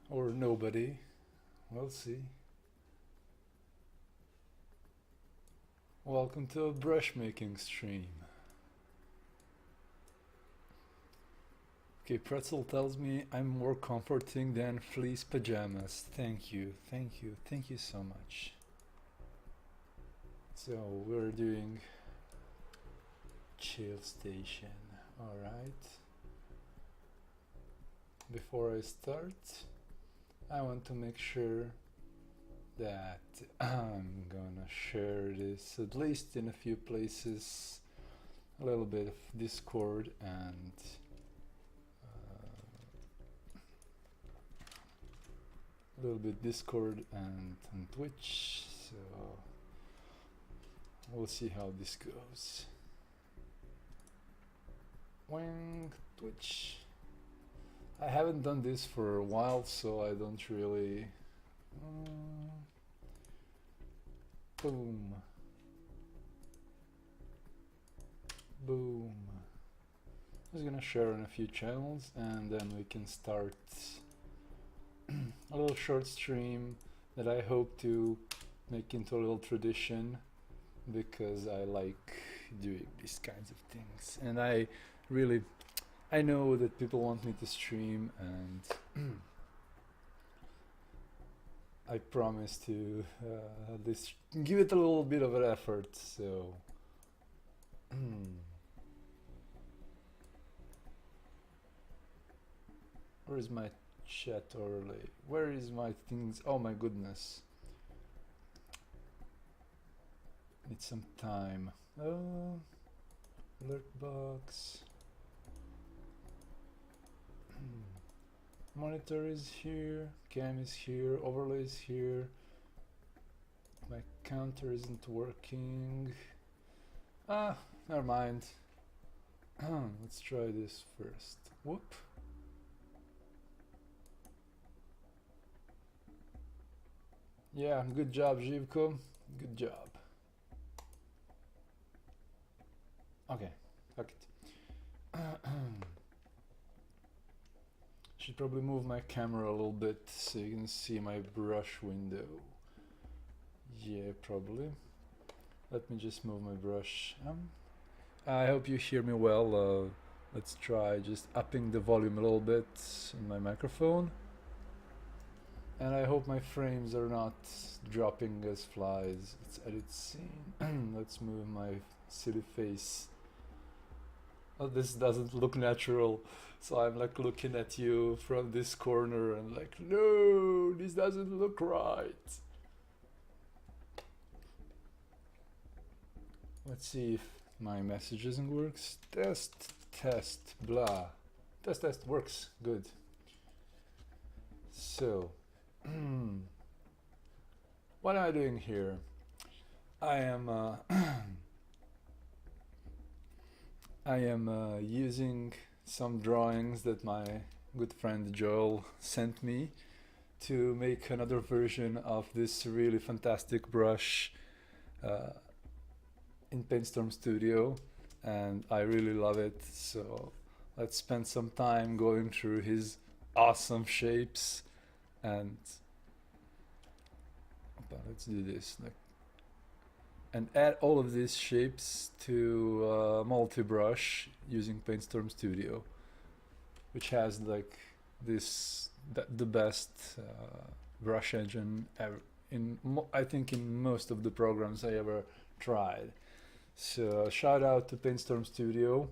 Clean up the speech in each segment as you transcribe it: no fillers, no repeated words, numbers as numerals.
Or nobody. We'll see. Welcome to a brushmaking stream. Okay, Pretzel tells me I'm more comforting than fleece pajamas. Thank you, thank you, thank you so much. So we're doing chill station. Alright. Before I start, I want to make sure that I'm gonna share this at least in a few places, a little bit of Discord and a little bit Discord and on Twitch, so we'll see how this goes. Wing Twitch. I haven't done this for a while, so I don't really. Boom. Boom. I'm just gonna share on a few channels and then we can start a little short stream that I hope to make into a little tradition, because I like doing these kinds of things, and I know that people want me to stream, and I promise to at least give it a little bit of an effort. So where is my chat overlay? Where is my things? Oh my goodness. Need some time. Oh, alert box. Monitor is here, cam is here, overlay is here. My counter isn't working. Ah, never mind. Let's try this first. Whoop. Yeah, good job, Zhivko. Good job. Okay, fuck it. Should probably move my camera a little bit so you can see my brush window. Yeah, probably. Let me just move my brush. I hope you hear me well. Let's try just upping the volume a little bit in my microphone. And I hope my frames are not dropping as flies. It's edit scene. Let's move my silly face. Oh, this doesn't look natural. So I'm like looking at you from this corner and like, no, this doesn't look right. Let's see if my message isn't works. Test, test, blah. Test, test, works, good. So, what am I doing here? I am I am using some drawings that my good friend Joel sent me to make another version of this really fantastic brush in Paintstorm Studio, and I really love it. So let's spend some time going through his awesome shapes, and let's do this. And add all of these shapes to multi-brush using Paintstorm Studio, which has like the best brush engine ever I think in most of the programs I ever tried. So shout out to Paintstorm Studio.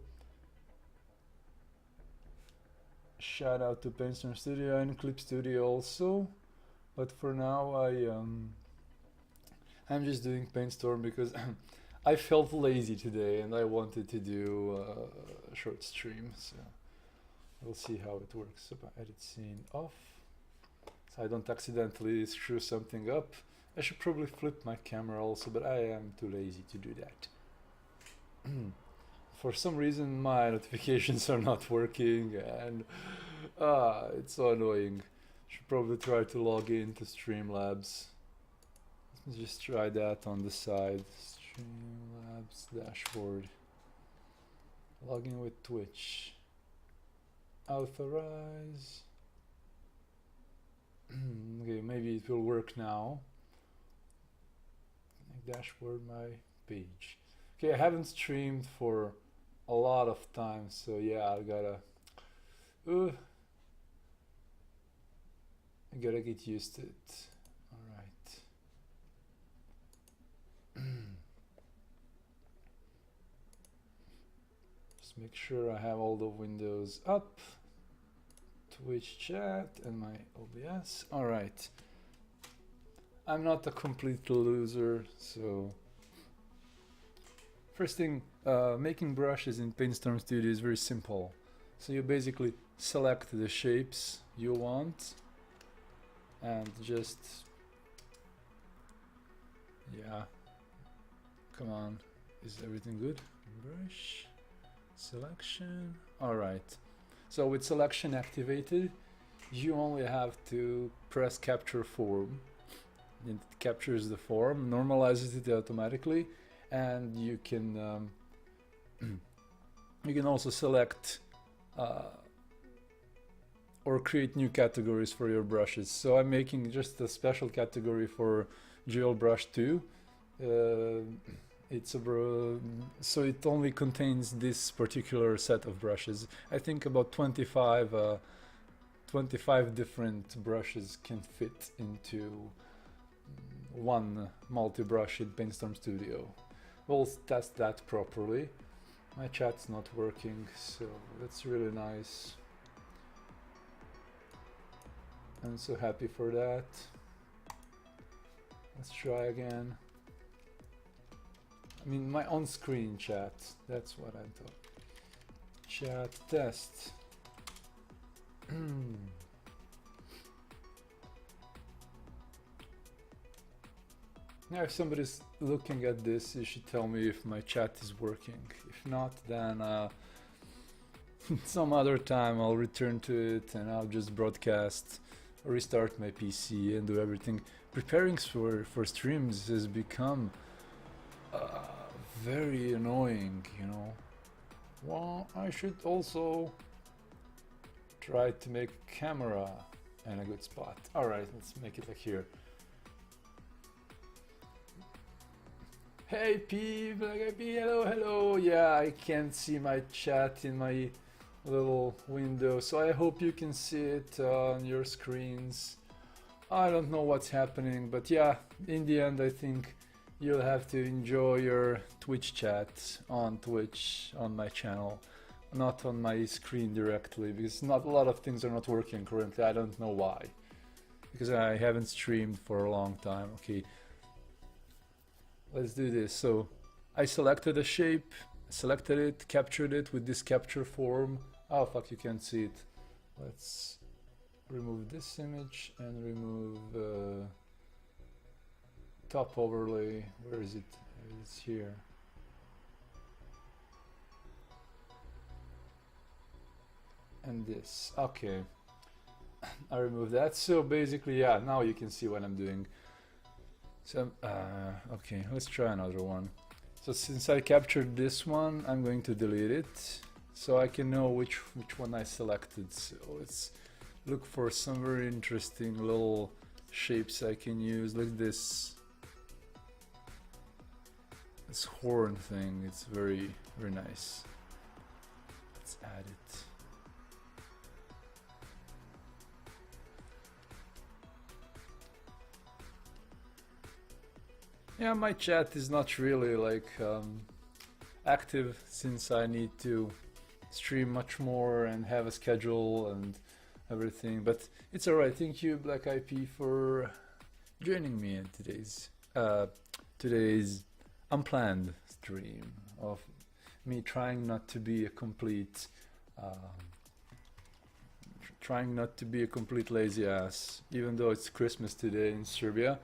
Shout out to Paintstorm Studio and Clip Studio also. But for now I'm just doing Paintstorm because I felt lazy today and I wanted to do a short stream, so we'll see how it works. So edit scene off, so I don't accidentally screw something up. I should probably flip my camera also, but I am too lazy to do that. For some reason my notifications are not working and it's so annoying. Should probably try to log in to Streamlabs. Let's just try that on the side. Streamlabs dashboard. Login with Twitch. Authorize. hopefully it will work now. Dashboard, my page. Okay, I haven't streamed for a lot of time, so yeah, I gotta get used to it. All right. Just make sure I have all the windows up. Twitch chat and my OBS. All right. I'm not a complete loser, so first thing, making brushes in Paintstorm Studio is very simple. So you basically select the shapes you want and just, yeah, come on, is everything good? Brush, selection, all right. So with selection activated, you only have to press capture form. It captures the form, normalizes it automatically, and you can you can also select or create new categories for your brushes. So I'm making just a special category for Gel Brush 2. It's a so it only contains this particular set of brushes. I think about 25 different brushes can fit into one multi-brush in Paintstorm Studio. We'll test that properly. My chat's not working, so that's really nice. I'm so happy for that. Let's try again. I mean, my on-screen chat, that's what I thought. Chat test. Now, if somebody's looking at this, you should tell me if my chat is working. If not, then some other time I'll return to it and I'll just broadcast, restart my PC and do everything. Preparing for streams has become very annoying, you know. Well, I should also try to make a camera in a good spot. Alright, let's make it like here. Hey P, Black IP, hello, hello. Yeah, I can't see my chat in my little window, so I hope you can see it on your screens. I don't know what's happening, but yeah, in the end I think you'll have to enjoy your Twitch chat on Twitch, on my channel, not on my screen directly, because not a lot of things are not working currently. I don't know why, because I haven't streamed for a long time. Okay, let's do this. So I selected a shape, selected it, captured it with this capture form. Oh fuck, you can't see it. Let's remove this image and remove top overlay. Where is it? It's here. And this. Okay. I removed that. So basically, yeah, now you can see what I'm doing. So, okay, let's try another one. So since I captured this one, I'm going to delete it so I can know which one I selected. So let's look for some very interesting little shapes I can use, like this horn thing. It's very nice. Let's add it. Yeah, my chat is not really like active since I need to stream much more and have a schedule and everything, but it's alright. Thank you, Black IP, for joining me in today's unplanned stream of me trying not to be a complete lazy ass, even though it's Christmas today in Serbia.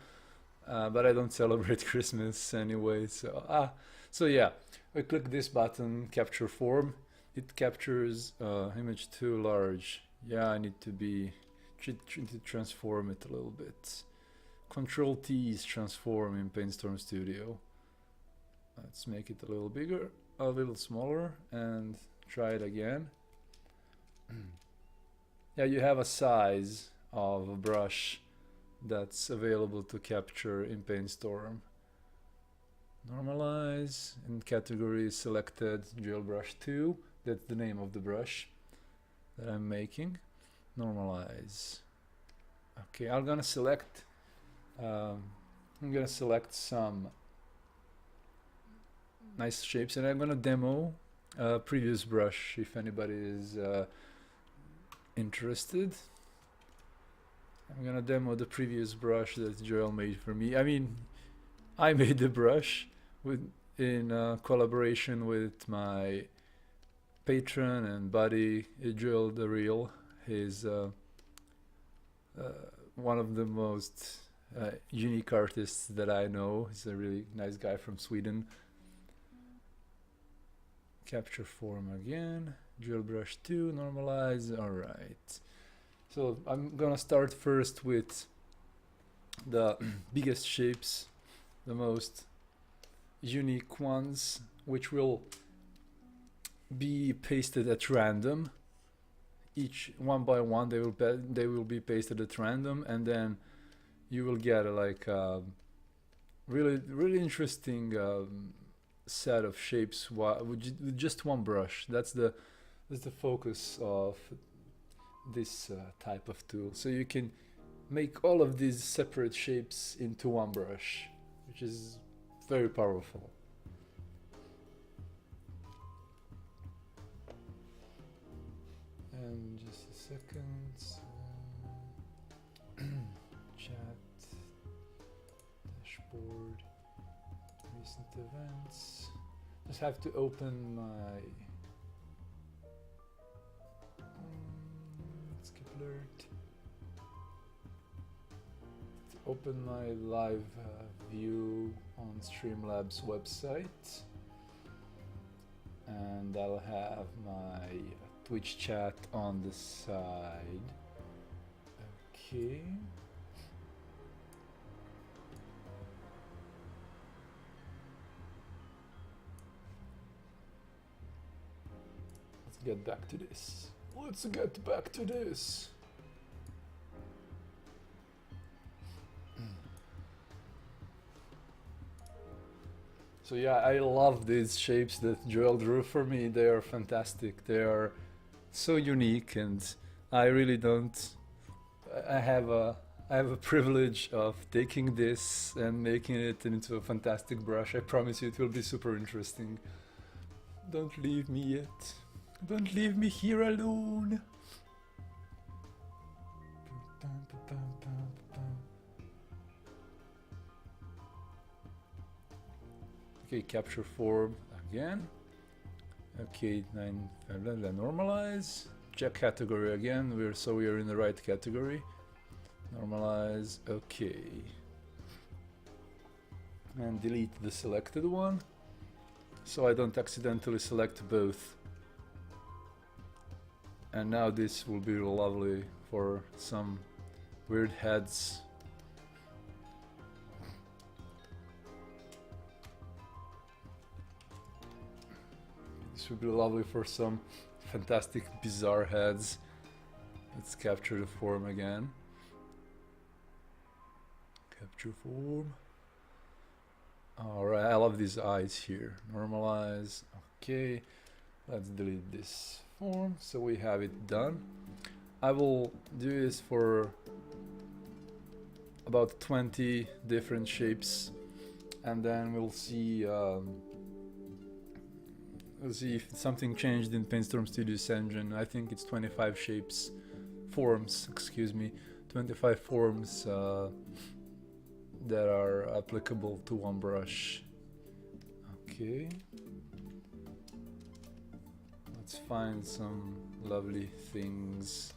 But I don't celebrate Christmas anyway, so so yeah, I click this button, capture form. It captures image too large. Yeah, I need to transform it a little bit. Control T is transform in Paintstorm Studio. Let's make it a little bigger, a little smaller, and try it again. Yeah, you have a size of a brush that's available to capture in Paintstorm. Normalize, and category is selected, Gel Brush 2, that's the name of the brush that I'm making. Normalize. Okay, I'm gonna select some nice shapes, and I'm gonna demo a previous brush if anybody is interested. I'm gonna demo the previous brush that Joel made for me. I mean, I made the brush in collaboration with my patron and buddy Joel the Real. He's one of the most unique artists that I know. He's a really nice guy from Sweden. Capture form again, Gel Brush 2, normalize. Alright, so I'm gonna start first with the biggest shapes, the most unique ones, which will be pasted at random. Each one by one they will be pasted at random, and then you will get like a really interesting set of shapes with just one brush. That's the focus of this type of tool. So you can make all of these separate shapes into one brush, which is very powerful. And just a second. Chat, dashboard, recent events. Just have to open my skip alert. Open my live view on Streamlabs website, and I'll have my Twitch chat on the side. Okay. Let's get back to this. Let's get back to this. So yeah, I love these shapes that Joel drew for me. They are fantastic. They are so unique, and I really don't. I have a privilege of taking this and making it into a fantastic brush. I promise you, it will be super interesting. Don't leave me yet. Don't leave me here alone. Okay, capture form again. Okay, 9, normalize. Check category again. We are in the right category. Normalize. Okay. And delete the selected one, so I don't accidentally select both. And now this will be lovely for some weird heads. This would be lovely for some fantastic bizarre heads. Let's capture the form again. Capture form. Alright, I love these eyes here. Normalize. Okay, let's delete this form so we have it done. I will do this for about 20 different shapes, and then we'll see if something changed in Paintstorm Studio's engine. I think it's 25 forms, excuse me, 25 forms that are applicable to one brush. Okay. Let's find some lovely things.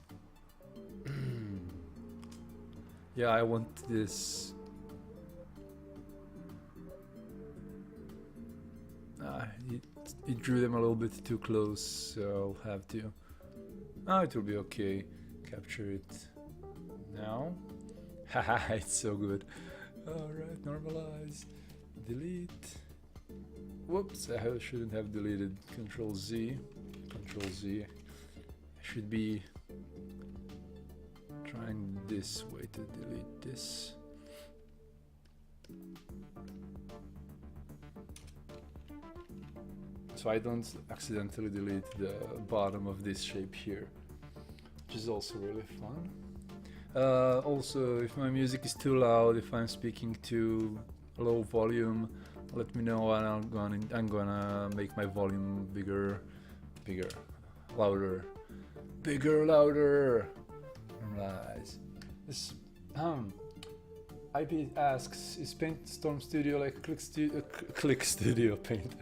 Yeah, I want this. It drew them a little bit too close, so I'll have to. It will be okay. Capture it now. Haha, it's so good. Alright, normalize. Delete. Whoops, I shouldn't have deleted. Control Z. Control Z. I should be trying this. Wait to delete this. So I don't accidentally delete the bottom of this shape here, which is also really fun. Also, if my music is too loud, if I'm speaking too low volume, let me know and I'm gonna make my volume bigger, louder. Bigger, louder. Right. This IP asks, is Paintstorm Studio like Clip Studio Paint?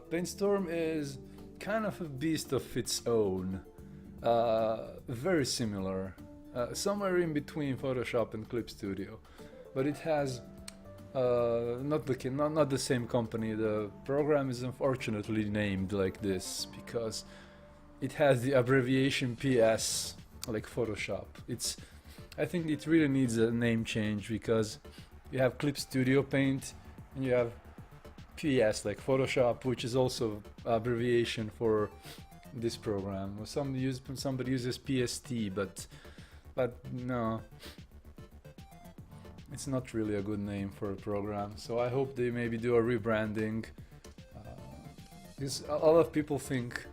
Paintstorm is kind of a beast of its own. Very similar, somewhere in between Photoshop and Clip Studio, but it has not the same company. The program is unfortunately named like this because it has the abbreviation PS like Photoshop. I think it really needs a name change because you have Clip Studio Paint and you have PS like Photoshop, which is also abbreviation for this program. Somebody uses PST, but no, it's not really a good name for a program. So I hope they maybe do a rebranding. Because a lot of people think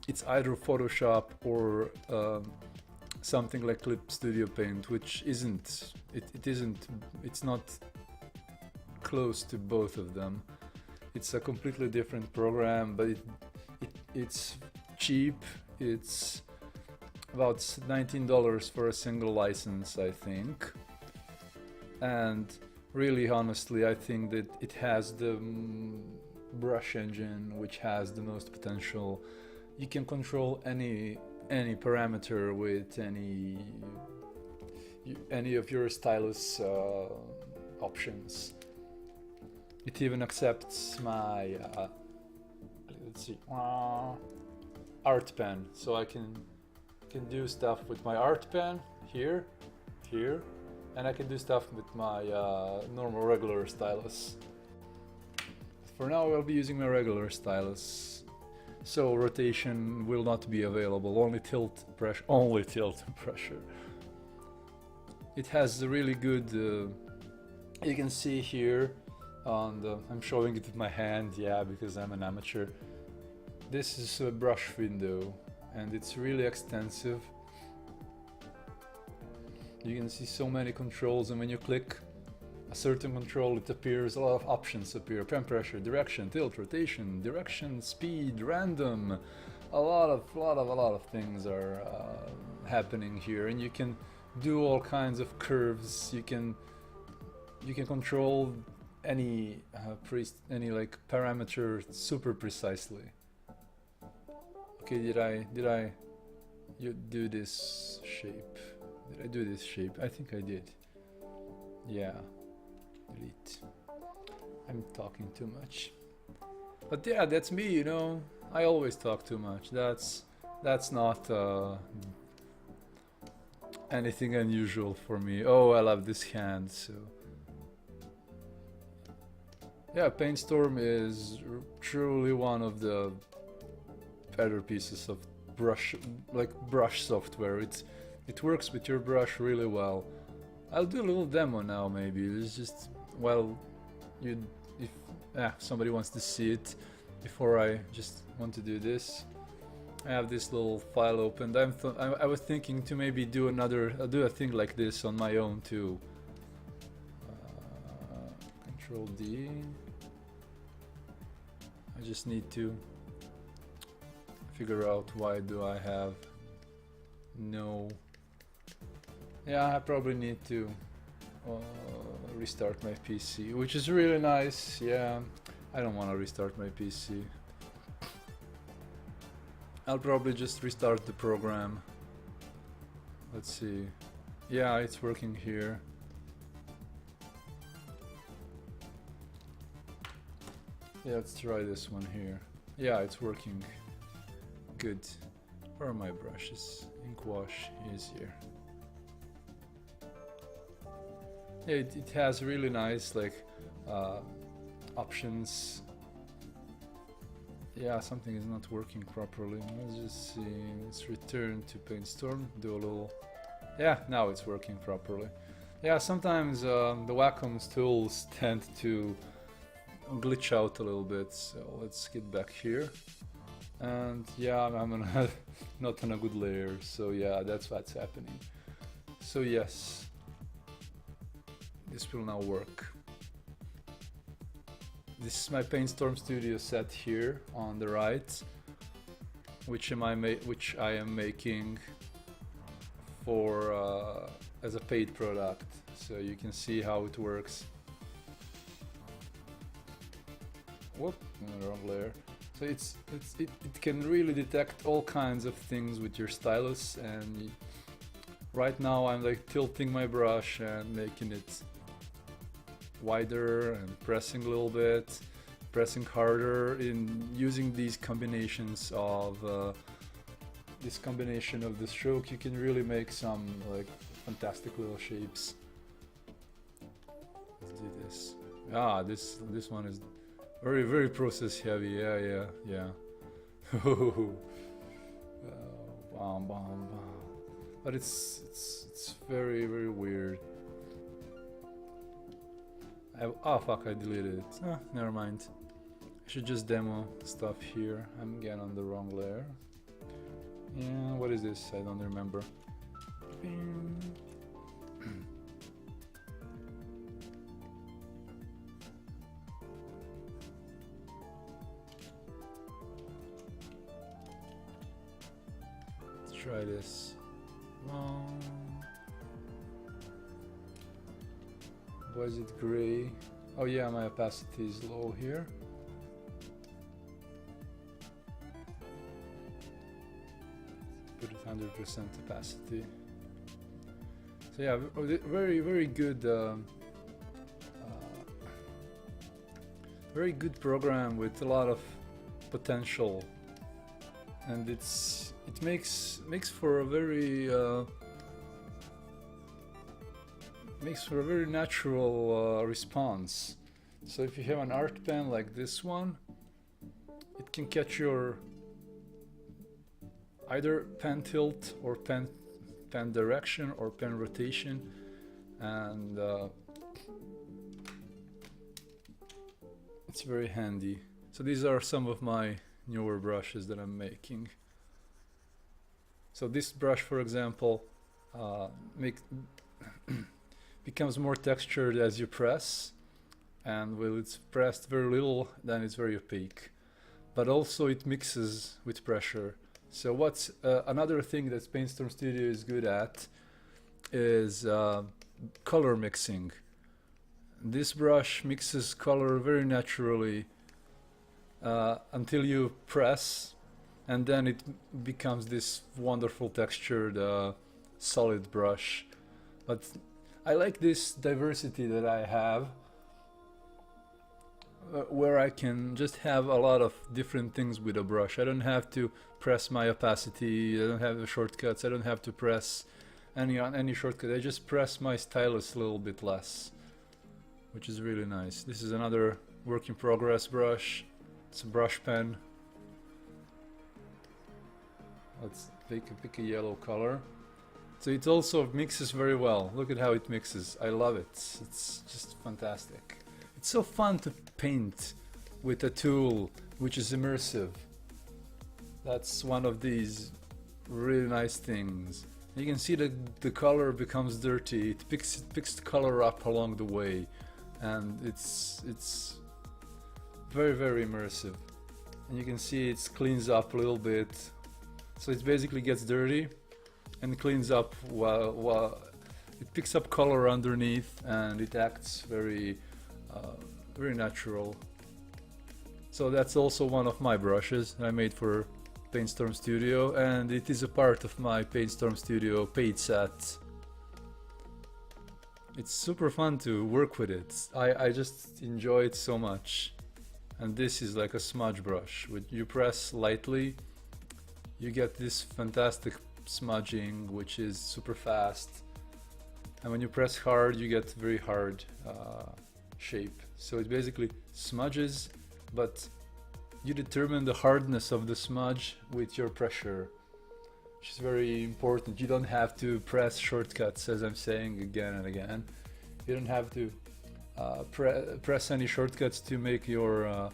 it's either Photoshop or something like Clip Studio Paint, which isn't. It isn't. It's not close to both of them. It's a completely different program, but it's cheap. It's about $19 for a single license, I think. And really, honestly, I think that it has the brush engine, which has the most potential. You can control any parameter with any of your stylus options. It even accepts my let's see, art pen, so I can do stuff with my art pen here, and I can do stuff with my normal regular stylus. For now, I'll be using my regular stylus, so rotation will not be available. Only tilt pressure. It has a really good. You can see here. I'm showing it with my hand, yeah, because I'm an amateur. This is a brush window and it's really extensive. You can see so many controls, and when you click a certain control, it appears, a lot of options appear: pen pressure, direction, tilt, rotation, direction, speed, random. A lot of things are happening here, and you can do all kinds of curves. You can control any like parameter super precisely. Okay, did I do this shape? Did I do this shape? I think I did. Yeah. Delete. I'm talking too much. But yeah, that's me, you know. I always talk too much. That's not anything unusual for me. Oh, I love this hand, so. Yeah, Paintstorm is truly one of the better pieces of brush software. It works with your brush really well. I'll do a little demo now, maybe. It's just, well, if somebody wants to see it before I just want to do this. I have this little file opened. I was thinking to maybe do a thing like this on my own too. Control D. I just need to figure out why do I have no. Yeah, I probably need to restart my PC, which is really nice. Yeah, I don't want to restart my PC. I'll probably just restart the program. Let's see. Yeah, it's working here. Yeah, let's try this one here. Yeah, it's working good. Where are my brushes? Ink wash is here. Yeah, it has really nice like options. yeah, something is not working properly. Let's just see. Let's return to Paintstorm. Do a little. Yeah, now it's working properly. Yeah, sometimes the Wacom's tools tend to glitch out a little bit. So let's get back here. And yeah, I'm on not on a good layer. So yeah, that's what's happening. So yes, this will now work. This is my Paintstorm Studio set here on the right, which I am making for as a paid product. So you can see how it works. Whoop, in the wrong layer. So it can really detect all kinds of things with your stylus, and right now I'm like tilting my brush and making it wider and pressing a little bit, pressing harder, in using these combinations of this combination of the stroke. You can really make some like fantastic little shapes. Let's do this. Ah, this one is very process heavy. Yeah. Bam, bam, bam. But it's very weird. Oh fuck, I deleted it. Ah, never mind. I should just demo stuff here. I'm again on the wrong layer. Yeah, what is this? I don't remember. Let's try this. Why is it gray? Oh yeah, my opacity is low here. Put it 100% opacity. So yeah, very good, very good program with a lot of potential, and it makes for a very natural response. So if you have an art pen like this one, it can catch your either pen tilt or pen direction or pen rotation, and it's very handy. So these are some of my newer brushes that I'm making. So this brush, for example, becomes more textured as you press, and when it's pressed very little, then it's very opaque. But also it mixes with pressure. So what's another thing that Paintstorm Studio is good at is color mixing. This brush mixes color very naturally until you press, and then it becomes this wonderful textured solid brush. But I like this diversity that I have, where I can just have a lot of different things with a brush. I don't have to press my opacity, I don't have the shortcuts, I don't have to press any shortcut. I just press my stylus a little bit less, which is really nice. This is another work in progress brush. It's a brush pen. Let's pick a yellow color. So it also mixes very well. Look at how it mixes. I love it. It's just fantastic. It's so fun to paint with a tool which is immersive. That's one of these really nice things. You can see that the color becomes dirty. It picks the color up along the way, and it's very immersive. And you can see it cleans up a little bit. So it basically gets dirty and cleans up while it picks up color underneath, and it acts very natural. So that's also one of my brushes that I made for Paintstorm Studio, and it is a part of my Paintstorm Studio paid set. It's super fun to work with it. I just enjoy it so much. And this is like a smudge brush. When you press lightly, you get this fantastic smudging, which is super fast, and when you press hard, you get very hard shape. So it basically smudges, but you determine the hardness of the smudge with your pressure, which is very important. You don't have to press shortcuts, as I'm saying again and again. You don't have to press any shortcuts to make your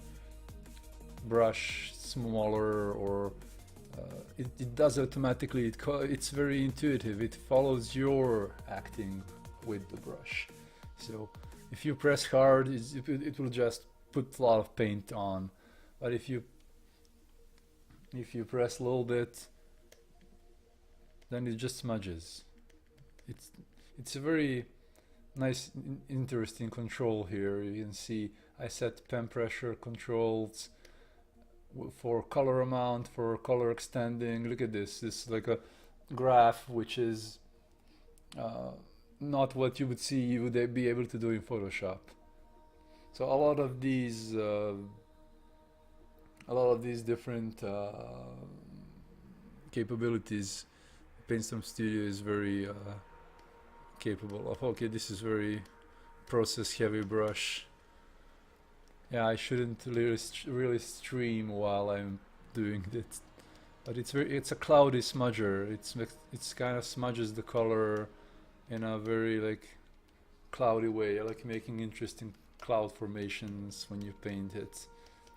brush smaller, or it does automatically. It's very intuitive. It follows your acting with the brush. So if you press hard, it will just put a lot of paint on. But if you press a little bit, then it just smudges. It's a very nice, interesting control here. You can see I set pen pressure controls for color amount, for color extending. Look at this. This is like a graph, which is not what you would see you would be able to do in Photoshop. So a lot of these different capabilities Paintstorm Studio is very capable of. Okay, this is very process heavy brush. Yeah, I shouldn't really stream while I'm doing it, but it's a cloudy smudger. It's kind of smudges the color in a very like cloudy way. I like making interesting cloud formations when you paint it.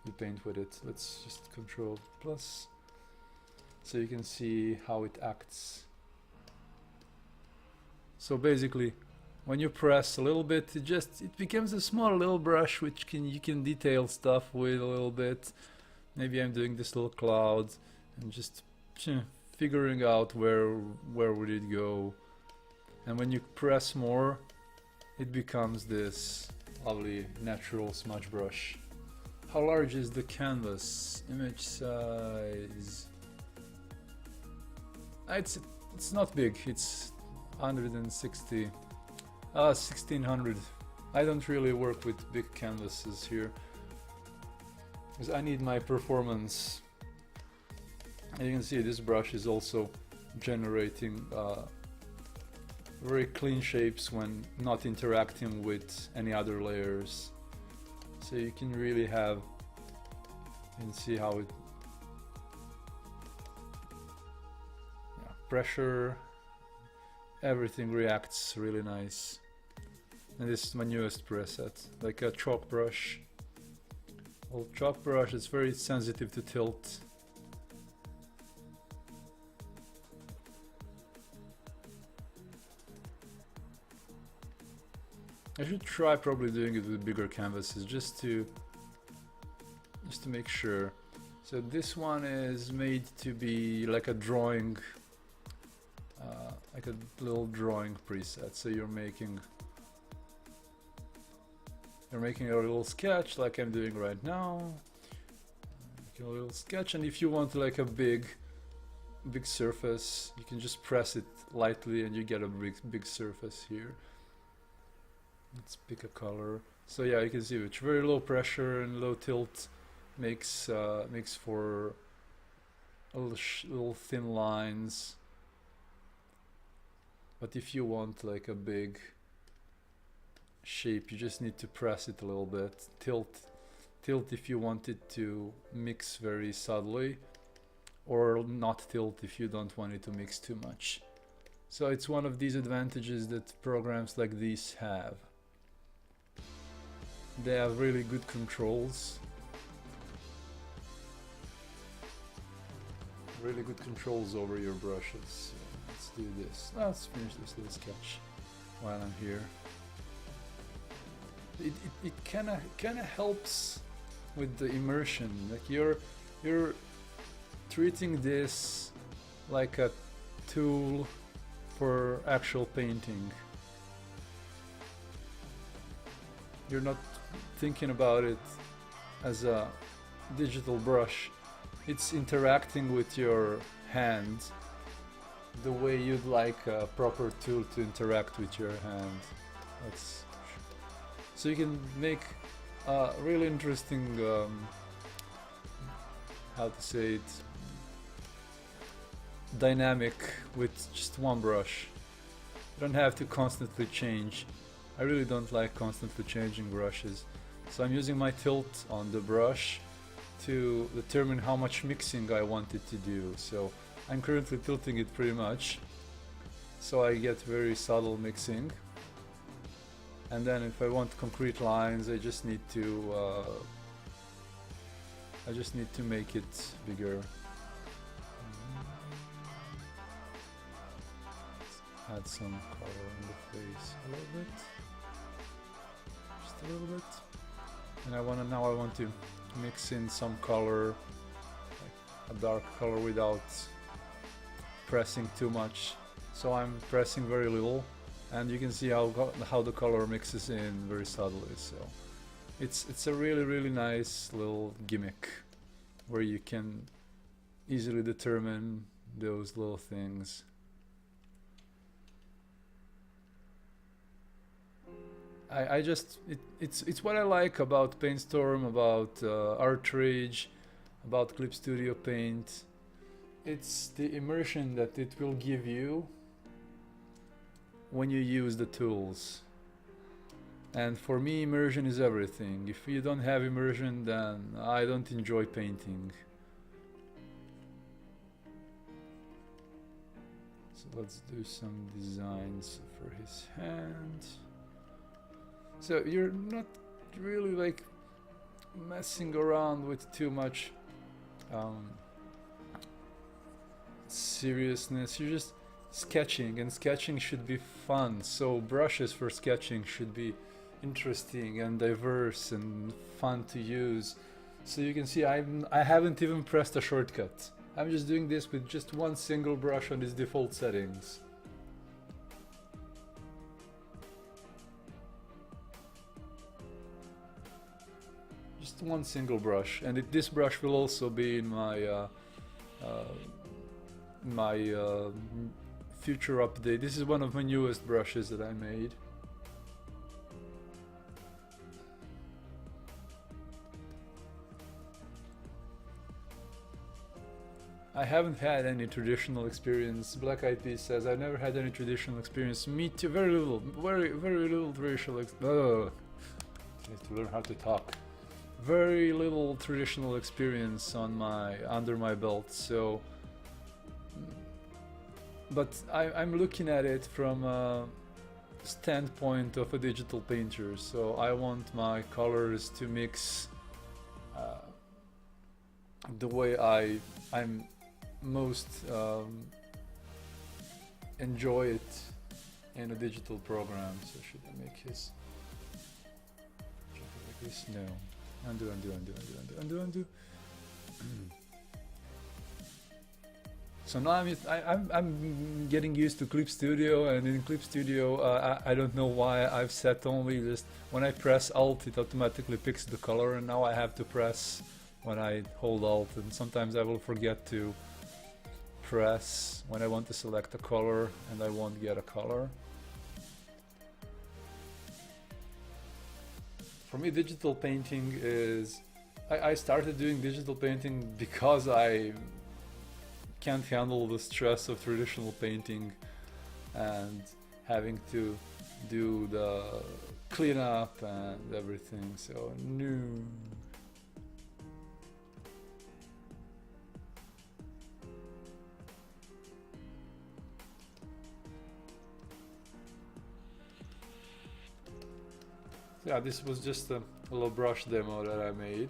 You paint with it. Let's just Control plus, so you can see how it acts. So basically, when you press a little bit, it becomes a small little brush which you can detail stuff with a little bit. Maybe I'm doing this little cloud and just figuring out where would it go. And when you press more, it becomes this lovely natural smudge brush. How large is the canvas? Image size. It's not big. It's 160. 1600. I don't really work with big canvases here because I need my performance. And you can see this brush is also generating very clean shapes when not interacting with any other layers. So you can really have, you can see how it, pressure, everything reacts really nice. And this is my newest preset, like a chalk brush. Well, chalk brush is very sensitive to tilt. I should try probably doing it with bigger canvases just to make sure. So this one is made to be like a drawing, like a little drawing preset. So you're making a little sketch like I'm doing right now. Making a little sketch, and if you want like a big surface, you can just press it lightly and you get a big surface here. Let's pick a color. So yeah, you can see which very low pressure and low tilt makes for little thin lines. But if you want like a big shape, you just need to press it a little bit. Tilt if you want it to mix very subtly, or not tilt if you don't want it to mix too much. So it's one of these advantages that programs like these have. They have really good controls. Really good controls over your brushes. So let's do this. Let's finish this little sketch while I'm here. It kind of helps with the immersion. Like you're treating this like a tool for actual painting. You're not thinking about it as a digital brush. It's interacting with your hand the way you'd like a proper tool to interact with your hand. So you can make a really interesting, how to say it, dynamic with just one brush. You don't have to constantly change. I really don't like constantly changing brushes. So I'm using my tilt on the brush to determine how much mixing I want it to do. So I'm currently tilting it pretty much, so I get very subtle mixing. And then if I want concrete lines, I just need to make it bigger. Let's add some color in the face a little bit, just a little bit. And I want to mix in some color, like a dark color, without pressing too much. So I'm pressing very little, and you can see how the color mixes in very subtly. So it's a really nice little gimmick where you can easily determine those little things. It's what I like about Paintstorm, about ArtRage, about Clip Studio Paint. It's the immersion that it will give you when you use the tools. And for me, immersion is everything. If you don't have immersion, then I don't enjoy painting. So let's do some designs for his hand. So you're not really like messing around with too much seriousness. You're just sketching, and sketching should be fun. So brushes for sketching should be interesting and diverse and fun to use. So you can see I haven't even pressed a shortcut. I'm just doing this with just one single brush on its default settings. Just one single brush, and this brush will also be in my future update. This is one of my newest brushes that I made. I haven't had any traditional experience. Black Eyed Peas says, I've never had any traditional experience. Me too, very little, very little traditional I need to learn how to talk. Very little traditional experience under my belt, so but I'm looking at it from a standpoint of a digital painter. So I want my colors to mix the way I'm most enjoy it in a digital program. So should I make his like this? No. Undo. So now I'm getting used to Clip Studio, and in Clip Studio I don't know why I've set only just when I press Alt it automatically picks the color, and now I have to press when I hold Alt, and sometimes I will forget to press when I want to select a color and I won't get a color. For me, digital painting is... I started doing digital painting because I can't handle the stress of traditional painting and having to do the cleanup and everything, so no. Yeah, this was just a little brush demo that I made.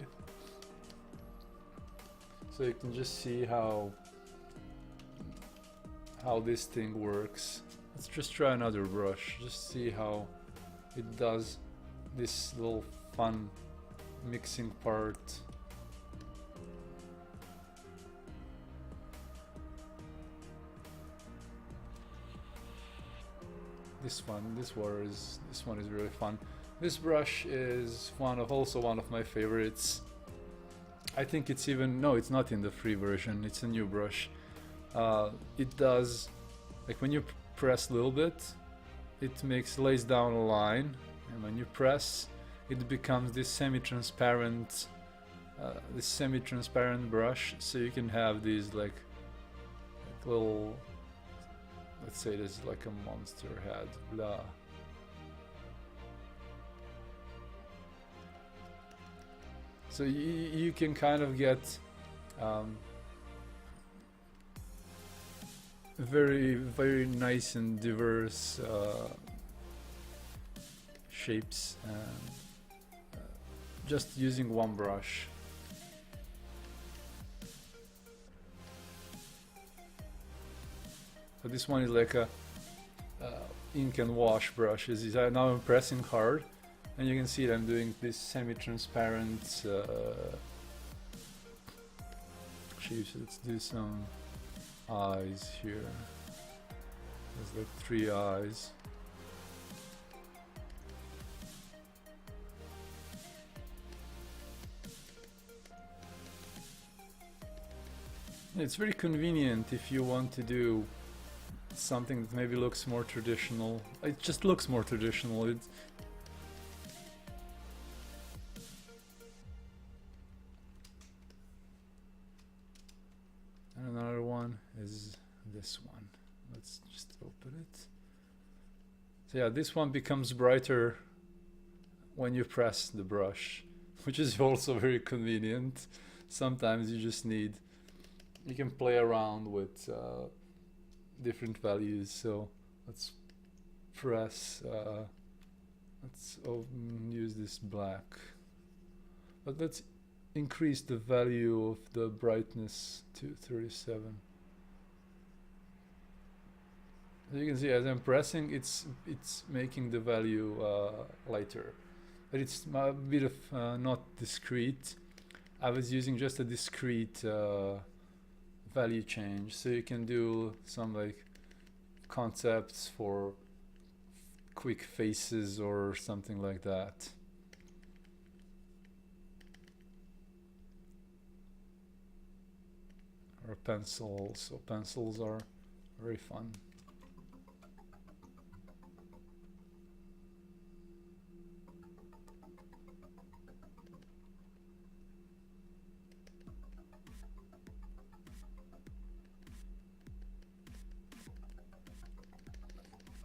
So you can just see how this thing works. Let's just try another brush, just see how it does this little fun mixing part. This one is really fun. This brush is also one of my favorites. I think it's even, no, it's not in the free version, it's a new brush. It does, like when you press a little bit, it lays down a line, and when you press, it becomes this semi-transparent brush, so you can have these like little, let's say this is like a monster head, blah. So you can kind of get very nice and diverse shapes just using one brush. So this one is like a ink and wash brushes. Now I'm pressing hard, and you can see that I'm doing this semi-transparent shapes. Let's do some eyes here. There's like 3 eyes. It's very convenient if you want to do something that maybe looks more traditional. It just looks more traditional. And another one is this one. Let's just open it. So yeah, this one becomes brighter when you press the brush, which is also very convenient. Sometimes you just need, you can play around with different values. So let's press, let's use this black, but let's increase the value of the brightness to 37. As you can see, as I'm pressing, it's making the value lighter, but it's a bit of not discrete. I was using just a discrete value change, so you can do some like concepts for quick faces or something like that. Or pencils. So pencils are very fun.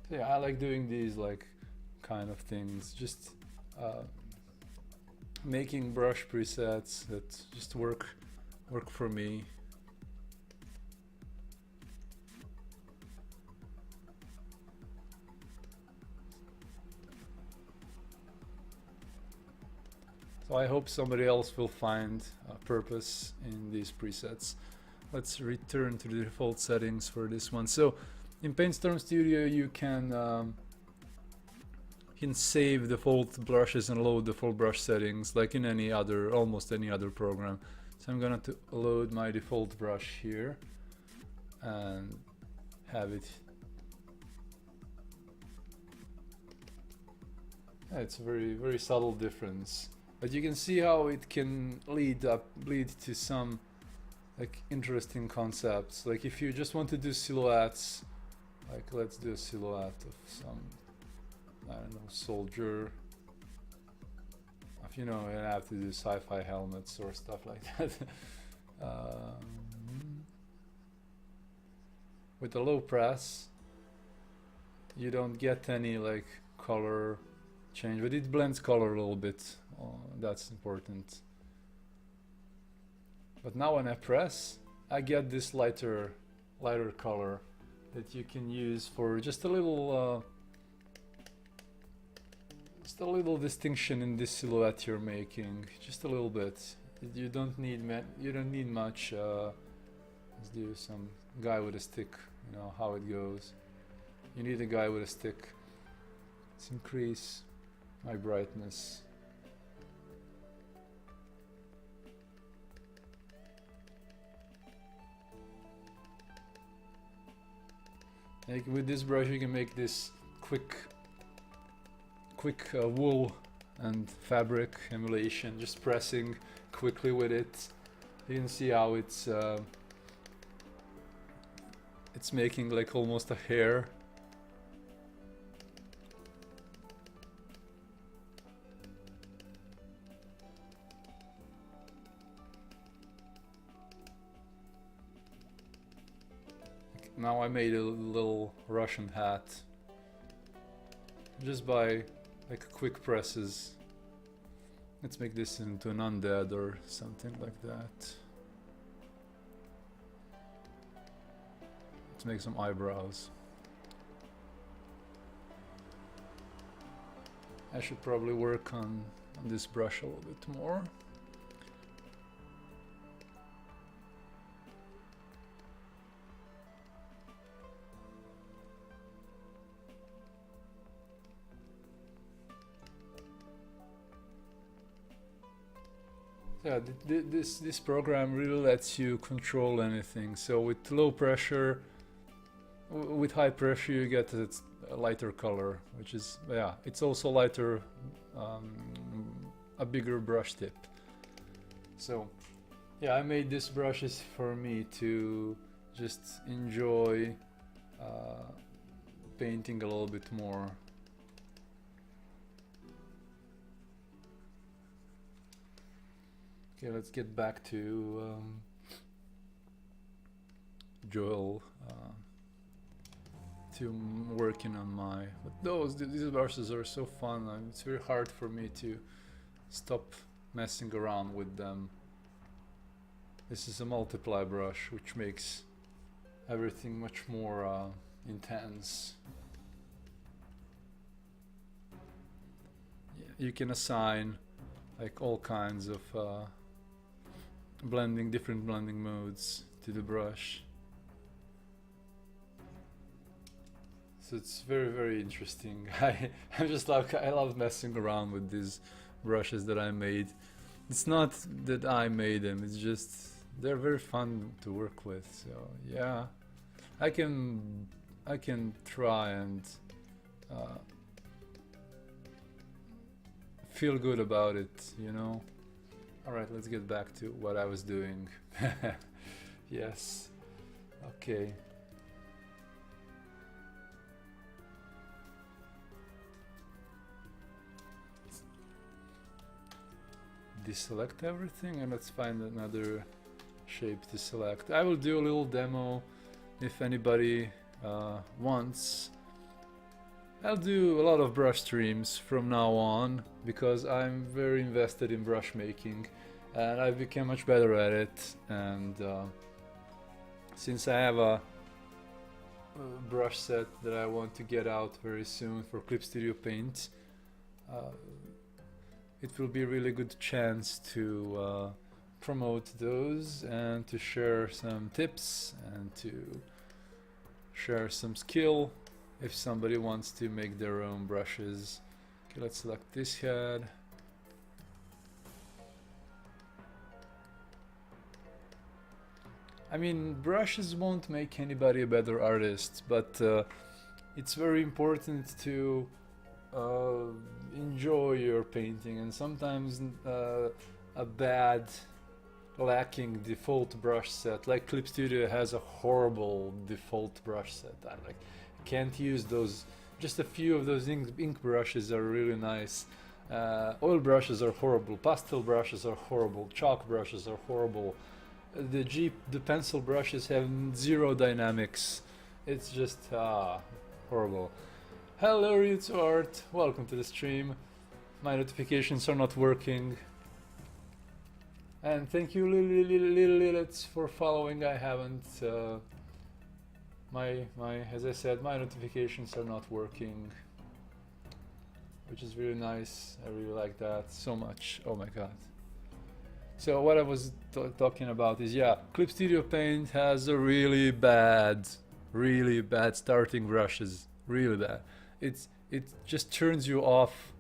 Yeah, I like doing these like kind of things, just making brush presets that just work for me. So I hope somebody else will find a purpose in these presets. Let's return to the default settings for this one. So in Paintstorm Studio, you can save default brushes and load default brush settings like in any other, almost any other program. So I'm gonna load my default brush here and have it. Yeah, it's a very subtle difference, but you can see how it can lead to some like interesting concepts. Like if you just want to do silhouettes, like let's do a silhouette of some, I don't know, soldier. If you know, you have to do sci-fi helmets or stuff like that. With a low press, you don't get any like color change, but it blends color a little bit. That's important. But now when I press, I get this lighter color that you can use for just a little distinction in this silhouette you're making, just a little bit. You don't need much. Let's do some guy with a stick. You know how it goes. You need a guy with a stick. Let's increase my brightness. Like with this brush, you can make this quick wool and fabric emulation, just pressing quickly with it. You can see how it's making like almost a hair. Now I made a little Russian hat just by like quick presses. Let's make this into an undead or something like that. Let's make some eyebrows. I should probably work on this brush a little bit more. Yeah, this program really lets you control anything. So with low pressure, with high pressure you get a lighter color, which is, yeah, it's also lighter, a bigger brush tip. So yeah, I made these brushes for me to just enjoy painting a little bit more. Okay, let's get back to Joel, to working on my. But these brushes are so fun. It's very hard for me to stop messing around with them. This is a multiply brush, which makes everything much more intense. Yeah, you can assign like all kinds of different blending modes to the brush. So it's very, very interesting. I'm just like, I love messing around with these brushes that I made. It's not that I made them, it's just they're very fun to work with. So yeah, I can try and feel good about it, you know. Alright, let's get back to what I was doing. Yes. Okay. Deselect everything and let's find another shape to select. I will do a little demo if anybody wants. I'll do a lot of brush streams from now on because I'm very invested in brush making and I've become much better at it, and since I have a brush set that I want to get out very soon for Clip Studio Paint, it will be a really good chance to promote those and to share some tips and to share some skill if somebody wants to make their own brushes. Okay, let's select this head. I mean, brushes won't make anybody a better artist, but it's very important to enjoy your painting, and sometimes a bad, lacking default brush set, like Clip Studio has a horrible default brush set. I can't use those. Just a few of those ink brushes are really nice. Oil brushes are horrible, pastel brushes are horrible, chalk brushes are horrible. The pencil brushes have zero dynamics. It's just horrible. Hello, it's Art. Welcome to the stream. My notifications are not working. And thank you, Lilith, for following. I haven't. As I said, my notifications are not working, which is really nice. I really like that so much. Oh my god. So what I was talking about is, yeah, Clip Studio Paint has a really bad starting brushes. Really bad. It just turns you off.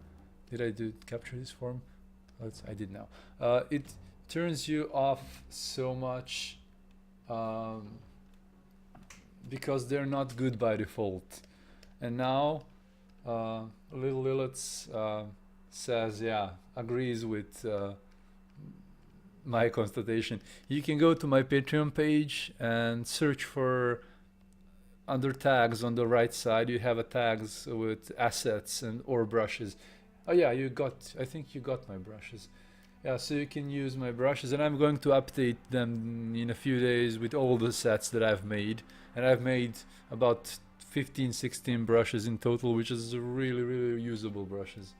Did I capture this form? I did now. It turns you off so much because they're not good by default. And now Little Lilith says, yeah, agrees with my constatation. You can go to my Patreon page and search for, under tags on the right side, you have a tags with assets and or brushes. Oh yeah, I think you got my brushes. Yeah, so you can use my brushes, and I'm going to update them in a few days with all the sets that I've made. And I've made about 15-16 brushes in total, which is really, really usable brushes.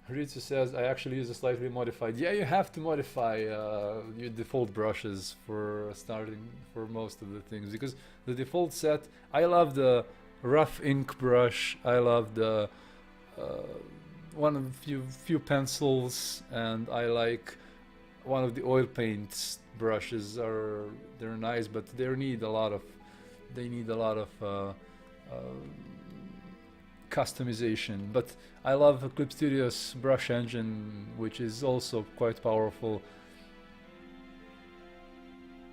Ritsu says, I actually use a slightly modified. Yeah, you have to modify your default brushes for starting for most of the things, because the default set, I love the rough ink brush, I love the one of the few pencils, and I like one of the oil paints brushes. They're nice, but they need a lot of customization. But I love Clip Studio's brush engine, which is also quite powerful,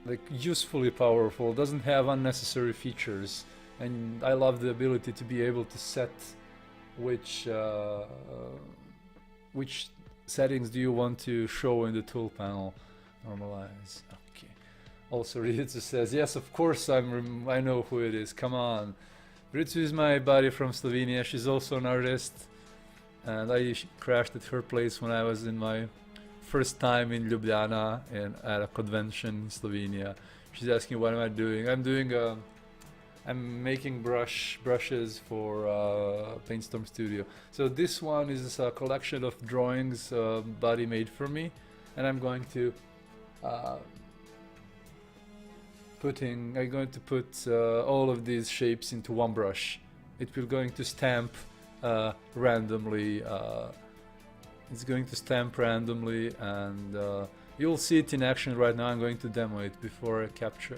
like usefully powerful, doesn't have unnecessary features, and I love the ability to be able to set which settings do you want to show in the tool panel. Normalize. Okay. Also, Ritsu says, yes, of course I know who it is. Come on. Ritsu is my buddy from Slovenia. She's also an artist, and I crashed at her place when I was in my first time in Ljubljana and at a convention in Slovenia. She's asking, what am I doing? I'm making brushes for Paintstorm Studio. So this one is a collection of drawings Buddy made for me, and I'm going to put all of these shapes into one brush. It will going to stamp randomly. It's going to stamp randomly, and you'll see it in action right now. I'm going to demo it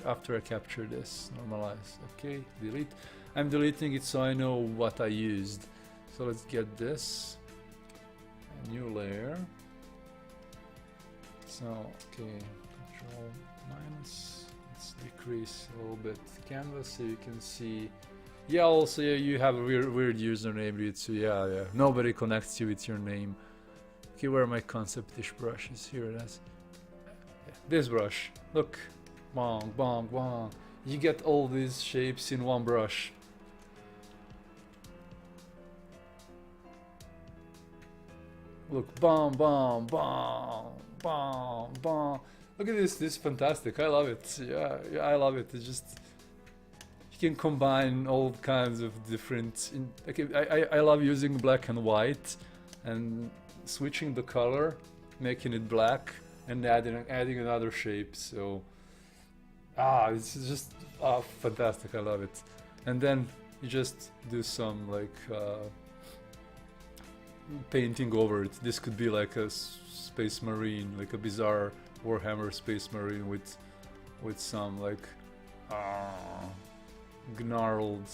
after I capture this. Normalize. Okay, delete. I'm deleting it so I know what I used. So let's get this. A new layer. So, okay, Control minus. Let's decrease a little bit the canvas so you can see. Yeah, also you have a weird username, Ritsu. Yeah. Nobody connects you with your name. Okay, where are my concept-ish brushes? Here it is. This brush. Look. Bong, bong, bong. You get all these shapes in one brush. Look. Bong, bong, bong, bong, bong. Look at this. This is fantastic. I love it. Yeah, I love it. It's just... You can combine all kinds of different... I love using black and white and switching the color, making it black, and adding another shape. So it's just fantastic. I love it. And then you just do some like painting over it. This could be like a space marine, like a bizarre Warhammer space marine with some like gnarled.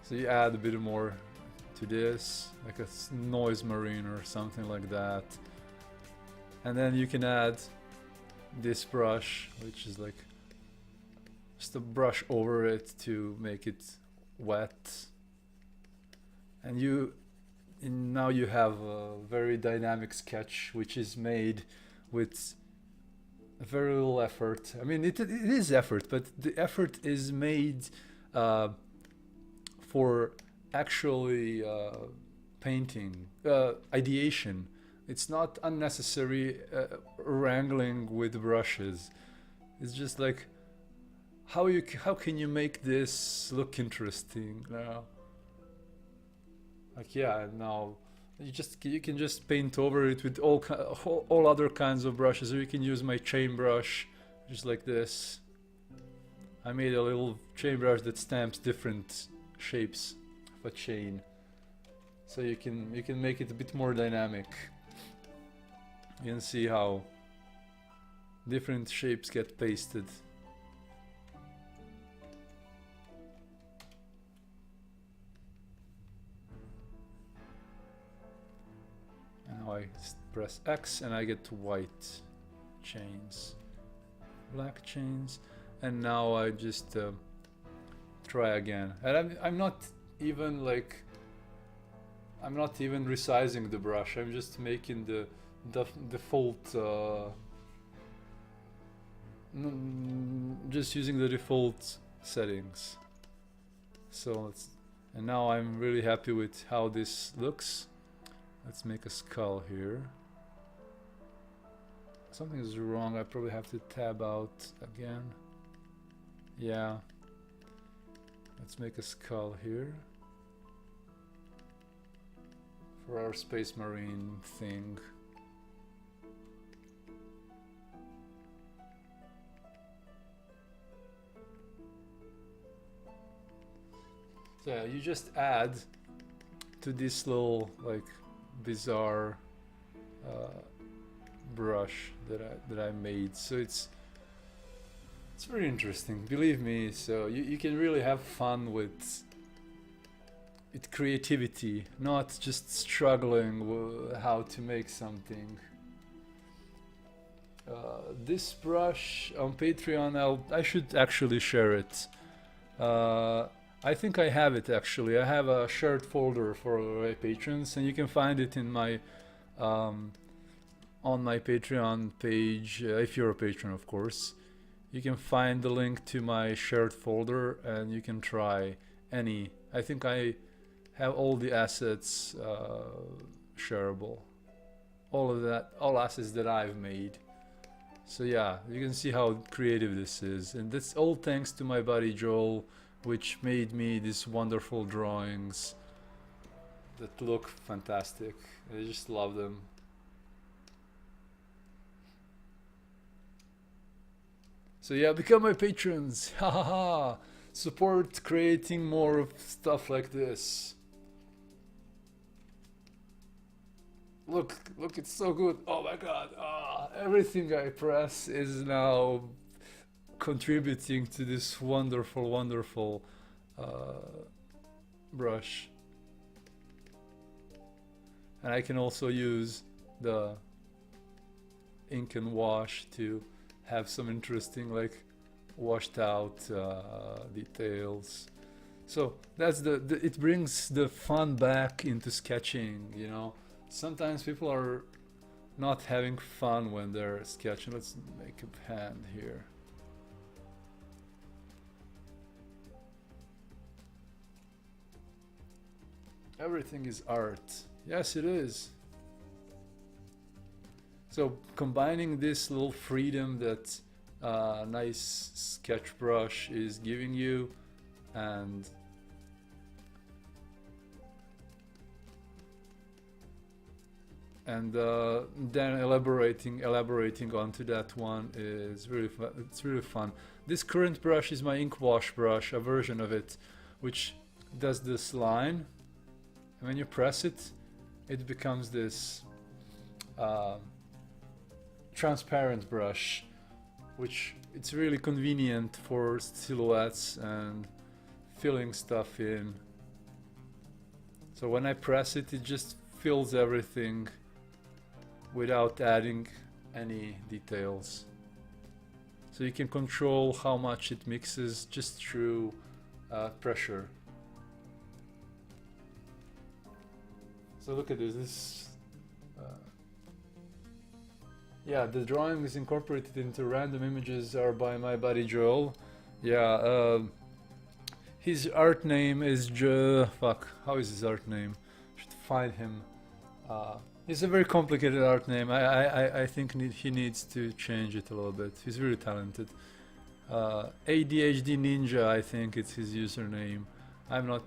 So you add a bit more to this, like a noise marine or something like that, and then you can add this brush, which is like just a brush over it to make it wet, and now you have a very dynamic sketch which is made with very little effort. I mean, it is effort, but the effort is made for actually painting, ideation. It's not unnecessary wrangling with brushes. It's just like how can you make this look interesting now? Like, yeah, now you can just paint over it with all other kinds of brushes, or you can use my chain brush just like this. I made a little chain brush that stamps different shapes of a chain, so you can make it a bit more dynamic. You can see how different shapes get pasted. And now I press X and I get white chains, black chains, and now I just try again. And I'm not even resizing the brush. I'm just making the default, just using the default settings. So and now I'm really happy with how this looks. Let's make a skull here. Something is wrong. I probably have to tab out again. Yeah. Let's make a skull here. for our Space Marine thing. So yeah, you just add to this little like bizarre brush that I made. So it's very interesting, believe me. So you can really have fun with creativity, not just struggling with how to make something. This brush on Patreon, I should actually share it. I think I have it actually. I have a shared folder for my patrons, and you can find it in my on my Patreon page, if you're a patron, of course. You can find the link to my shared folder, and you can try any. I think I have all the assets shareable, all assets that I've made. So yeah, you can see how creative this is, and that's all thanks to my buddy Joel, which made me these wonderful drawings that look fantastic. I just love them. So yeah, become my patrons. Ha ha ha! Support creating more of stuff like this. Look, it's so good. Oh my god. Everything I press is now contributing to this wonderful brush. And I can also use the ink and wash to have some interesting, like, washed out details. So that's it brings the fun back into sketching, you know. Sometimes people are not having fun when they're sketching. Let's make a hand here. Everything is art. Yes, it is. So combining this little freedom that nice sketch brush is giving you, and then elaborating onto that one is really fun. It's really fun. This current brush is my ink wash brush, a version of it, which does this line, and when you press it, it becomes this transparent brush, which it's really convenient for silhouettes and filling stuff in. So when I press it, it just fills everything without adding any details. So you can control how much it mixes just through pressure. So look at this. Yeah, the drawings incorporated into random images are by my buddy Joel. Yeah, his art name is how is his art name? Should find him. It's a very complicated art name. I think he needs to change it a little bit. He's really talented. ADHD Ninja, I think it's his username. I'm not.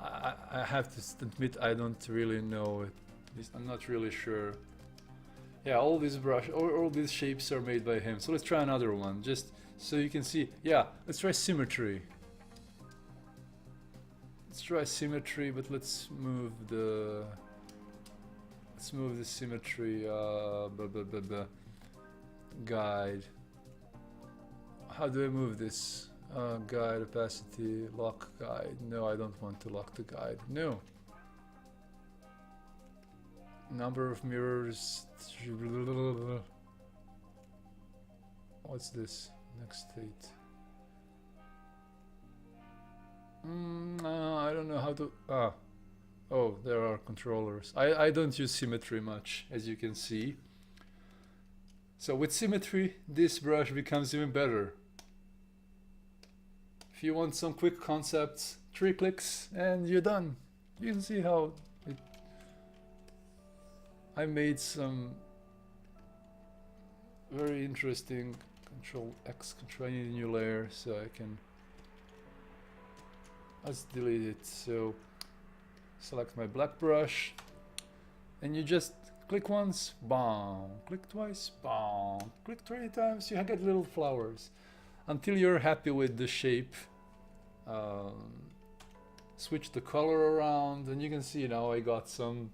I have to admit I don't really know it. At least I'm not really sure. Yeah, all these all these shapes are made by him. So let's try another one, just so you can see. Yeah, let's try symmetry. Let's try symmetry, but let's move the symmetry guide. How do I move this? Guide, opacity, lock guide. No, I don't want to lock the guide. No. Number of mirrors. What's this? Next state. I don't know how to. Oh, there are controllers. I don't use symmetry much, as you can see. So with symmetry, this brush becomes even better. If you want some quick concepts, 3 clicks and you're done. You can see how I made some very interesting. Control X, I need a new layer so I can. Let's delete it. So select my black brush, and you just click once, boom, click twice, boom, click 20 times, you get little flowers until you're happy with the shape. Switch the color around, and you can see now I got some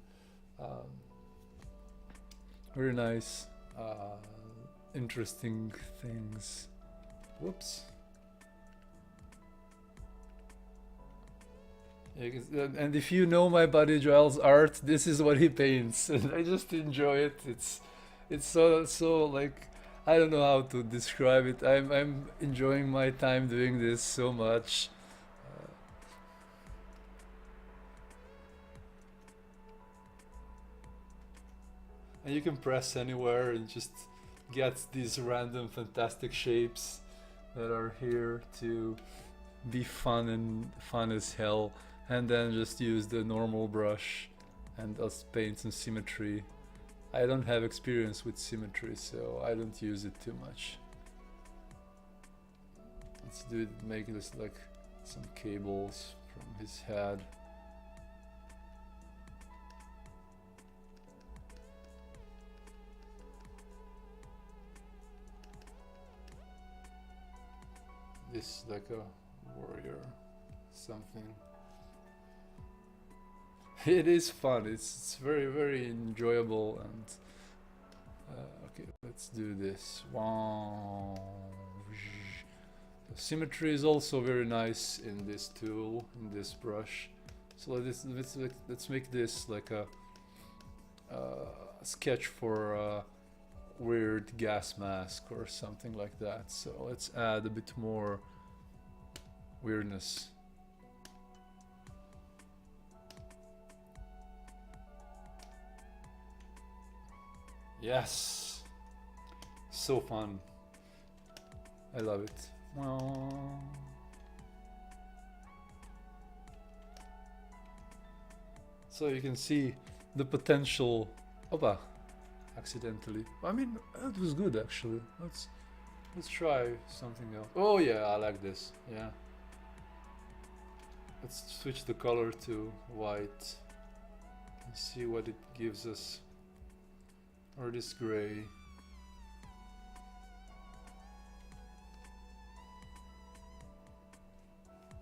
very nice interesting things. Whoops. Yeah, and if you know my buddy Joel's art, this is what he paints, and I just enjoy it. It's so like, I don't know how to describe it. I'm enjoying my time doing this so much. And you can press anywhere and just get these random fantastic shapes that are here to be fun and fun as hell, and then just use the normal brush and just paint some symmetry. I don't have experience with symmetry, so I don't use it too much. Let's do it, make this like some cables from his head. This like a warrior something. It is fun. It's very enjoyable, and okay, let's do this. Wow. The symmetry is also very nice in this tool, in this brush. So let's make this like a sketch for a weird gas mask or something like that. So let's add a bit more weirdness. Yes, so fun. I love it. Well, so you can see the potential. Opa, accidentally. I mean, it was good actually. Let's try something else. Oh yeah, I like this. Yeah. Let's switch the color to white and see what it gives us. Or this gray.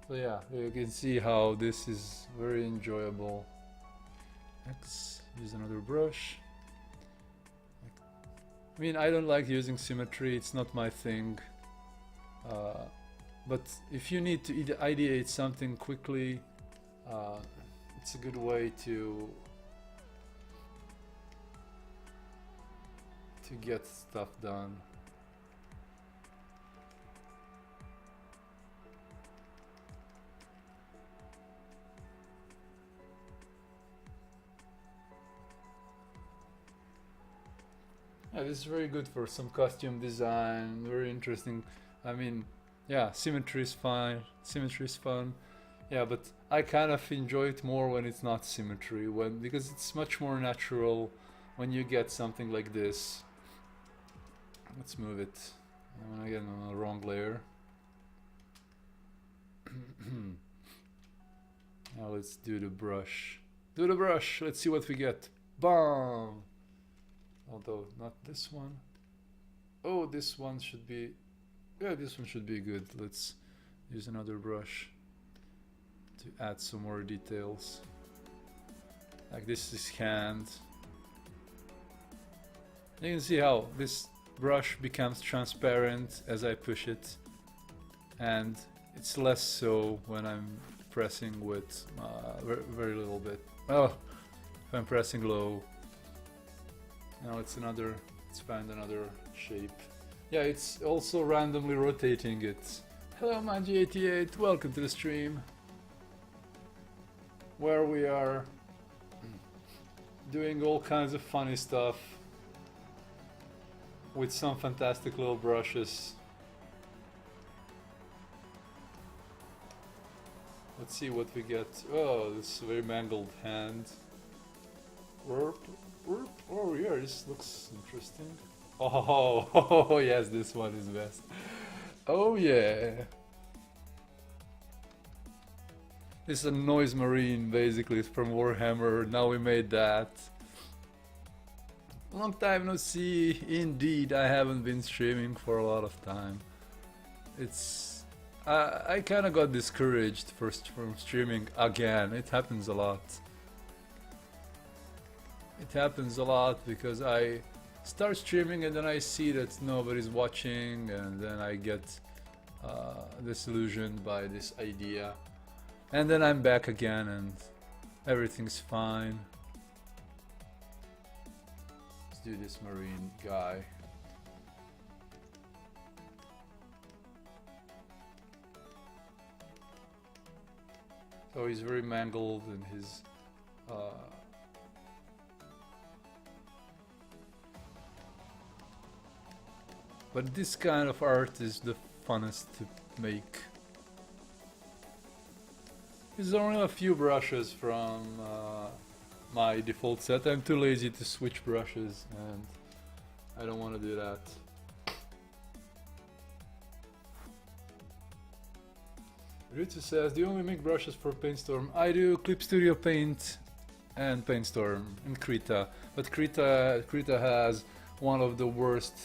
So yeah, you can see how this is very enjoyable. Let's use another brush. I mean, I don't like using symmetry, it's not my thing. But if you need to ideate something quickly, it's a good way to get stuff done. Yeah, this is very good for some costume design, very interesting. I mean, yeah, symmetry is fine, symmetry is fun. Yeah, but I kind of enjoy it more when it's not symmetry, because it's much more natural when you get something like this. Let's move it. I'm again on the wrong layer. Now let's do the brush. Do the brush. Let's see what we get. Bam! Although not this one. Oh, this one should be. Yeah, this one should be good. Let's use another brush to add some more details. Like this is hand. You can see how this brush becomes transparent as I push it, and it's less so when I'm pressing with very little bit. Oh, if I'm pressing low. Now let's find another shape. Yeah, it's also randomly rotating it. Hello Manji88, welcome to the stream, where we are doing all kinds of funny stuff with some fantastic little brushes. Let's see what we get. Oh, this very mangled hand. Oh yeah, this looks interesting. Oh, yes, this one is best. Oh yeah. This is a noise marine, basically, from Warhammer. Now we made that. Long time no see. Indeed, I haven't been streaming for a lot of time. It's... I kind of got discouraged from streaming again. It happens a lot. It happens a lot because I start streaming and then I see that nobody's watching, and then I get disillusioned by this idea. And then I'm back again and everything's fine. Let's do this marine guy. So he's very mangled in his but this kind of art is the funnest to make. There's only a few brushes from my default set. I'm too lazy to switch brushes and I don't want to do that. Ritsu says, do you only make brushes for Paintstorm? I do Clip Studio Paint and Paintstorm and Krita. But Krita has one of the worst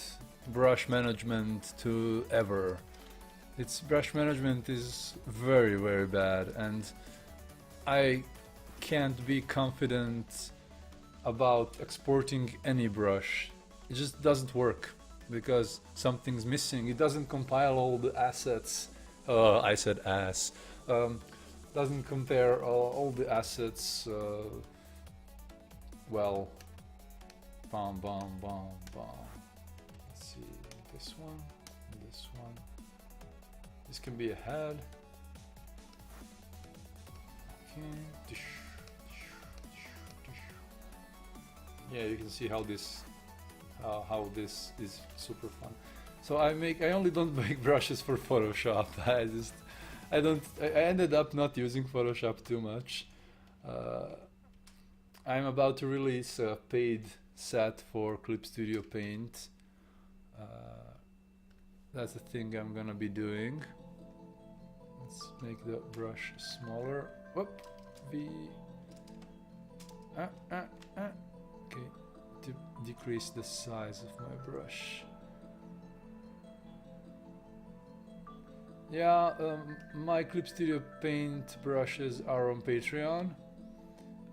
brush management to ever. Its brush management is very, very bad, and I can't be confident about exporting any brush. It just doesn't work because something's missing. It doesn't compile all the assets. I said ass. Doesn't compare all the assets well. Bam, bam, bam, bam. Let's see, this one, this one. This can be a head. Okay. Yeah, you can see how this is super fun. So I only don't make brushes for Photoshop. I ended up not using Photoshop too much. I'm about to release a paid set for Clip Studio Paint. That's the thing I'm gonna be doing. Let's make the brush smaller. Whoop, V. Okay, to decrease the size of my brush. Yeah, my Clip Studio Paint brushes are on Patreon,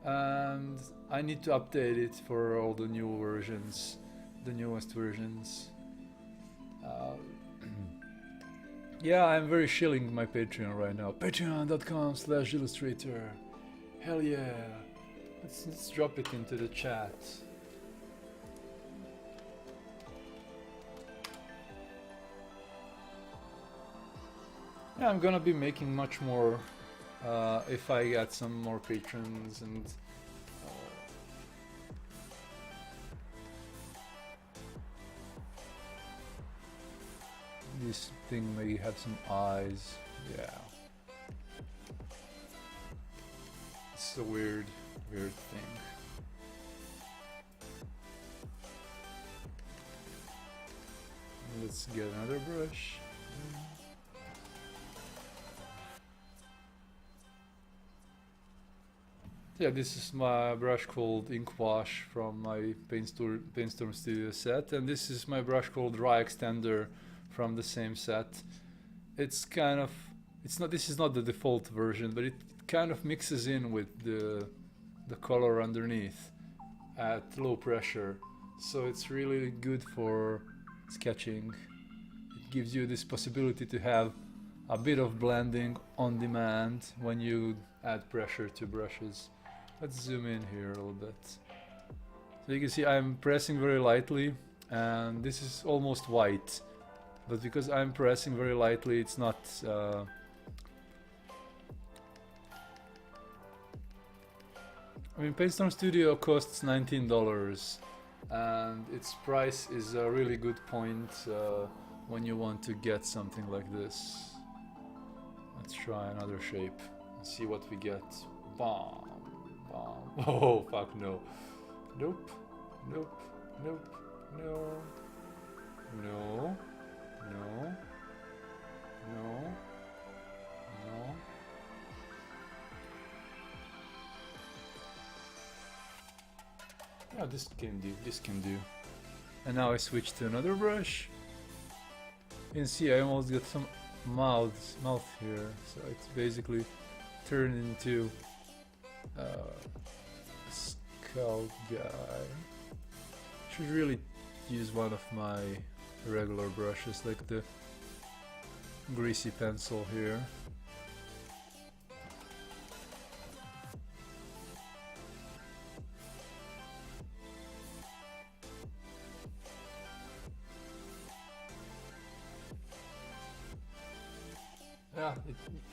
and I need to update it for all the new versions, the newest versions. Yeah, I'm very shilling my Patreon right now. Patreon.com/Zhillustrator. Hell yeah! Let's drop it into the chat. Yeah, I'm gonna be making much more if I get some more patrons, and this thing may have some eyes. Yeah, it's a weird thing. Let's get another brush. Yeah, this is my brush called Ink Wash from my Paintstorm Studio set, and this is my brush called Dry Extender from the same set. It's kind of, this is not the default version, but it kind of mixes in with the color underneath at low pressure, so it's really good for sketching. It gives you this possibility to have a bit of blending on demand when you add pressure to brushes. Let's zoom in here a little bit. So you can see I'm pressing very lightly, and this is almost white, but because I'm pressing very lightly, it's not I mean, Paintstorm Studio costs $19, and its price is a really good point when you want to get something like this. Let's try another shape and see what we get. Bomb. Oh fuck, no. Nope. Nope. Nope. No. No. No. No. No. Yeah, this can do, this can do. And now I switch to another brush. You can see I almost got some mouth here, so it's basically turned into a skull guy. Should really use one of my regular brushes, like the greasy pencil here. Yeah,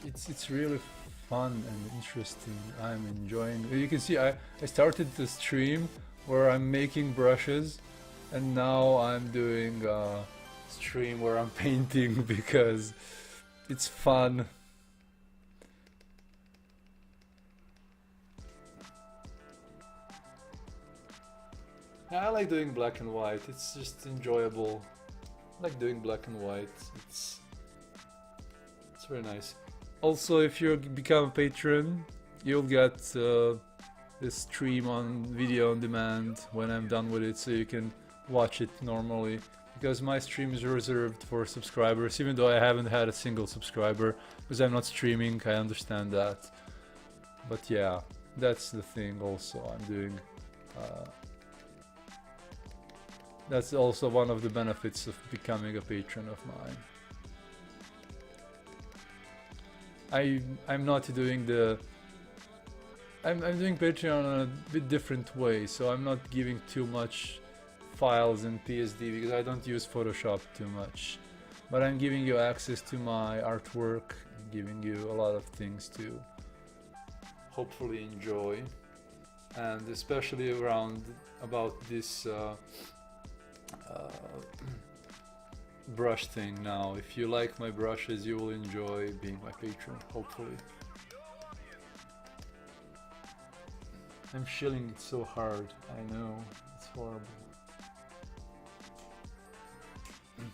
it's really fun and interesting. I'm enjoying. You can see I started the stream where I'm making brushes, and now I'm doing a stream where I'm painting because it's fun. Yeah, I like doing black and white. It's just enjoyable. I like doing black and white. It's very nice. Also, if you become a patron, you'll get this stream on video on demand when I'm done with it, so you can watch it normally. Because my stream is reserved for subscribers, even though I haven't had a single subscriber, because I'm not streaming. I understand that. But yeah, that's the thing. Also, I'm doing. That's also one of the benefits of becoming a patron of mine. I'm not doing the. I'm doing Patreon in a bit different way, so I'm not giving too much files in PSD because I don't use Photoshop too much. But I'm giving you access to my artwork, giving you a lot of things to hopefully enjoy, and especially around about this brush thing now. If you like my brushes, you will enjoy being my patron, hopefully. I'm shilling it so hard, I know, it's horrible.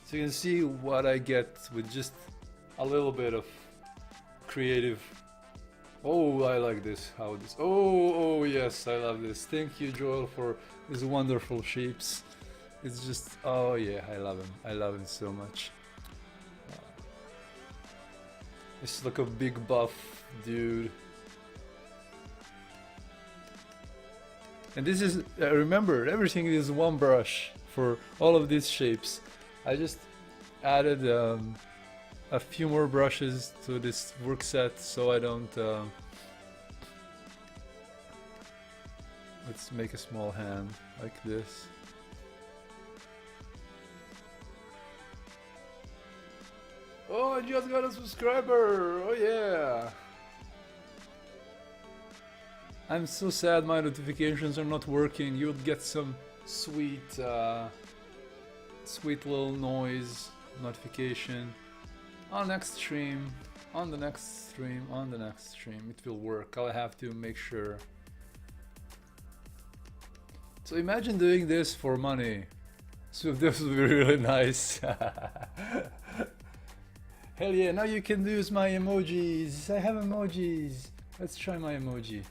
So you can see what I get with just a little bit of creative. Oh, I like this, how this, oh yes, I love this. Thank you, Joel, for these wonderful shapes. It's just, oh yeah, I love him so much. It's like a big buff dude. And this is, remember, everything is one brush for all of these shapes. I just added a few more brushes to this work set so I don't... let's make a small hand like this. Oh, I just got a subscriber! Oh yeah! I'm so sad my notifications are not working. You'll get some sweet, sweet little noise notification on next stream, on the next stream, on the next stream. It will work. I'll have to make sure. So imagine doing this for money. So this would be really nice. Hell yeah, now you can use my emojis. I have emojis. Let's try my emoji.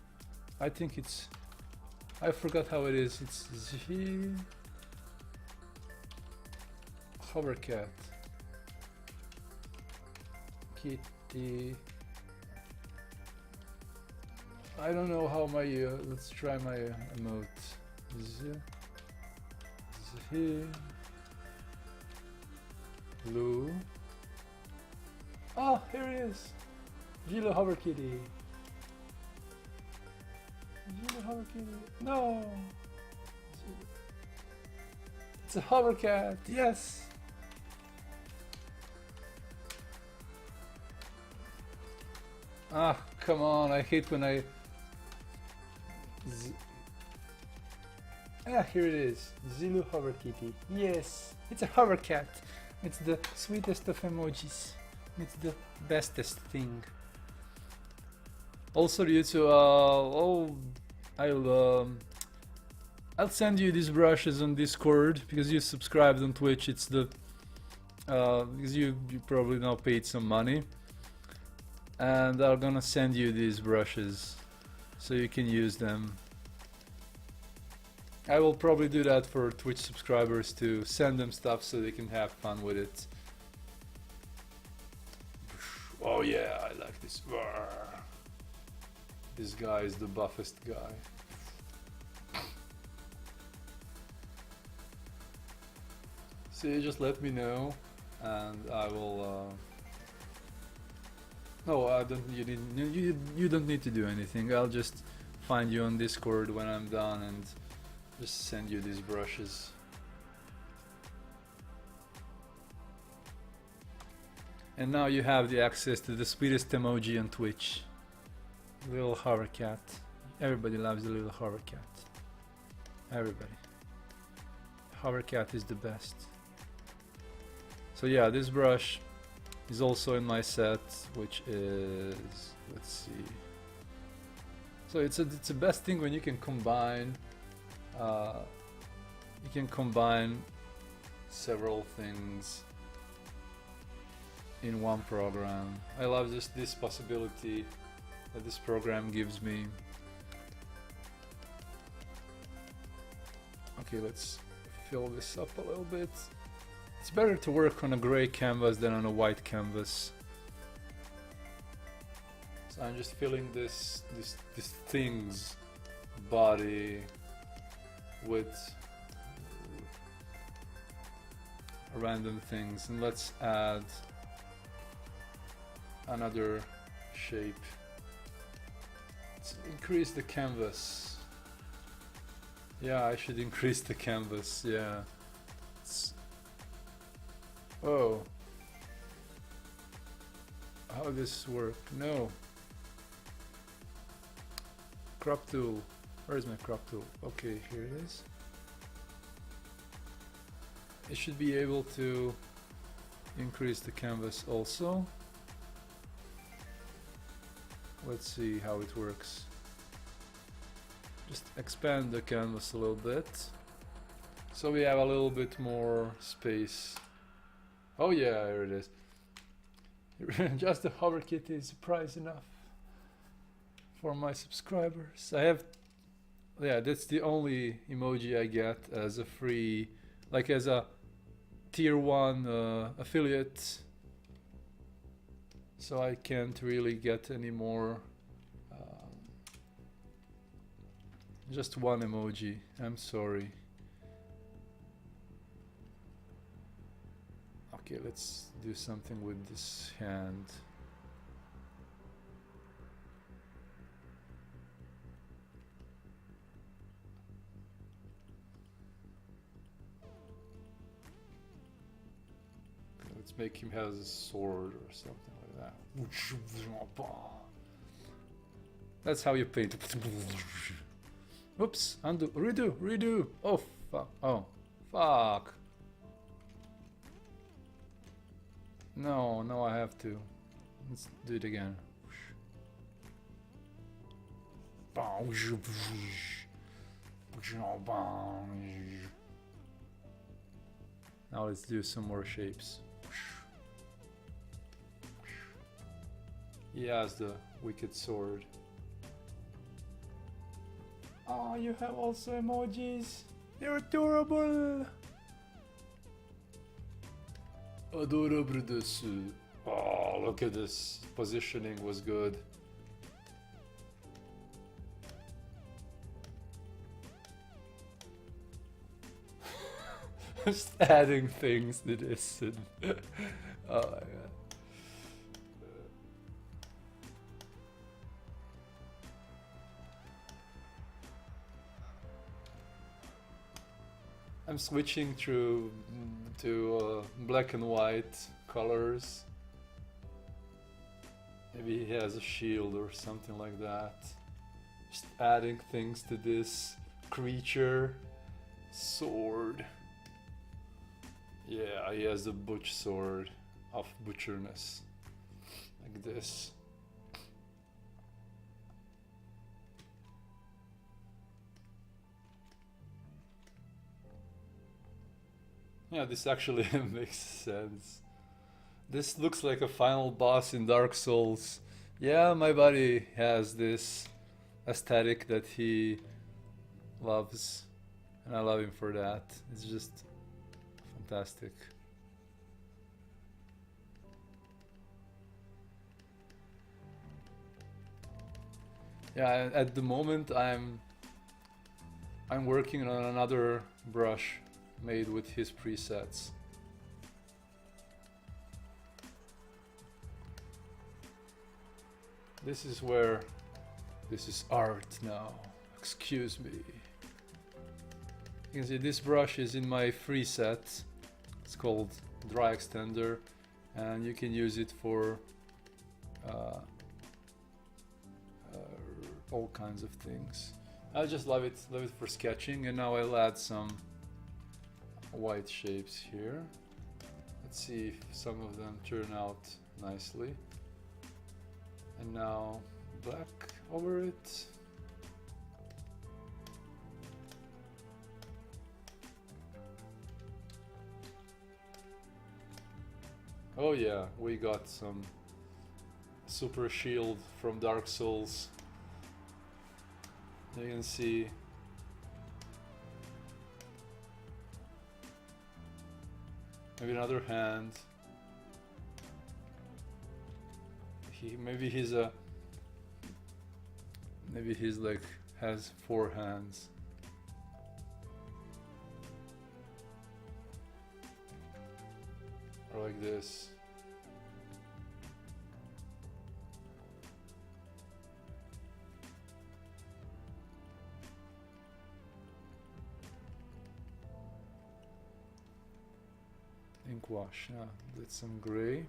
I think it's... I forgot how it is. It's Hovercat. Kitty. I don't know how my... let's try my emote. Blue. Oh, here it is. Zhillu Hover Kitty. Zhillu Hover Kitty. No. It's a hover cat. Yes. Ah, come on. I hate when I... Ah, here it is. Zhillu Hover Kitty. Yes. It's a hover cat. It's the sweetest of emojis. It's the bestest thing. Also, you two, I'll send you these brushes on Discord because you subscribed on Twitch. It's the because you probably now paid some money, and I'm gonna send you these brushes so you can use them. I will probably do that for Twitch subscribers to send them stuff so they can have fun with it. Oh yeah, I like this. This guy is the buffest guy. So you just let me know, and I will. No, I don't. You don't need to do anything. I'll just find you on Discord when I'm done and just send you these brushes. And now you have the access to the sweetest emoji on Twitch. Little hover cat. Everybody loves the little hover cat. Everybody. Hover cat is the best. So yeah, this brush is also in my set, which is, let's see. So it's the best thing when you can combine several things in one program. I love just this possibility that this program gives me. Okay, let's fill this up a little bit. It's better to work on a gray canvas than on a white canvas. So I'm just filling this thing's body with random things, and let's add another shape. Let's increase the canvas. Yeah, I should increase the canvas. Yeah. Oh. How does this work? No. Crop tool. Where is my crop tool? Okay, here it is. It should be able to increase the canvas also. Let's see how it works. Just expand the canvas a little bit, so we have a little bit more space. Oh yeah, here it is. Just the hover kit is price enough for my subscribers. I have, yeah, that's the only emoji I get as a free, like as a tier 1 affiliate. So I can't really get any more. Just one emoji. I'm sorry. Okay, let's do something with this hand. Let's make him have a sword or something like that. That's how you paint. Oops, undo, redo. Oh fuck, oh, fuck. No, I have to. Let's do it again. Now let's do some more shapes. He has the wicked sword. Oh, you have also emojis. You're adorable. Adorable desu. Oh, look at this. Positioning was good. Just adding things to this. And oh my god. I'm switching through to black and white colors. Maybe he has a shield or something like that. Just adding things to this creature. Sword. Yeah, he has the butch sword of butcherness. Like this. Yeah, this actually makes sense. This looks like a final boss in Dark Souls. Yeah, my buddy has this aesthetic that he loves. and I love him for that. It's just fantastic. Yeah, at the moment I'm working on another brush made with his presets. This is where this is art now. Excuse me. You can see this brush is in my free set. It's called Dry Extender, and you can use it for all kinds of things. I just love it for sketching, and now I'll add some white shapes here. Let's see if some of them turn out nicely. And now black over it. Oh yeah, we got some super shield from Dark Souls. You can see maybe another hand. Maybe he's like has 4 hands. Or like this. Ink wash, yeah, with some gray.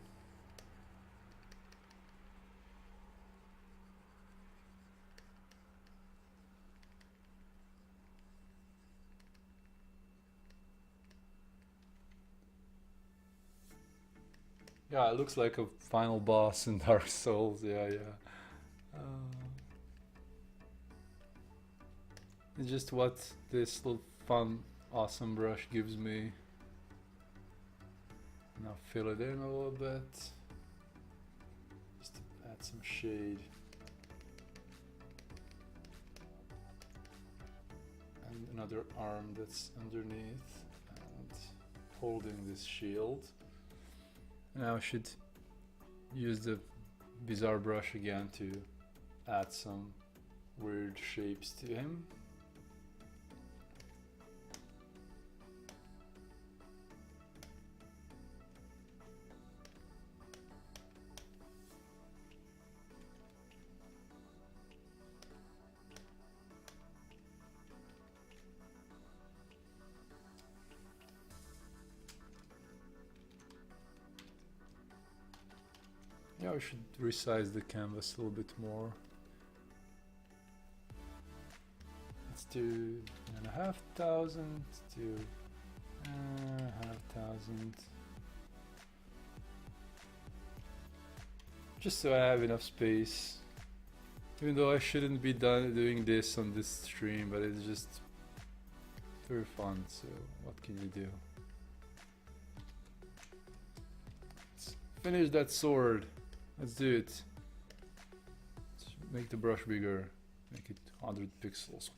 Yeah, it looks like a final boss in Dark Souls. Yeah, yeah. It's just what this little fun, awesome brush gives me. Now fill it in a little bit. Just to add some shade. And another arm that's underneath and holding this shield. Now I should use the bizarre brush again to add some weird shapes to him. Yeah, we should resize the canvas a little bit more. Let's do 1,500 to 1,500. Just so I have enough space. Even though I shouldn't be doing this on this stream, but it's just very fun, so what can you do? Let's finish that sword. Let's do it. Let's make the brush bigger. Make it 100 pixels.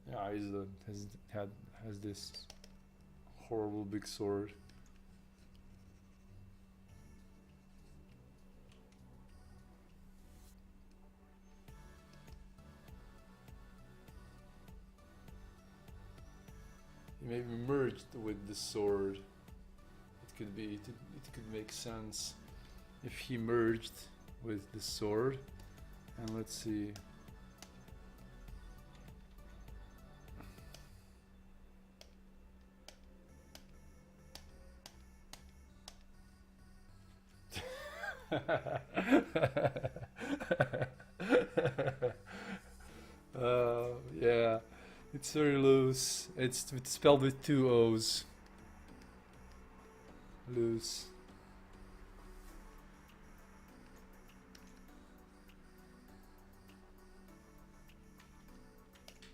Yeah, has this horrible big sword. Maybe merged with the sword. It could be. It could make sense if he merged with the sword. And let's see. Yeah. It's very loose. It's spelled with 2 O's. Loose.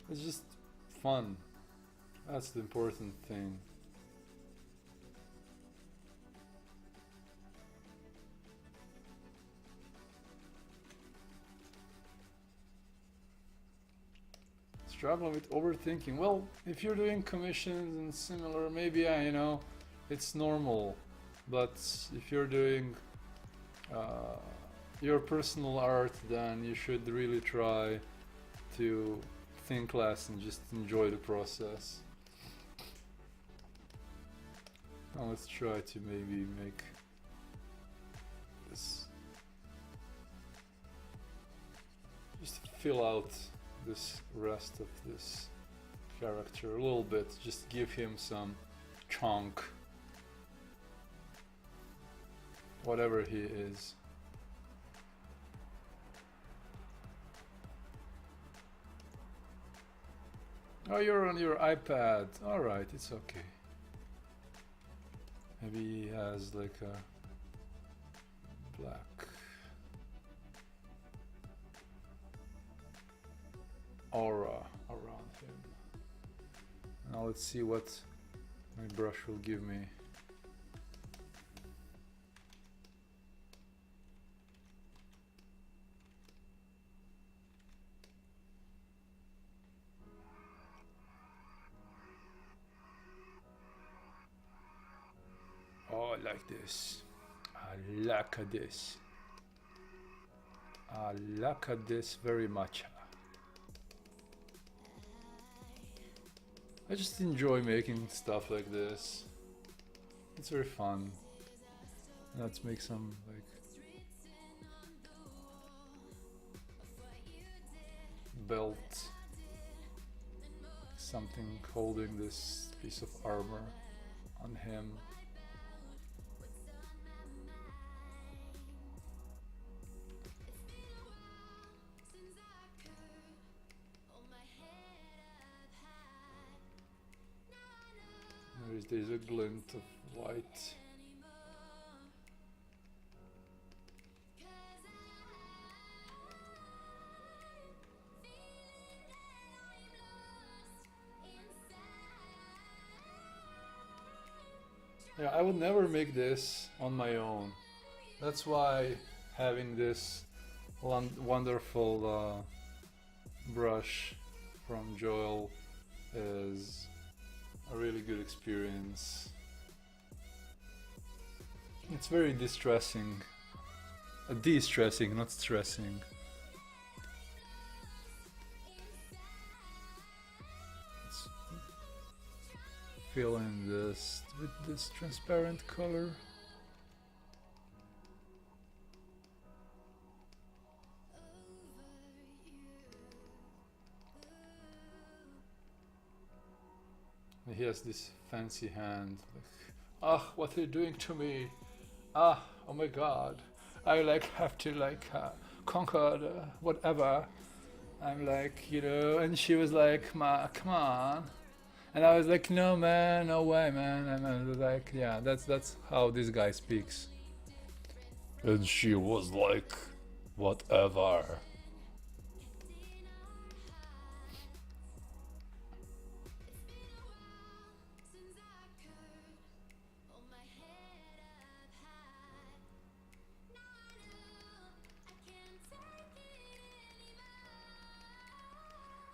It's just fun. That's the important thing. struggling with overthinking. Well, if you're doing commissions and similar, maybe, yeah, you know, it's normal. But if you're doing your personal art, then you should really try to think less and just enjoy the process. Now let's try to maybe make this, just fill out this rest of this character a little bit, just give him some chunk, whatever he is. Oh, you're on your iPad. Alright, it's okay. Maybe he has like a black aura around him. Now let's see what my brush will give me. Oh, I like this. I like this. I like this very much. I just enjoy making stuff like this. It's very fun. Let's make some like belt, something holding this piece of armor on him. There's a glint of white. Yeah, I would never make this on my own. That's why having this wonderful brush from Joel is a really good experience. It's very distressing. De-stressing, not stressing. Let's fill in this with this transparent color. He has this fancy hand, like, ah, what are you doing to me? Ah, oh my god, I like have to like conquer the whatever. I'm like, you know, and she was like, ma, come on. And I was like, no man, no way man. And I was like, yeah, that's how this guy speaks. And she was like, whatever.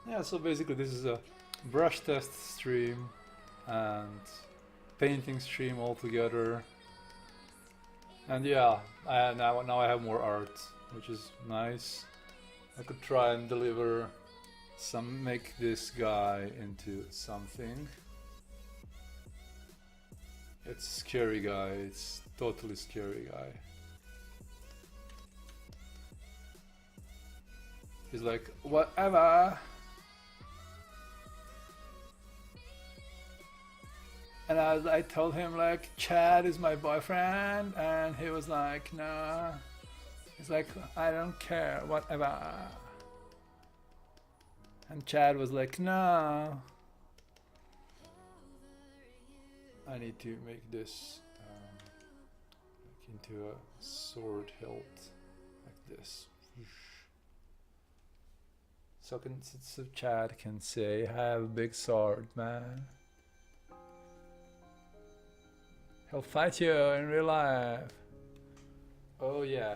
Yeah, so basically this is a brush test stream and painting stream all together. And yeah, now I have more art, which is nice. I could try and deliver make this guy into something. It's a scary guy, it's totally scary guy. He's like, whatever. And I told him like, Chad is my boyfriend, and he was like, nah. He's like, I don't care, whatever. And Chad was like, no. I need to make this into a sword hilt, like this. So Chad can say, I have a big sword, man. He'll fight you in real life. Oh yeah.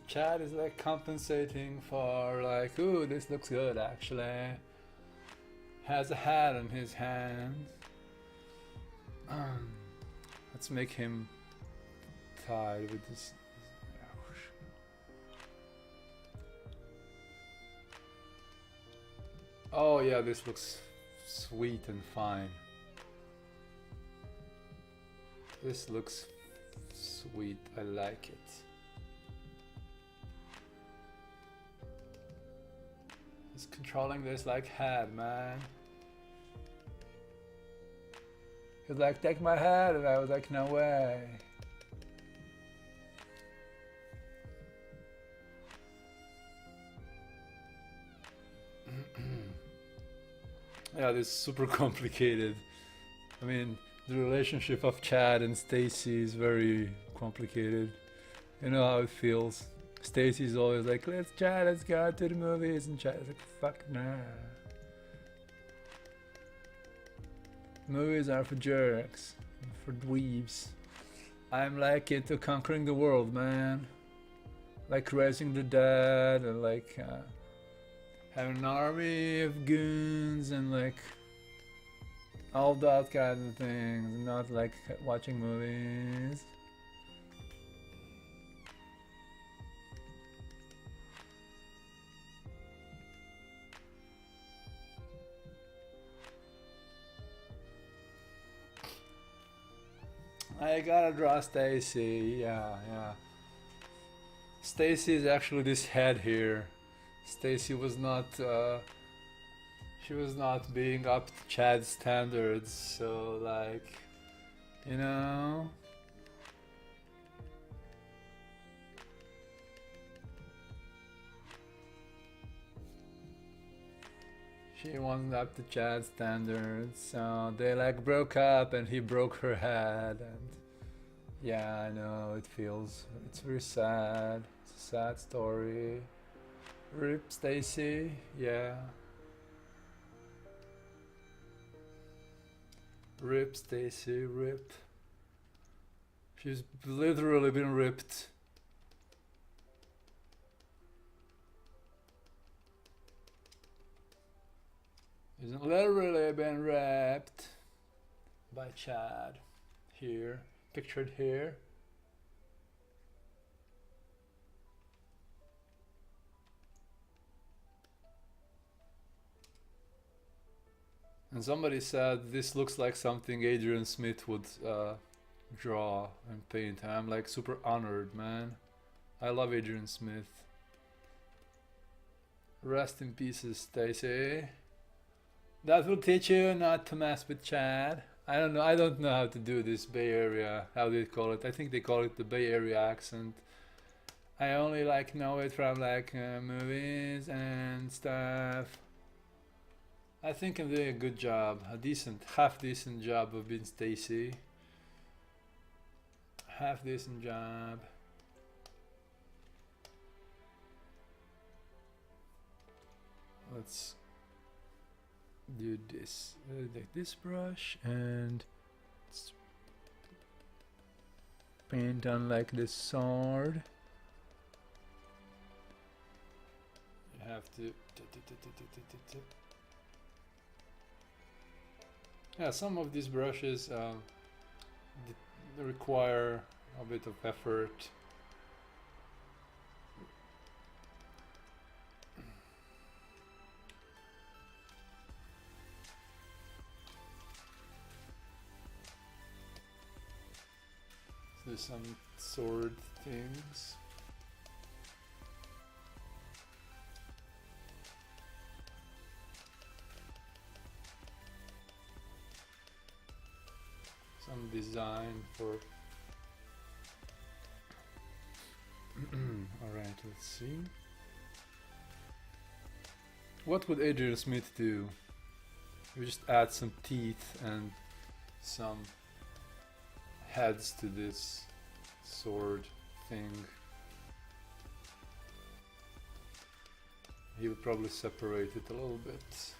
Chad is like compensating for like, ooh, this looks good actually. Has a hat on his hand. Let's make him tied with this. Oh yeah, this looks sweet and fine. This looks sweet, I like it. He's controlling this like head, man. He's like, take my head, and I was like, no way. Yeah, this is super complicated. I mean, the relationship of Chad and Stacy is very complicated. You know how it feels. Stacy's always like, let's go out to the movies, and Chad's like, fuck nah. Movies are for jerks, for dweebs. I'm like into conquering the world, man. Like raising the dead, and like having an army of goons, and like all that kind of things. Not like watching movies. I gotta draw Stacy, yeah. Stacy is actually this head here. Stacy was not, she was not being up to Chad's standards, so like, you know. She wasn't up to Chad's standards, so they like broke up and he broke her head, and yeah, I know, it's very sad. It's a sad story. RIP Stacy, yeah. RIP Stacy, RIP. She's literally been ripped. She's literally been ripped by Chad. Here, pictured here. And somebody said this looks like something Adrian Smith would draw and paint. I'm like super honored, man. I love Adrian Smith. Rest in pieces, Stacy. That will teach you not to mess with Chad. I don't know how to do this Bay Area, how do they call it? I think they call it the Bay Area accent. I only like know it from like movies and stuff. I think I'm doing a good job, half decent job of being Stacy. Half decent job. Let's do this. Take this brush and paint on like this sword. You have to. Yeah, some of these brushes require a bit of effort. There's some sword things. Some design for alright, let's see. What would Adrian Smith do? We just add some teeth and some heads to this sword thing. He would probably separate it a little bit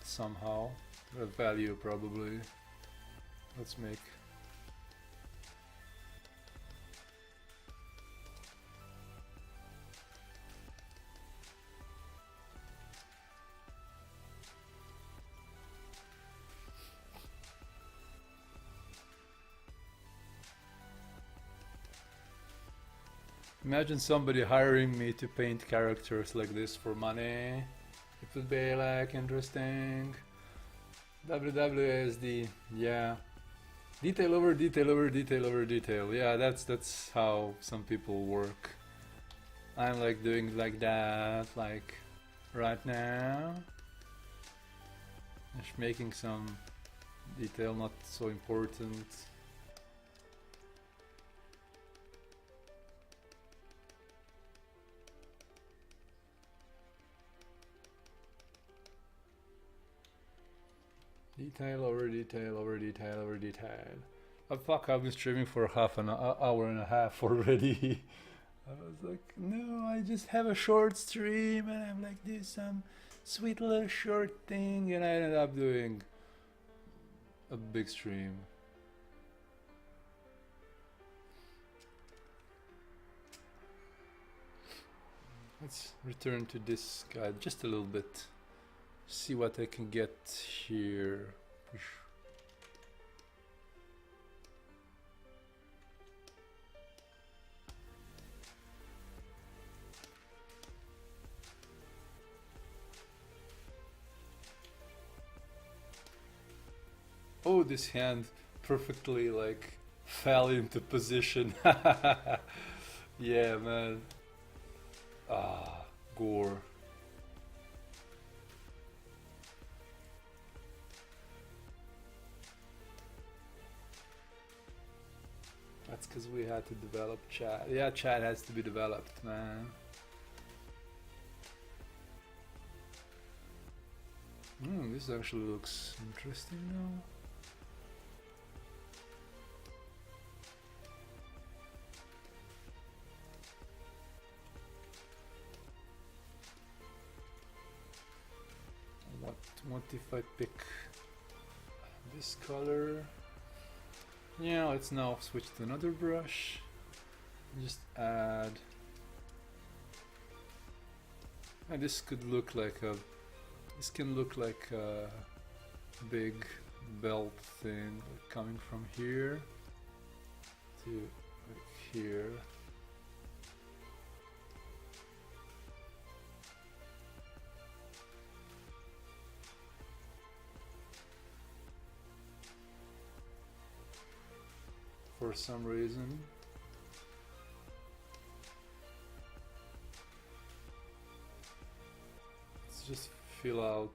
somehow. The value probably. Let's make Imagine somebody hiring me to paint characters like this for money. It would be like interesting. WWSD, yeah. Detail over detail over detail over detail. Yeah, that's how some people work. I'm like doing like that, like right now. Just making some detail not so important. Detail over detail over detail over detail. Oh fuck, I've been streaming for half an hour and a half already. I was like, no, I just have a short stream and I'm like, do some sweet little short thing, and I ended up doing a big stream. Let's return to this guy just a little bit. See what I can get here. Oh, this hand perfectly like fell into position. Yeah, man. Ah, gore. That's because we had to develop chat. Yeah, chat has to be developed, man. This actually looks interesting now. What if I pick this color? Yeah, let's now switch to another brush. Just add. And this could look like a. This can look like a big belt thing coming from here to like here. For some reason. Let's just fill out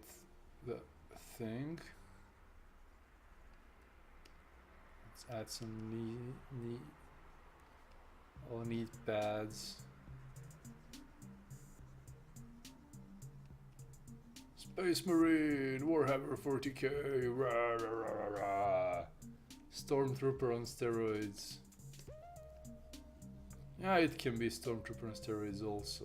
the thing. Let's add some neat pads. Space Marine, Warhammer 40k, rah, rah, rah, rah, rah. Stormtrooper on steroids. Yeah, it can be Stormtrooper on steroids also.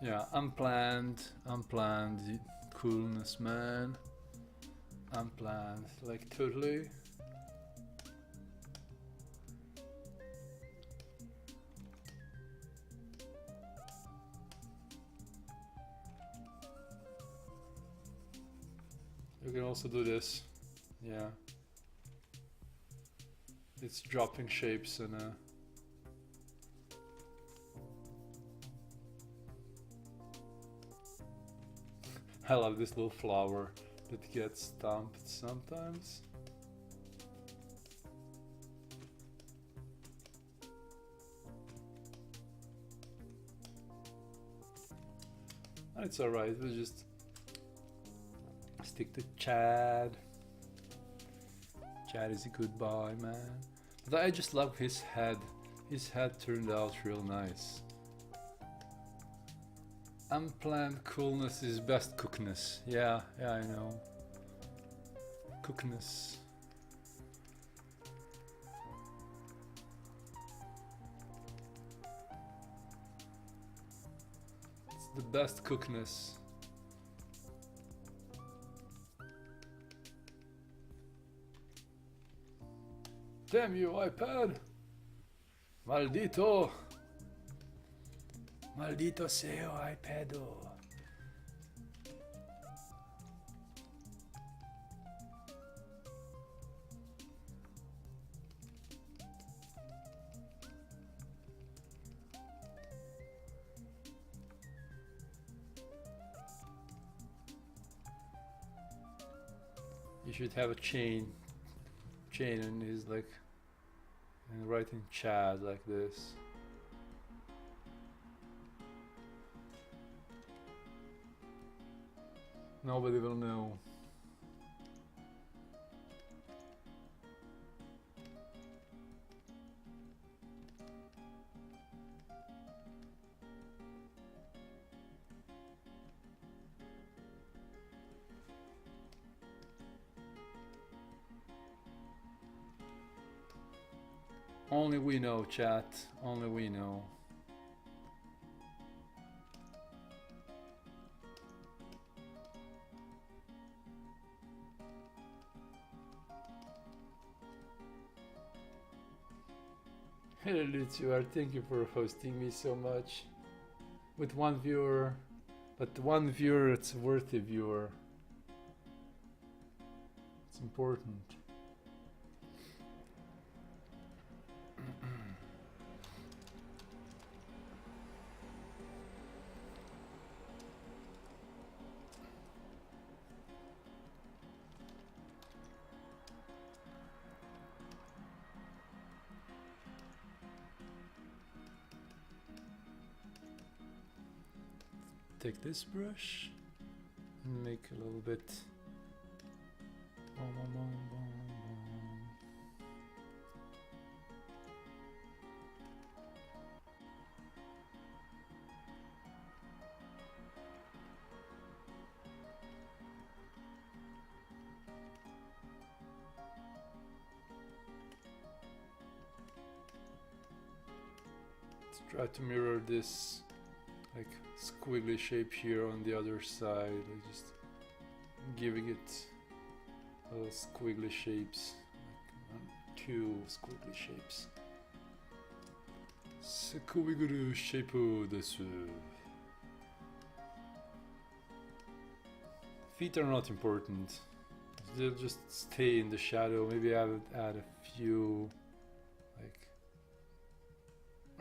Yeah, unplanned coolness, man. Unplanned, like totally. You can also do this, yeah. It's dropping shapes and I love this little flower that gets stamped sometimes. It's alright, we'll just stick to Chad. Chad is a good boy, man. But I just love his head. His head turned out real nice. Unplanned coolness is best cookness. Yeah, I know. Cookness. It's the best cookness. Damn you, iPad! Maldito! Maldito SEO iPado. You should have a chain and he's like and writing Chad like this. Nobody will know. Only we know, chat. Only we know. Hello Lutuar, thank you for hosting me so much. With one viewer, but one viewer, it's worth a viewer. It's important. Take this brush and make a little bit. Let's try to mirror this like squiggly shape here on the other side, like just giving it little squiggly shapes, like two squiggly shapes. Squiggly shape desu. Feet are not important. They'll just stay in the shadow. Maybe I would add a few like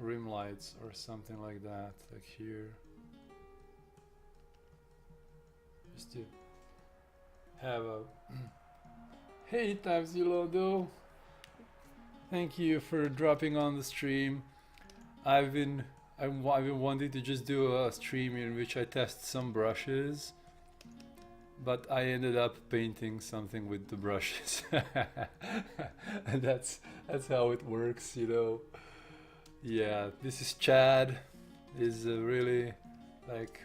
rim lights or something like that, like here, just to have a hey times Zhillustrator. Thank you for dropping on the stream. I've been wanting to just do a stream in which I test some brushes, but I ended up painting something with the brushes. And that's how it works, you know. Yeah, this is Chad. He's really like,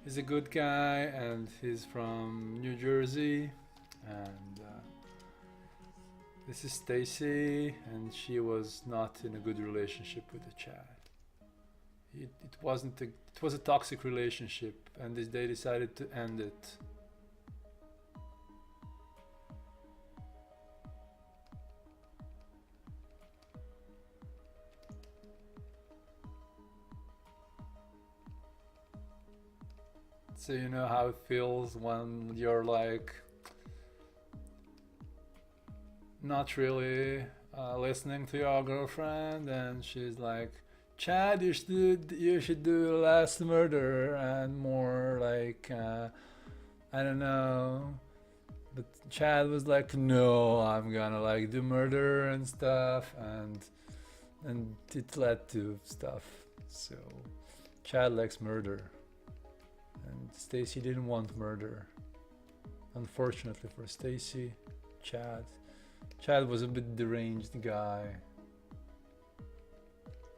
he's a good guy and he's from New Jersey. And this is Stacy, and she was not in a good relationship with the Chad. It was a toxic relationship, and they decided to end it. So you know how it feels when you're like not really listening to your girlfriend, and she's like, Chad, you should do less murder and more like I don't know. But Chad was like, no, I'm gonna like do murder and stuff, and it led to stuff. So Chad likes murder. And Stacy didn't want murder. Unfortunately for Stacy, Chad was a bit deranged guy.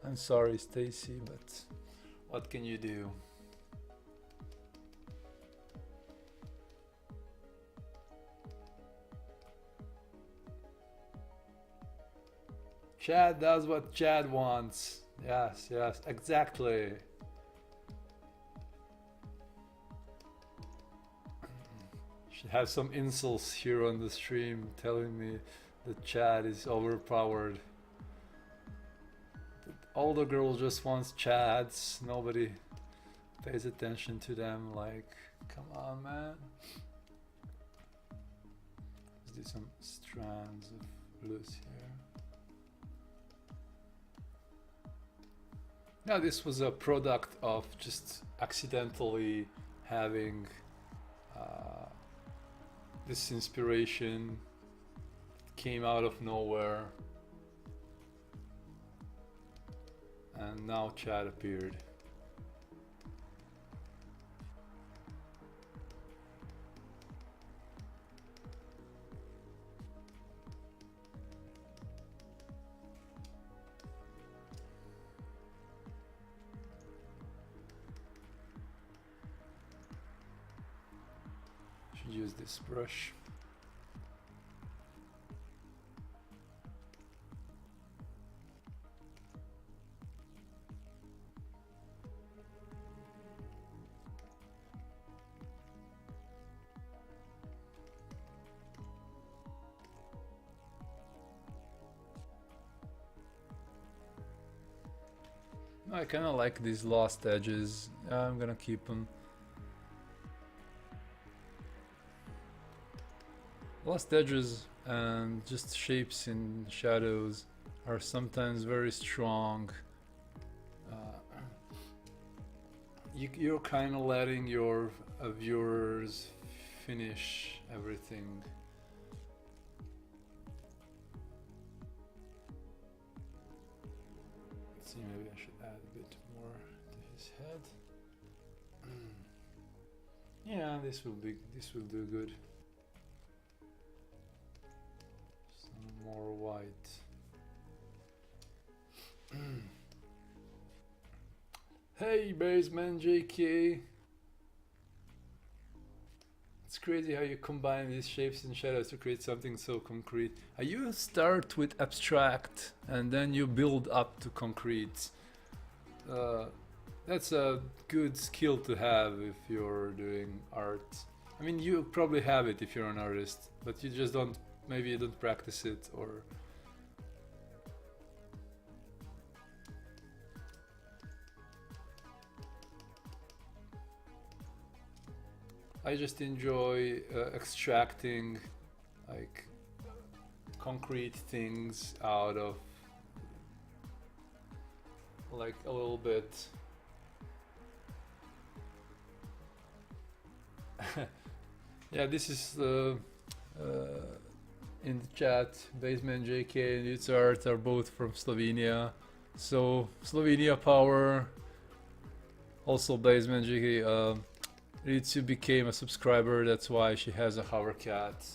I'm sorry, Stacy, but what can you do? Chad does what Chad wants. Yes, exactly. Should have some insults here on the stream telling me that Chad is overpowered. all the girls just want chads. Nobody pays attention to them. Like, come on, man. Let's do some strands of loose here. Now this was a product of just accidentally having this inspiration. Came out of nowhere, and now Chad appeared. Should use this brush. I kind of like these lost edges. I'm gonna keep them. Lost edges and just shapes in shadows are sometimes very strong. You're kind of letting your viewers finish everything. Let's see, maybe I should add a bit more to his head. Yeah, this will do good. Some more white. Hey, Baseman JK. It's crazy how you combine these shapes and shadows to create something so concrete. You start with abstract and then you build up to concrete. That's a good skill to have if you're doing art. I mean, you probably have it if you're an artist, but you just don't, maybe you don't practice it, or I just enjoy extracting like concrete things out of like a little bit. Yeah, this is in the chat. Basement JK and its art are both from Slovenia, so Slovenia power. Also, Basement JK. Ritsu became a subscriber, that's why she has a hover cat.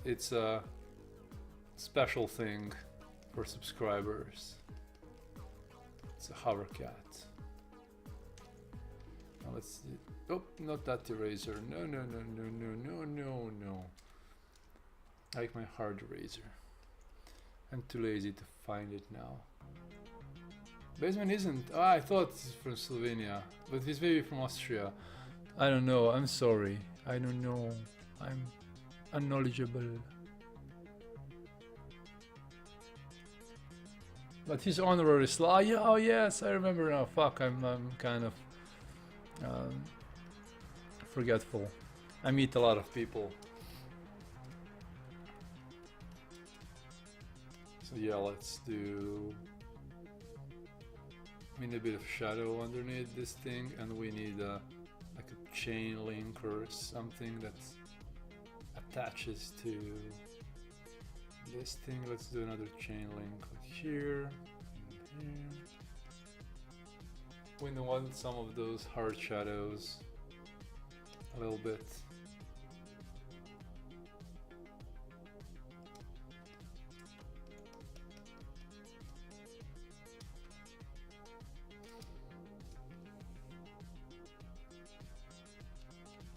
It's a special thing for subscribers. It's a hover cat. Now let's see. Oh, not that eraser. No, no, no, no, no, no, no, no. I like my hard eraser. I'm too lazy to find it now. Basement isn't. Oh, I thought it's from Slovenia, but it's maybe from Austria. I don't know, I'm sorry. I don't know. I'm unknowledgeable. But his honorary slot. Yeah, oh yes, I remember now. Fuck, I'm kind of forgetful. I meet a lot of people. So yeah, let's do. We need a bit of shadow underneath this thing, and we need like a chain link or something that attaches to this thing. Let's do another chain link like here and here. We want some of those hard shadows a little bit.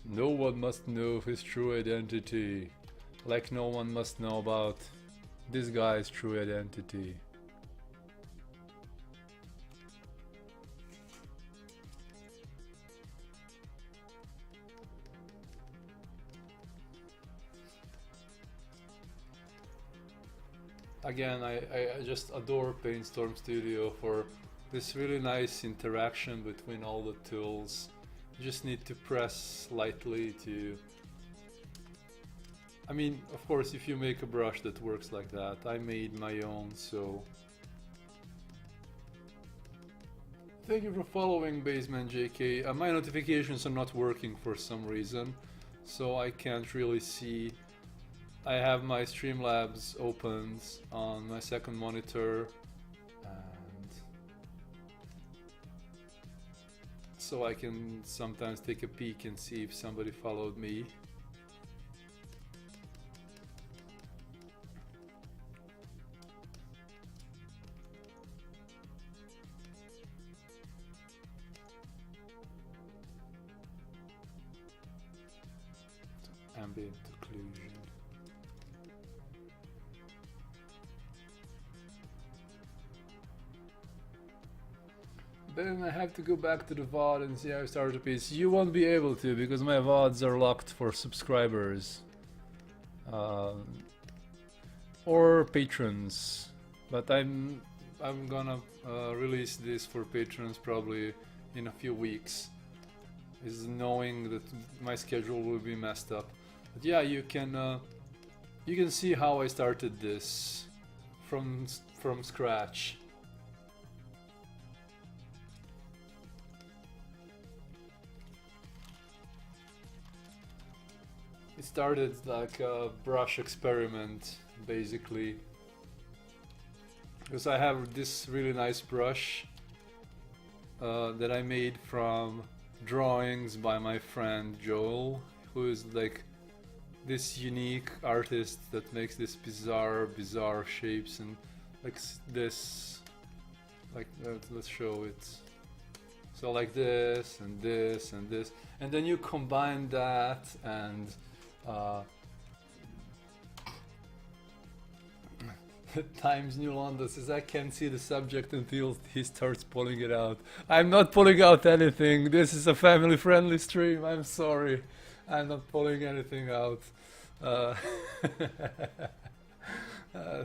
No one must know his true identity, like no one must know about this guy's true identity. again, I just adore Paintstorm Studio for this really nice interaction between all the tools. You just need to press lightly to... I mean, of course, if you make a brush that works like that, I made my own, so... Thank you for following Basement JK. My notifications are not working for some reason, so I can't really see. I have my Streamlabs opened on my second monitor, and so I can sometimes take a peek and see if somebody followed me. Ambient occlusion. Then I have to go back to the VOD and see how I start a piece. You won't be able to because my VODs are locked for subscribers or patrons. But I'm gonna release this for patrons probably in a few weeks. Is knowing that my schedule will be messed up. But yeah, you can see how I started this from scratch. It started like a brush experiment, basically, because I have this really nice brush that I made from drawings by my friend Joel, who is like this unique artist that makes this bizarre shapes and like this, like let's show it. So like this and this and this, and then you combine that and Times New London says I can't see the subject until he starts pulling it out. I'm not pulling out anything. This is a family friendly stream. I'm sorry. I'm not pulling anything out.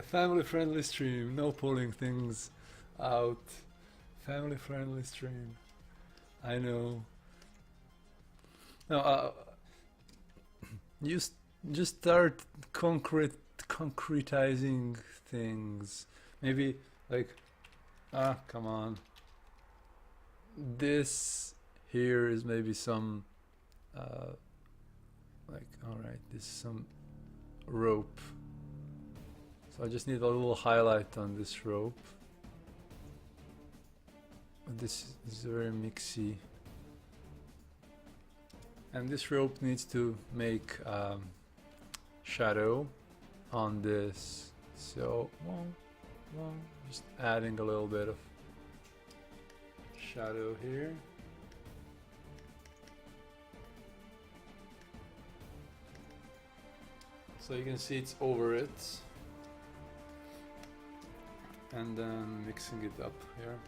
Family friendly stream. No pulling things out. Family friendly stream. I know. No, you just start concretizing things. Maybe like, come on. This here is maybe some, like, alright, this is some rope. So I just need a little highlight on this rope. This is very mixy. And this rope needs to make shadow on this. So, well, just adding a little bit of shadow here. So you can see it's over it. And then mixing it up here.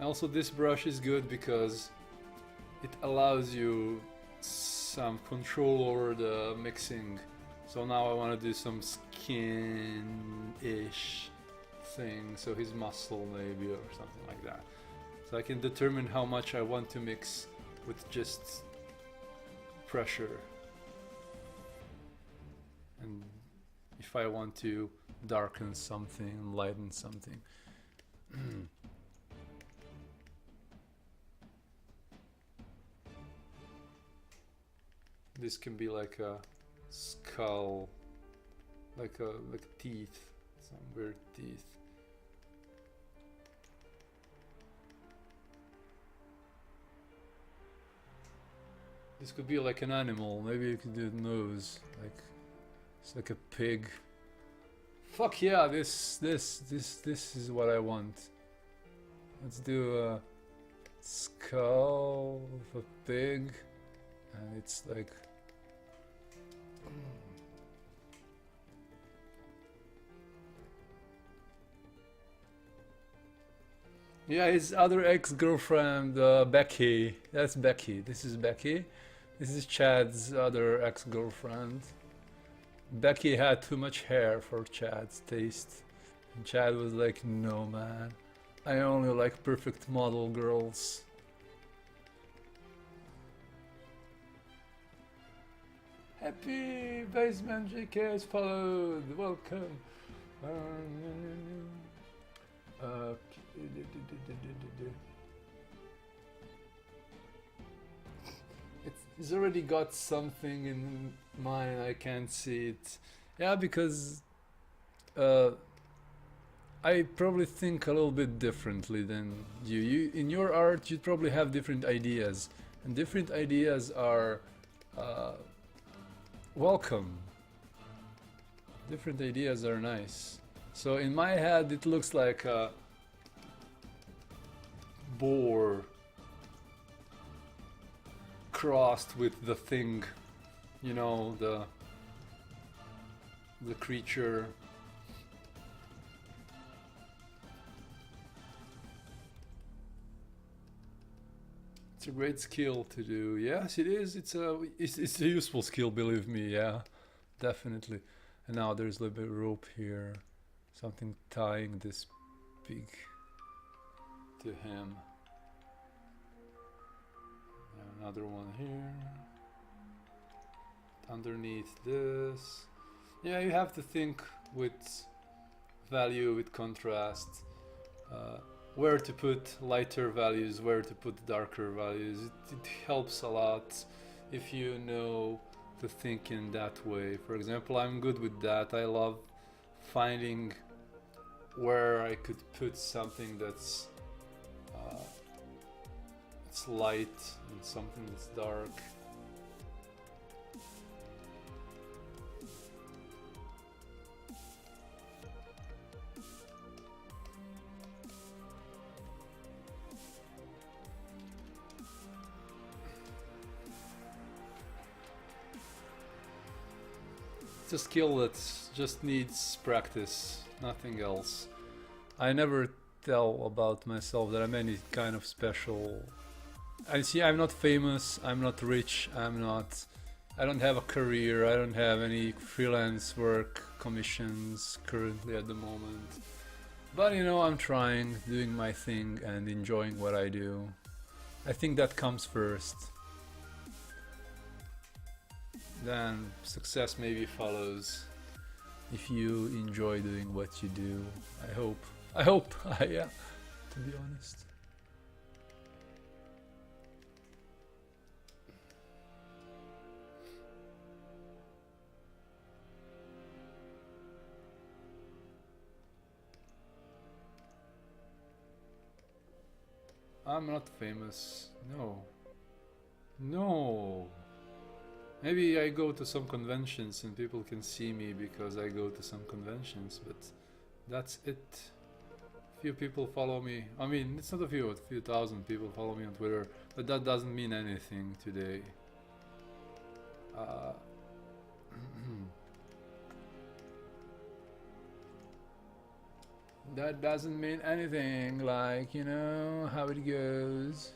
Also, this brush is good because it allows you some control over the mixing. So now I want to do some skin-ish thing, so his muscle maybe or something like that. So I can determine how much I want to mix with just pressure. And if I want to darken something, lighten something. This can be like a skull, like teeth, some weird teeth. This could be like an animal. Maybe you could do a nose, like it's like a pig. Fuck yeah! This is what I want. Let's do a skull of a pig, and it's like. Yeah, his other ex-girlfriend, Becky. That's Becky. This is Becky. This is Chad's other ex-girlfriend. Becky had too much hair for Chad's taste. And Chad was like, no man, I only like perfect model girls. Happy Baseman JK has followed, welcome. He's already got something in mind, I can't see it. Yeah, because I probably think a little bit differently than you. In your art, you'd probably have different ideas, and different ideas are welcome. Different ideas are nice. So in my head, it looks like a boar crossed with the thing, you know, the creature. It's a great skill to do. Yes, it is. It's a useful skill, believe me. Yeah, definitely. And now there's a little bit of rope here, something tying this pig to him. Another one here. Underneath this. Yeah, you have to think with value, with contrast. Where to put lighter values, where to put darker values. It helps a lot if you know to think in that way. For example, I'm good with that. I love finding where I could put something that's it's light and something that's dark. It's a skill that just needs practice, nothing else. I never tell about myself that I'm any kind of special. I see, I'm not famous, I'm not rich, I don't have a career, I don't have any freelance work, commissions currently at the moment. But you know, I'm trying, doing my thing and enjoying what I do. I think that comes first. Then success maybe follows if you enjoy doing what you do. I hope, yeah, to be honest. I'm not famous, no. No. Maybe I go to some conventions and people can see me because I go to some conventions, but that's it. Few people follow me. I mean, it's not a few thousand people follow me on Twitter, but that doesn't mean anything today. That doesn't mean anything, like, you know, how it goes.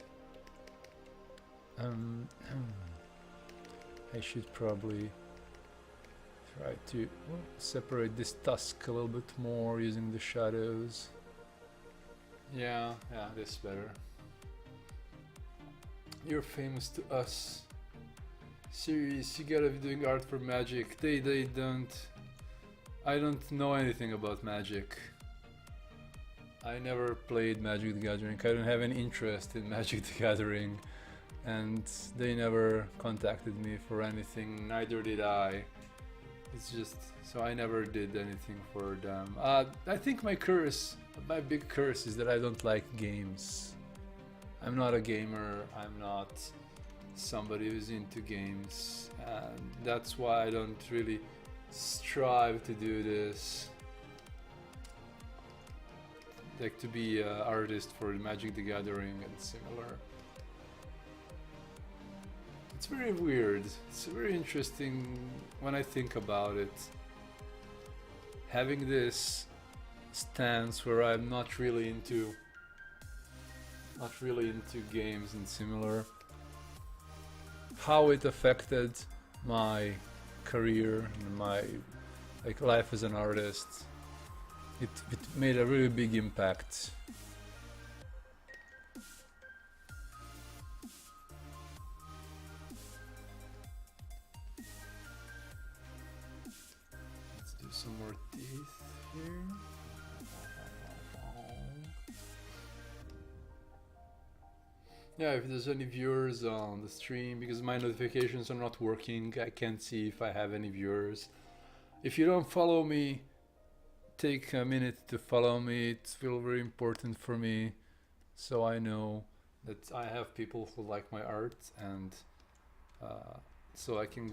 I should probably try to separate this tusk a little bit more using the shadows. Yeah, this is better. You're famous to us. Serious, you gotta be doing art for Magic. They don't. I don't know anything about Magic. I never played Magic the Gathering. I don't have any interest in Magic the Gathering. And they never contacted me for anything, neither did I. It's just, so I never did anything for them. I think my big curse is that I don't like games. I'm not a gamer, I'm not somebody who's into games, and that's why I don't really strive to do this. Like to be an artist for Magic the Gathering and similar. It's very weird. It's very interesting when I think about it. Having this stance where I'm not really into games and similar. How it affected my career, in my like life as an artist. It made a really big impact. Let's do some more teeth here. Yeah, if there's any viewers on the stream, because my notifications are not working, I can't see if I have any viewers. If you don't follow me, take a minute to follow me. It's feel very important for me, so I know that I have people who like my art, and so I can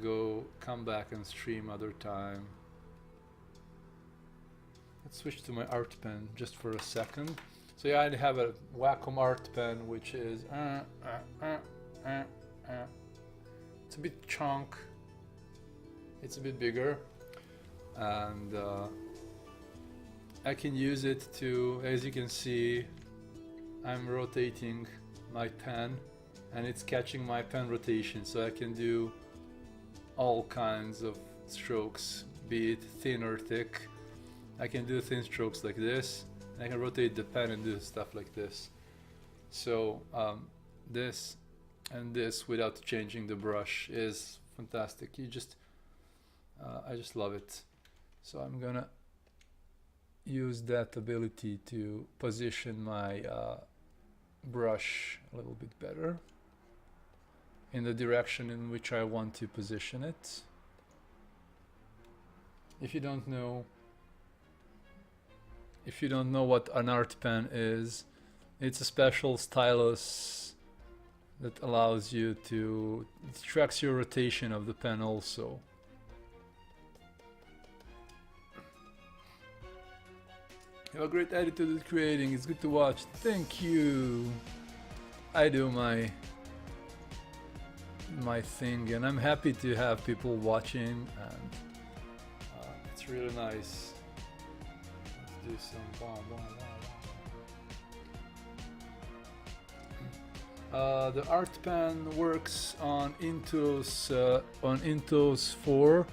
come back and stream other time. Let's switch to my art pen just for a second. So yeah, I have a Wacom art pen, which is it's a bit chunk. It's a bit bigger, and I can use it to, as you can see, I'm rotating my pen, and it's catching my pen rotation, so I can do all kinds of strokes, be it thin or thick. I can do thin strokes like this. I can rotate the pen and do stuff like this. So this and this without changing the brush is fantastic. I just love it. So I'm gonna use that ability to position my brush a little bit better in the direction in which I want to position it. If you don't know what an art pen is, it's a special stylus that allows you to, it tracks your rotation of the pen also. You have a great attitude at creating, it's good to watch. Thank you. I do my thing, and I'm happy to have people watching, and it's really nice. Do some the art pen works on Intuos 4,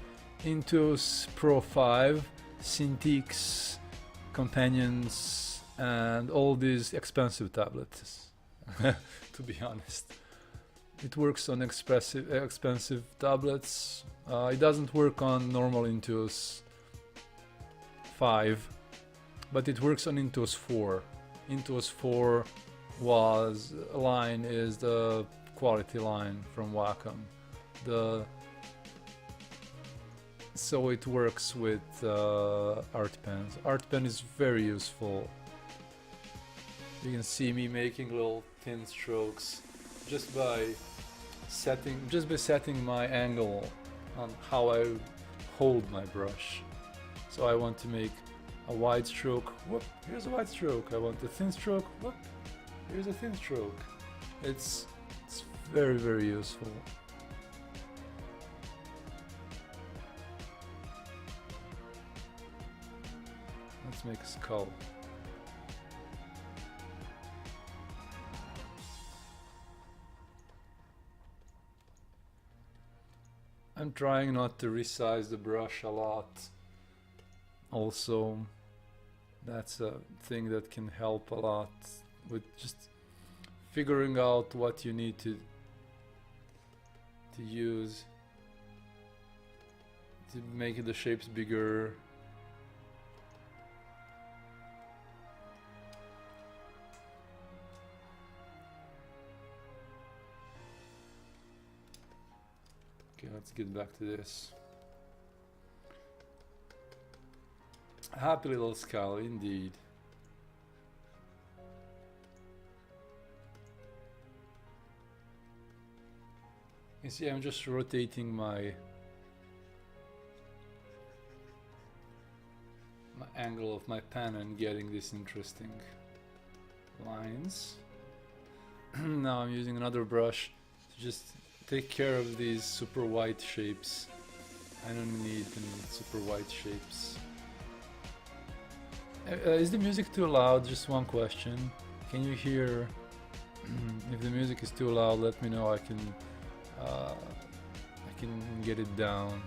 Intuos Pro 5, Cintiqs, Companions, and all these expensive tablets. To be honest, it works on expensive tablets. It doesn't work on normal Intuos 5. But it works on Intuos 4. Intuos 4 is the quality line from Wacom. So it works with art pens. Art pen is very useful. You can see me making little thin strokes just by setting my angle on how I hold my brush. So I want to make a wide stroke, whoop, here's a wide stroke. I want a thin stroke, whoop, here's a thin stroke. It's very, very useful. Let's make a skull. I'm trying not to resize the brush a lot. Also, that's a thing that can help a lot with just figuring out what you need to use to make the shapes bigger. Okay, let's get back to this. Happy little skull, indeed. You see, I'm just rotating my angle of my pen and getting these interesting lines. Now I'm using another brush to just take care of these super white shapes. I don't need any super white shapes. Is the music too loud? Just one question. Can you hear? If the music is too loud, let me know. I can get it down.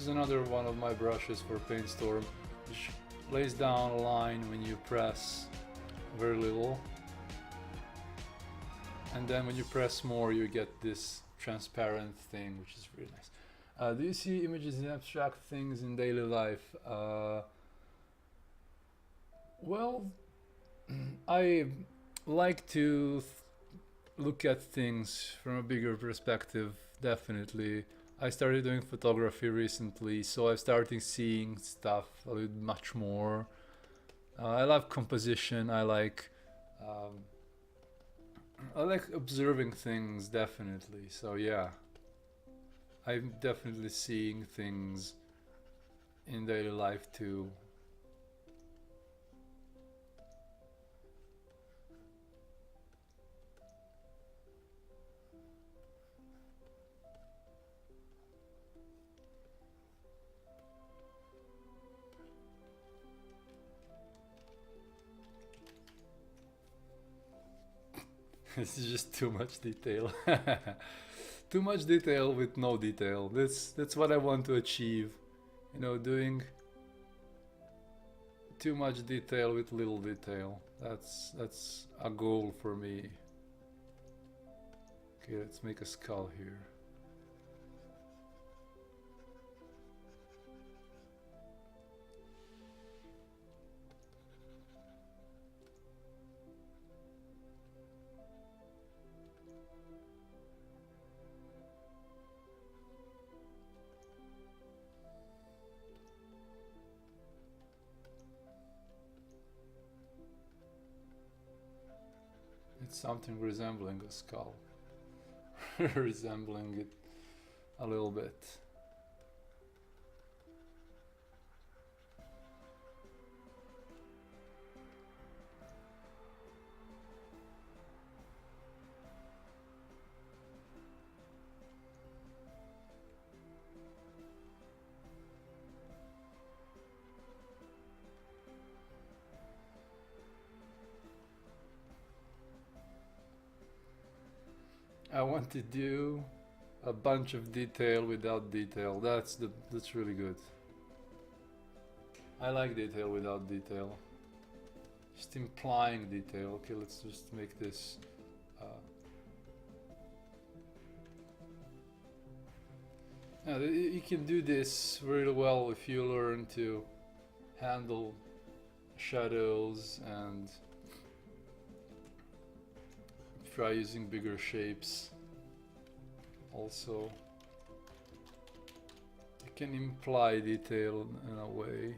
is another one of my brushes for Paintstorm, which lays down a line when you press very little, and then when you press more you get this transparent thing, which is really nice. Do you see images and abstract things in daily life? Well, I like to look at things from a bigger perspective, definitely. I started doing photography recently, so I'm starting seeing stuff a little much more. I love composition, I like observing things, definitely. So yeah, I'm definitely seeing things in daily life too. This is just too much detail. Too much detail with no detail. That's what I want to achieve. You know, doing too much detail with little detail. That's a goal for me. Okay, let's make a skull here. It's something resembling a skull. Resembling it a little bit. I want to do a bunch of detail without detail. That's really good. I like detail without detail. Just implying detail. Okay, let's just make this. Now, you can do this really well if you learn to handle shadows and try using bigger shapes. Also, you can imply detail in a way.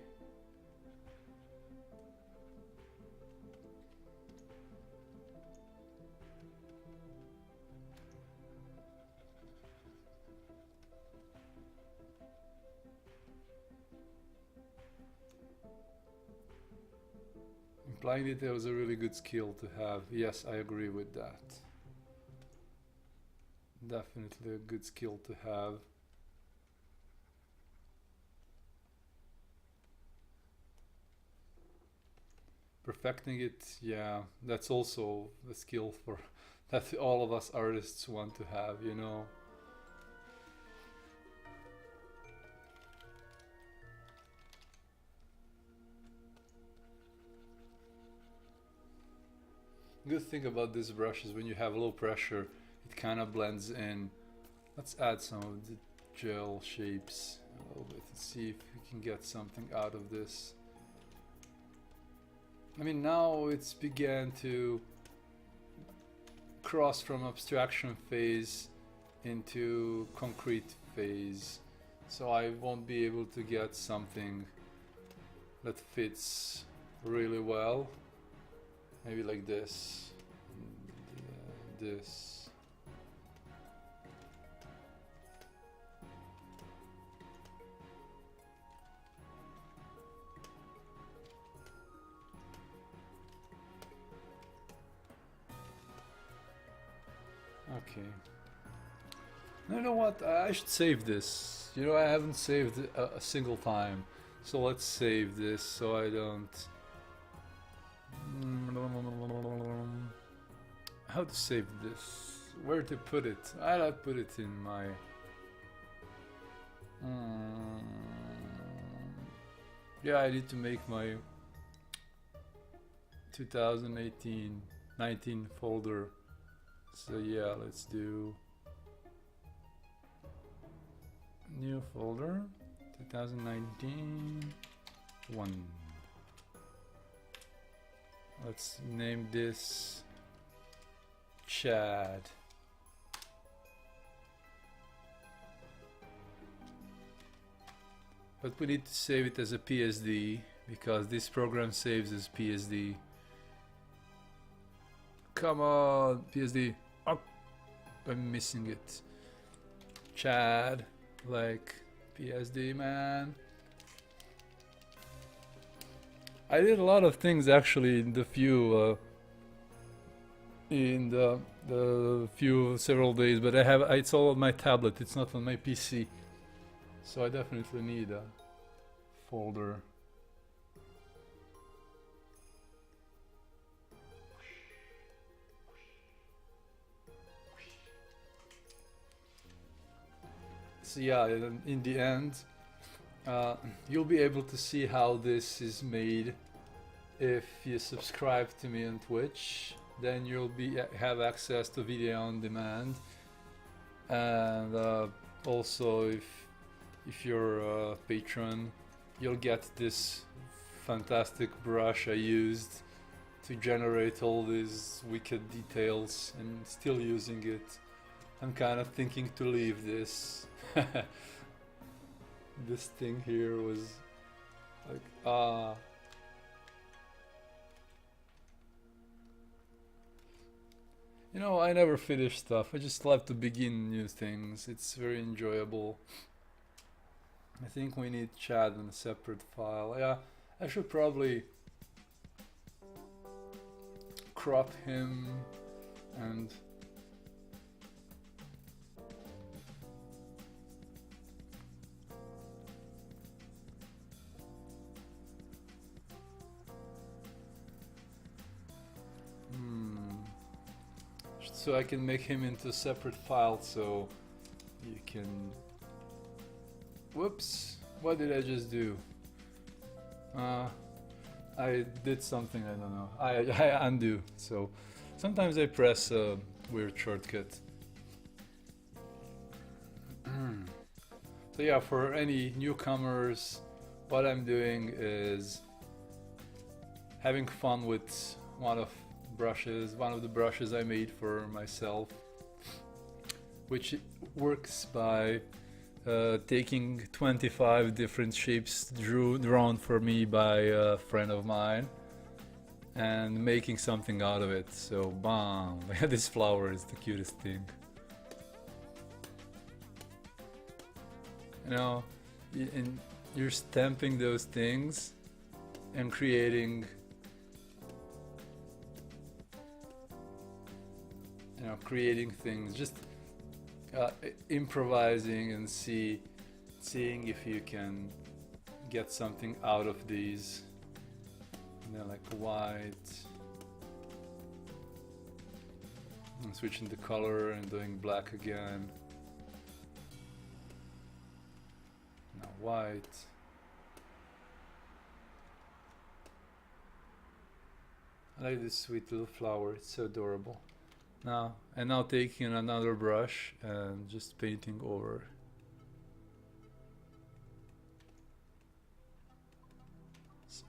Implying detail is a really good skill to have. Yes, I agree with that. Definitely a good skill to have. Perfecting it, yeah, that's also a skill for that all of us artists want to have, you know. Good thing about this brush is when you have low pressure, it kind of blends in. Let's add some of the gel shapes a little bit and see if we can get something out of this. I mean, now it's began to cross from abstraction phase into concrete phase, so I won't be able to get something that fits really well. Maybe like this, this. Okay. You know what? I should save this. You know, I haven't saved a single time, so let's save this so I don't. How to save this? Where to put it? I'll put it in my Yeah, I need to make my 2018-19 folder. So yeah, let's do new folder 2019 1. Let's name this Chad. But we need to save it as a PSD because this program saves as PSD. Come on, PSD. Oh, I'm missing it. Chad, like PSD, man. I did a lot of things actually in the few several days, but it's all on my tablet. It's not on my PC, so I definitely need a folder. So yeah, in the end, you'll be able to see how this is made if you subscribe to me on Twitch. Then you'll have access to video on demand, and also if you're a patron, you'll get this fantastic brush I used to generate all these wicked details, and still using it. I'm kind of thinking to leave this. This thing here was like, you know, I never finish stuff. I just love to begin new things. It's very enjoyable. I think we need Chad in a separate file. Yeah, I should probably crop him and so I can make him into a separate file so you can... Whoops, what did I just do? I did something, I don't know. I undo, so sometimes I press a weird shortcut. So yeah, for any newcomers, what I'm doing is having fun with one of the brushes I made for myself, which works by taking 25 different shapes drawn for me by a friend of mine and making something out of it. So bam, this flower is the cutest thing. You know, and you're stamping those things and creating, you know, creating things, just improvising and seeing if you can get something out of these. You know, like white, and switching the color and doing black again. Now white. I like this sweet little flower, it's so adorable. Now taking another brush and just painting over.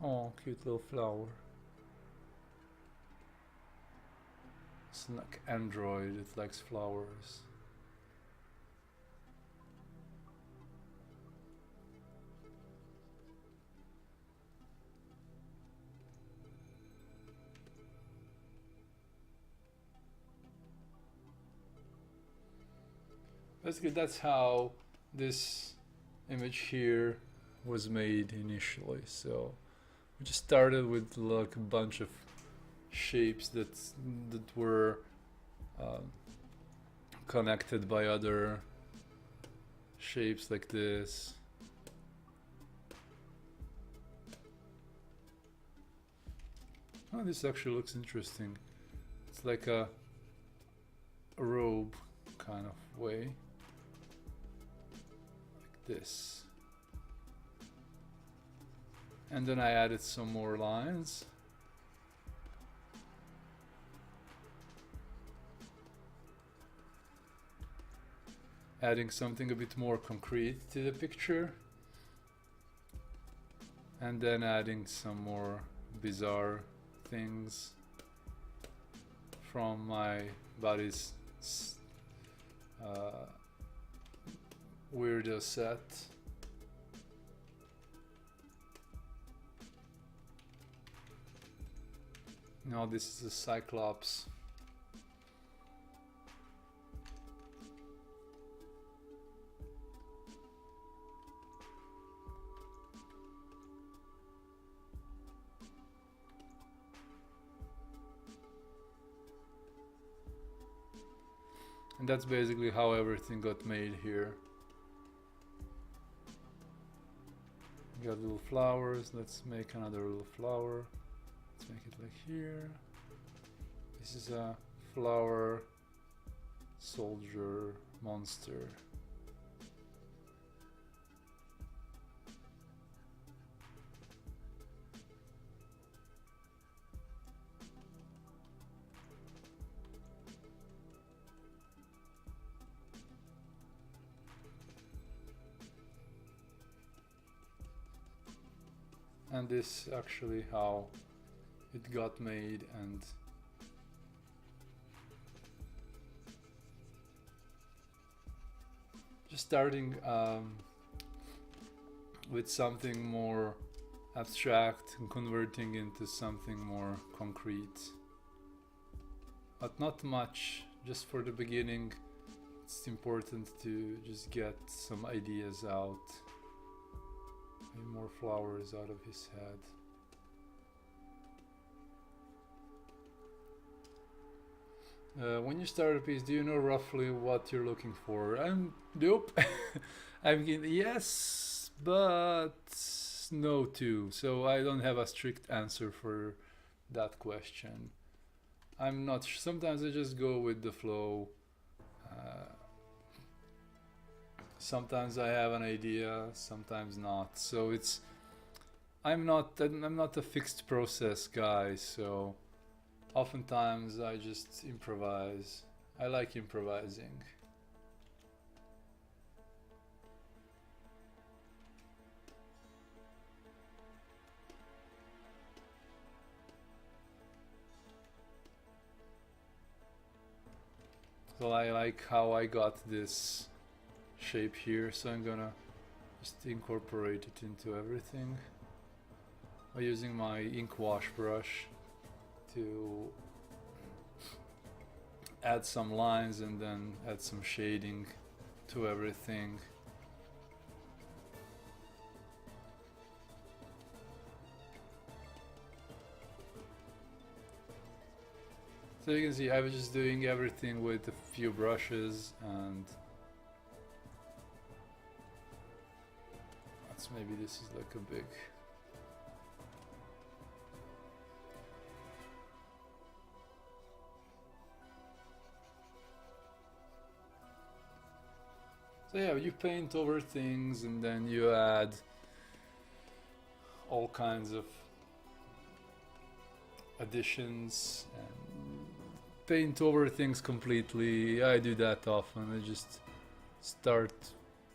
Oh, cute little flower. It's like Android, it likes flowers. Basically, that's how this image here was made initially. So we just started with like a bunch of shapes that were connected by other shapes like this. Oh, this actually looks interesting. It's like a robe kind of way. This. And then I added some more lines. Adding something a bit more concrete to the picture. And then adding some more bizarre things from my body's weirdo set. Now this is a Cyclops. And that's basically how everything got made here. Got little flowers. Let's make another little flower. Let's make it like here. This is a flower soldier monster. And this is actually how it got made, and just starting with something more abstract and converting into something more concrete, but not much, just for the beginning. It's important to just get some ideas out. More flowers out of his head. When you start a piece, do you know roughly what you're looking for? Nope. I mean, yes, but no too. So I don't have a strict answer for that question. I'm not sure. Sometimes I just go with the flow. Sometimes I have an idea, sometimes not. So I'm not a fixed process guy, so oftentimes I just improvise. I like improvising. So I like how I got this shape here, so I'm gonna just incorporate it into everything by using my ink wash brush to add some lines and then add some shading to everything. So you can see I was just doing everything with a few brushes, and maybe this is like a big so yeah, you paint over things and then you add all kinds of additions and paint over things completely. I do that often. I just start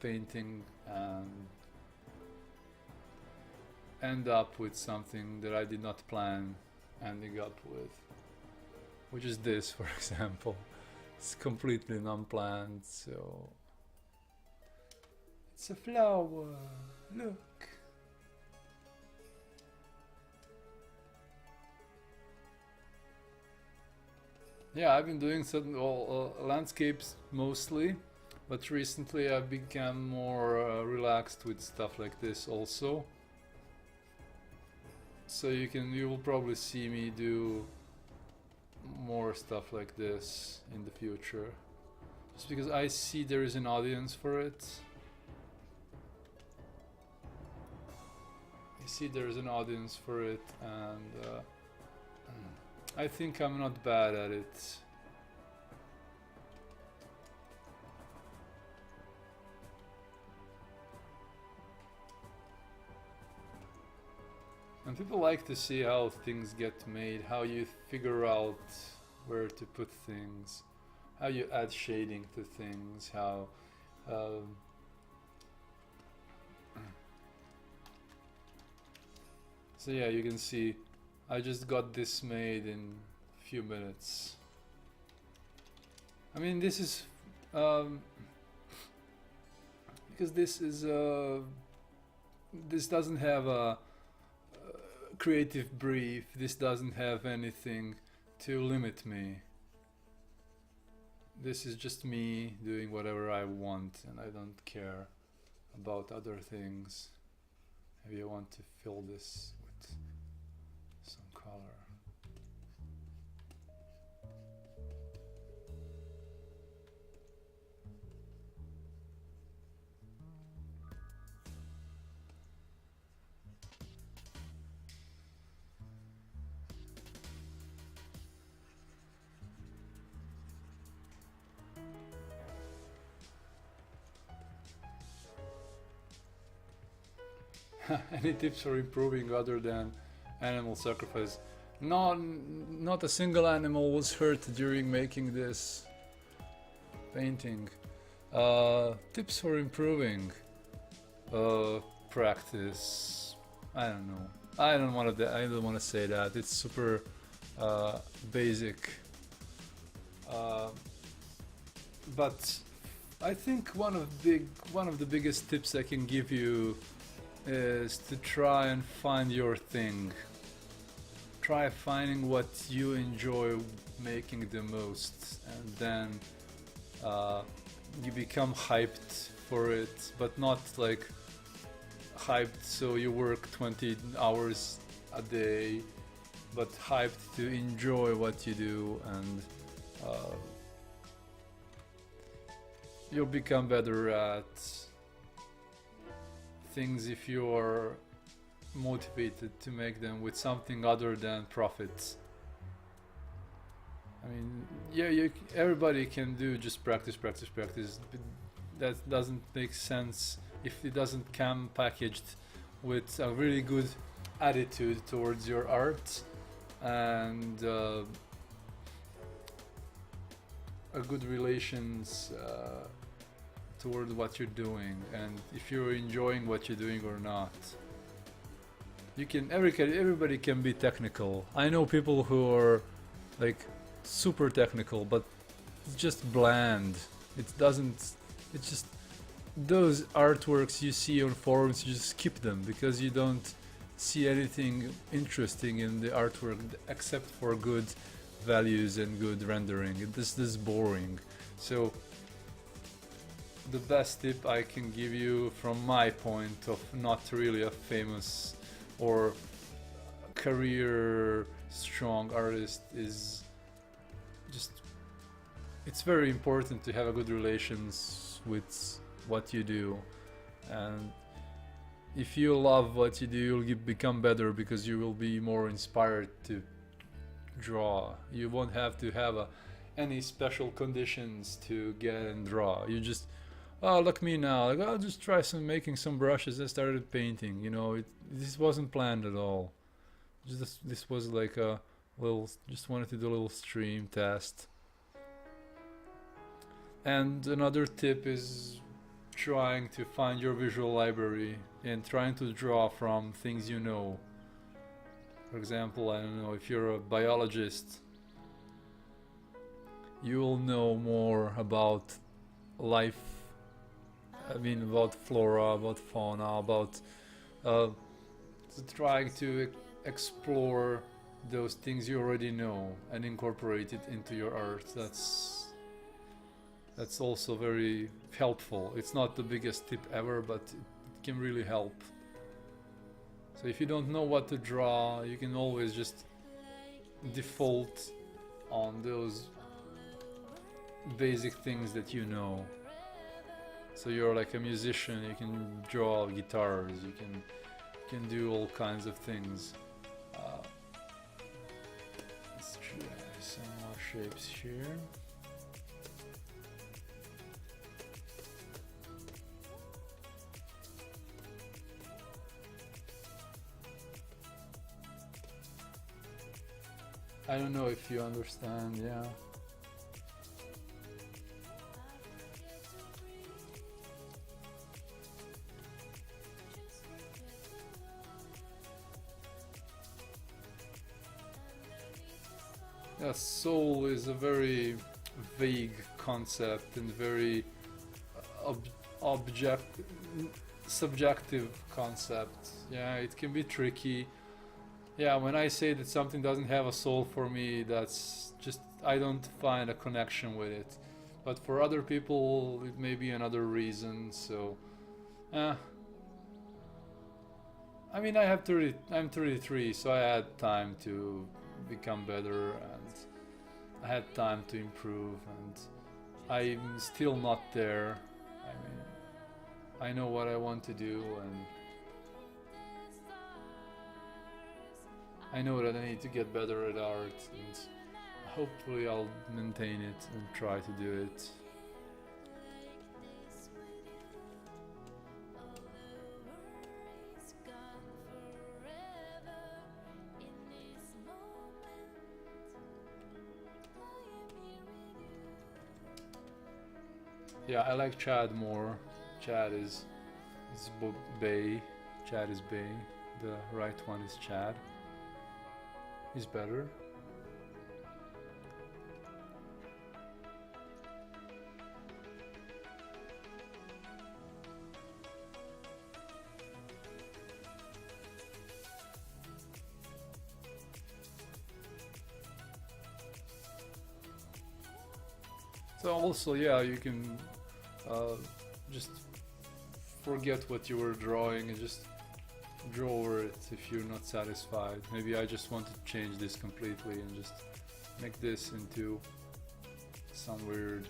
painting and end up with something that I did not plan ending up with, which is this, for example. It's completely non-planned, so it's a flower, look. Yeah, I've been doing some landscapes mostly, but recently I've become more relaxed with stuff like this also. So you will probably see me do more stuff like this in the future, just because I see there is an audience for it. I see there is an audience for it, and I think I'm not bad at it. And people like to see how things get made, how you figure out where to put things, how you add shading to things, how so yeah, you can see I just got this made in a few minutes. I mean, this is because this is this doesn't have a creative brief, this doesn't have anything to limit me. This is just me doing whatever I want, and I don't care about other things. Maybe I want to fill this with some color. Any tips for improving other than animal sacrifice? No, not a single animal was hurt during making this painting. Tips for improving? Practice. I don't know. I don't want to say that. It's super basic. But I think one of the biggest tips I can give you is to try and find your thing. Try finding what you enjoy making the most, and then you become hyped for it, but not like hyped so you work 20 hours a day, but hyped to enjoy what you do, and you'll become better at things if you're motivated to make them with something other than profits. I mean, yeah, everybody can do just practice. That doesn't make sense if it doesn't come packaged with a really good attitude towards your art and a good relations toward what you're doing, and if you're enjoying what you're doing or not. You can, everybody can be technical. I know people who are like super technical, but it's just bland. It's just those artworks you see on forums, you just skip them because you don't see anything interesting in the artwork except for good values and good rendering. This is boring. So the best tip I can give you from my point of not really a famous or career strong artist is just, it's very important to have a good relations with what you do, and if you love what you do, you'll become better because you will be more inspired to draw. You won't have to have any special conditions to get and draw. You just, oh, look me now, like, I'll just try making some brushes and started painting. You know, this wasn't planned at all. This was like a little, just wanted to do a little stream test. And another tip is trying to find your visual library and trying to draw from things you know. For example, I don't know, if you're a biologist, you will know more about life, I mean about flora, about fauna, about trying to explore those things you already know and incorporate it into your art. That's also very helpful. It's not the biggest tip ever, but it can really help. So if you don't know what to draw, you can always just default on those basic things that you know. So you're like a musician, you can draw guitars, you can do all kinds of things. Let's try some more shapes here. I don't know if you understand, yeah. Yeah, soul is a very vague concept and very object subjective concept. Yeah, it can be tricky. Yeah, when I say that something doesn't have a soul for me, that's just I don't find a connection with it. But for other people, it may be another reason. So, uh, I mean, I'm 33, so I had time to become better, and I had time to improve, and I'm still not there. I mean, I know what I want to do, and I know that I need to get better at art, and hopefully I'll maintain it and try to do it. Yeah, I like Chad more. Chad is Bay. Chad is Bay. The right one is Chad. He's better. So also, yeah, you can just forget what you were drawing and just draw over it if you're not satisfied. Maybe I just want to change this completely and just make this into some weird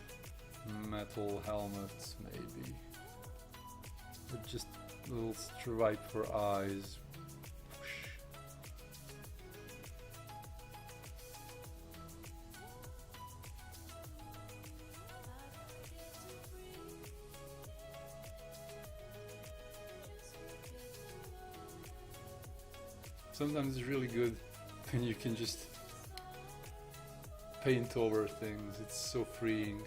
metal helmet, maybe with just little stripe for eyes. Sometimes it's really good when you can just paint over things. It's so freeing.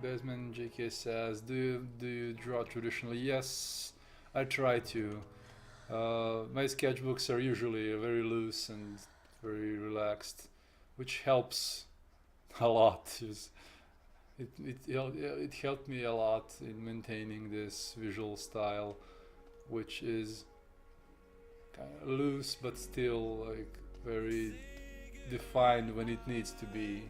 Basement JK says, do you draw traditionally? Yes, I try to. My sketchbooks are usually very loose and very relaxed, which helps a lot. It helped me a lot in maintaining this visual style, which is kind of loose but still like very defined when it needs to be.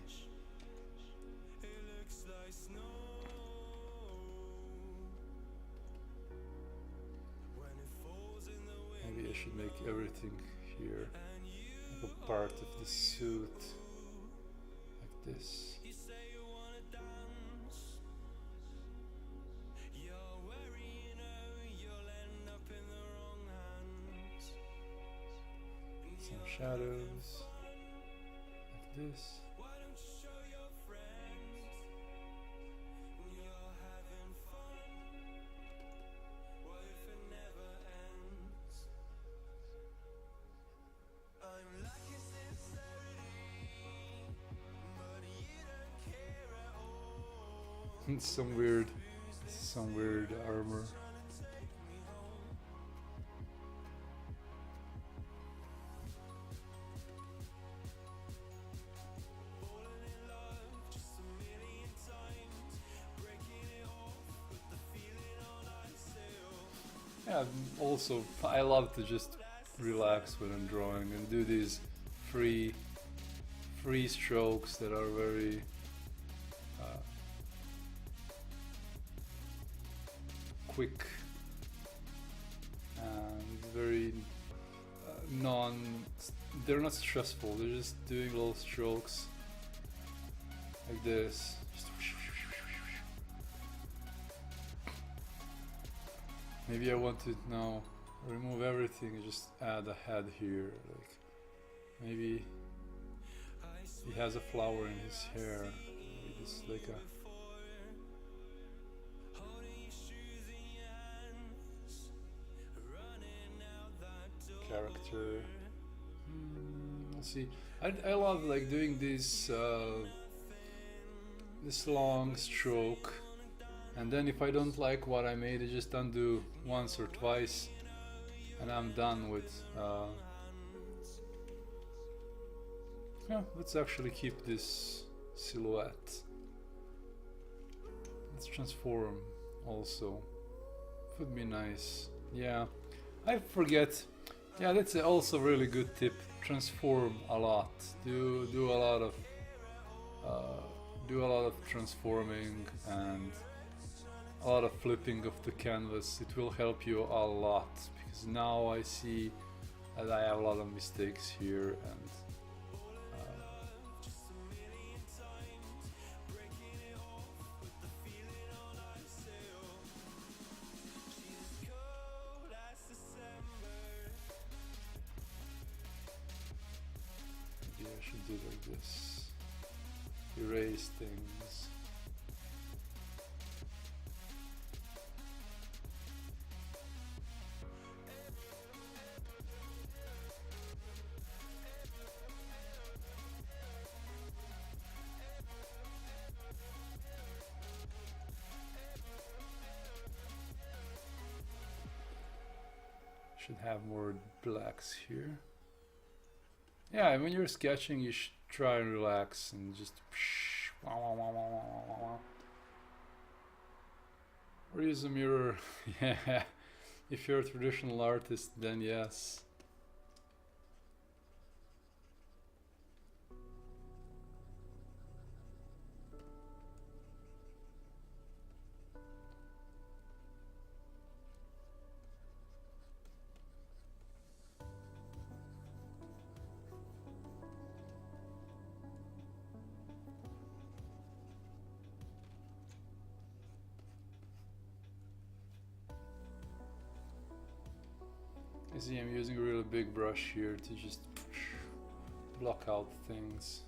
Maybe I should make everything here like a part of the suit, like this. Some shadows, like this. some weird armor. Yeah, also I love to just relax when I'm drawing and do these free strokes that are very quick and very they're not stressful, they're just doing little strokes like this. Just maybe I want to now remove everything and just add a head here, like maybe he has a flower in his hair, maybe it's like a character. Let's see. I love like doing this this long stroke, and then if I don't like what I made, I just undo once or twice, and I'm done with. Yeah, let's actually keep this silhouette. Let's transform also. Would be nice. Yeah, I forget. Yeah, that's also a really good tip. Transform a lot. Do a lot of transforming and a lot of flipping of the canvas. It will help you a lot, because now I see that I have a lot of mistakes here, and maybe I should do like this. Erase things. Should have more blacks here. Yeah, when you're sketching, you should try and relax and just or use a mirror. Yeah, if you're a traditional artist, then yes. You see, I'm using a really big brush here to just block out things.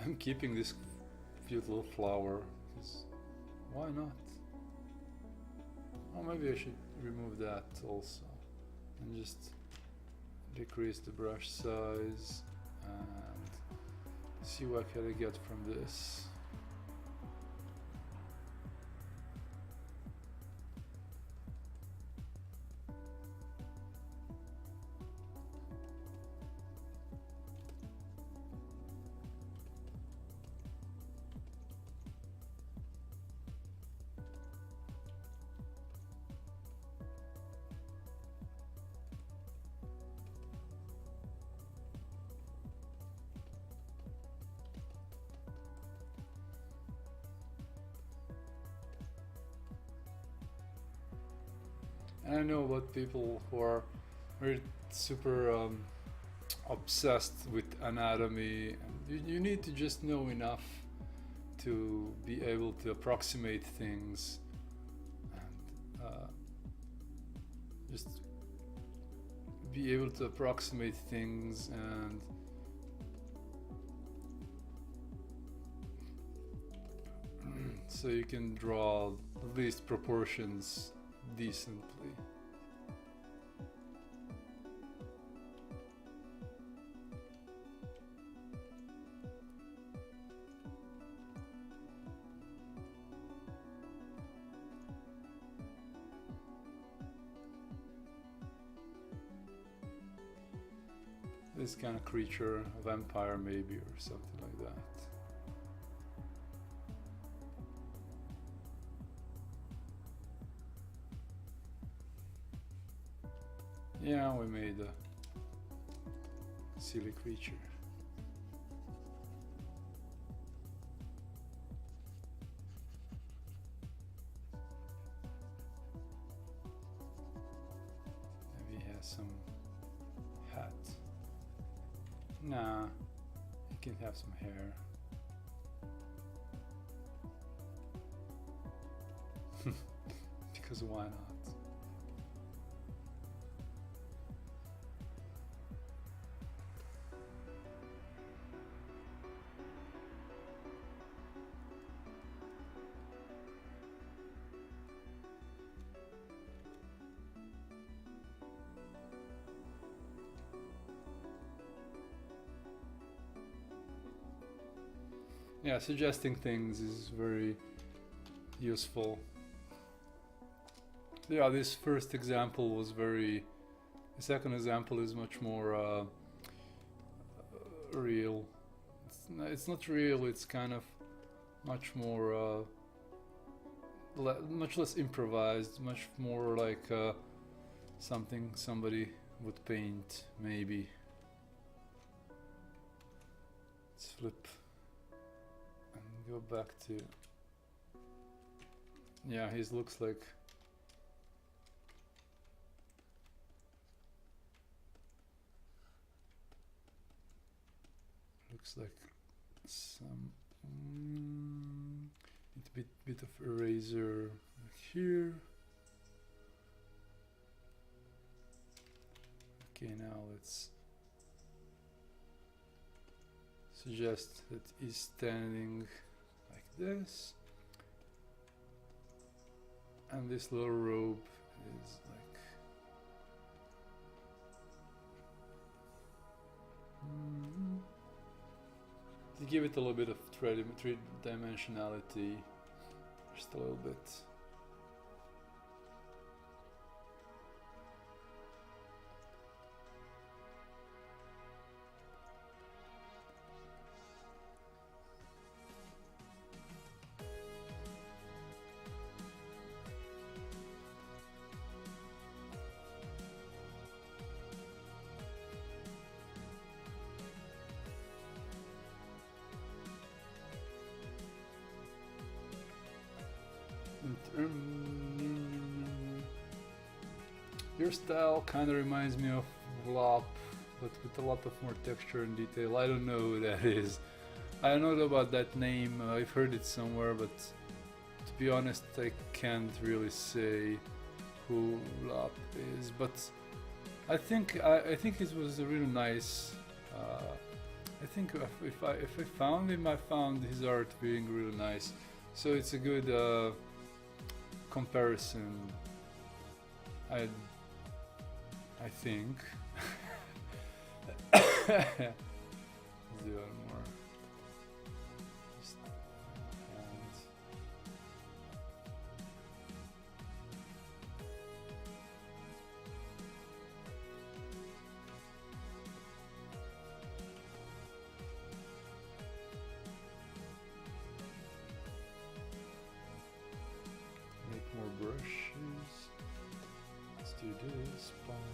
I'm keeping this cute little flower, because why not? Oh, maybe I should remove that also and just decrease the brush size and see what can I get from this. And I know about people who are very super obsessed with anatomy, and you need to just know enough to be able to approximate things and just be able to approximate things and so you can draw at least proportions decently. This kind of creature, a vampire maybe, or something like that. Yeah, we made a silly creature. some hat. Nah, he can have some hair. Because why not? Yeah, suggesting things is very useful. Yeah, this first example was very... The second example is much more real. It's not real, it's kind of much more... much less improvised, much more like something somebody would paint, maybe. Let's flip and go back to... Yeah, his looks like... Looks like some bit of eraser here. Okay, now let's suggest that he's standing like this, and this little robe is like to give it a little bit of three-dimensionality, just a little bit. Your style kind of reminds me of Vlop, but with a lot of more texture and detail. I don't know who that is. I don't know about that name. I've heard it somewhere, but to be honest, I can't really say who Vlop is. But I think it was a really nice. I think if I found him, I found his art being really nice. So it's a good comparison. I think. Let's do one more. Just hands. Make more brushes. Let's do this. Bong.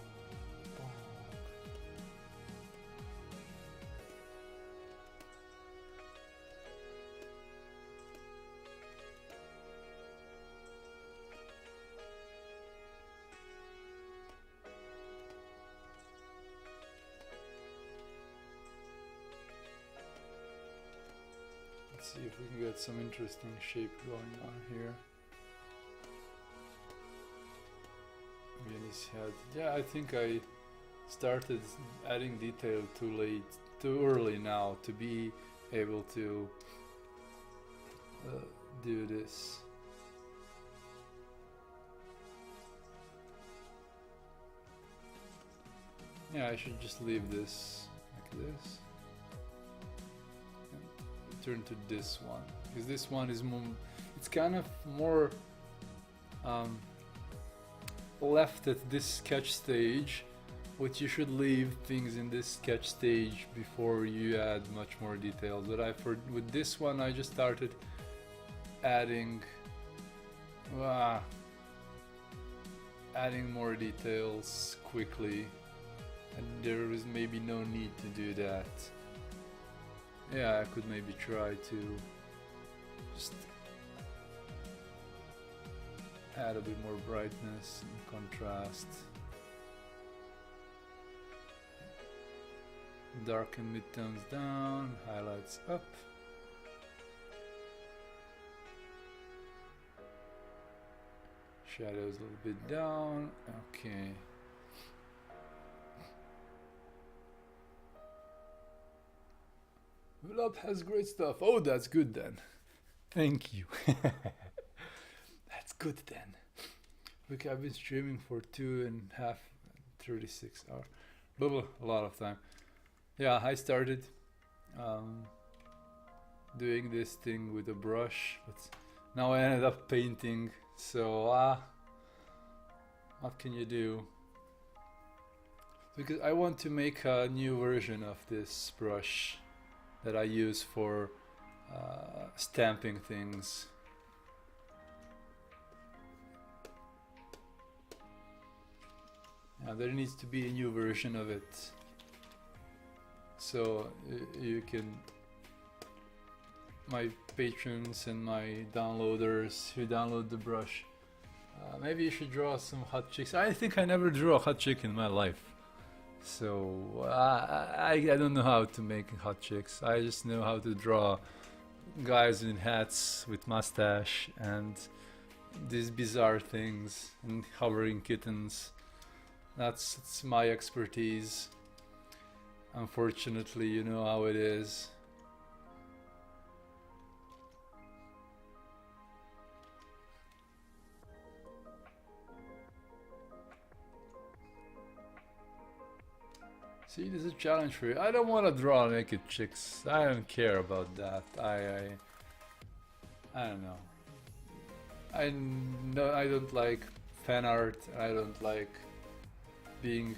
Let's see if we can get some interesting shape going on here. In his head. Yeah, I think I started adding detail too early now to be able to do this. Yeah, I should just leave this like this. Turn to this one, because this one is more, it's kind of more left at this sketch stage, but you should leave things in this sketch stage before you add much more details. But with this one I just started adding more details quickly, and there is maybe no need to do that. Yeah, I could maybe try to just add a bit more brightness and contrast. Darken midtones down, highlights up. Shadows a little bit down. Okay. Vlap has great stuff. Oh, that's good then. Thank you. That's good then. Look, I've been streaming for 2.5, 36 hours. Blah, blah, a lot of time. Yeah, I started doing this thing with a brush, but now I ended up painting. So, what can you do? Because I want to make a new version of this brush that I use for stamping things. There needs to be a new version of it, so you can, my patrons and my downloaders who download the brush, maybe you should draw some hot chicks. I think I never drew a hot chick in my life, so I don't know how to make hot chicks. I just know how to draw guys in hats with mustache and these bizarre things and hovering kittens. That's my expertise. Unfortunately, you know how it is. See, this is a challenge for you. I don't want to draw naked chicks. I don't care about that. I don't know. I don't like fan art. I don't like being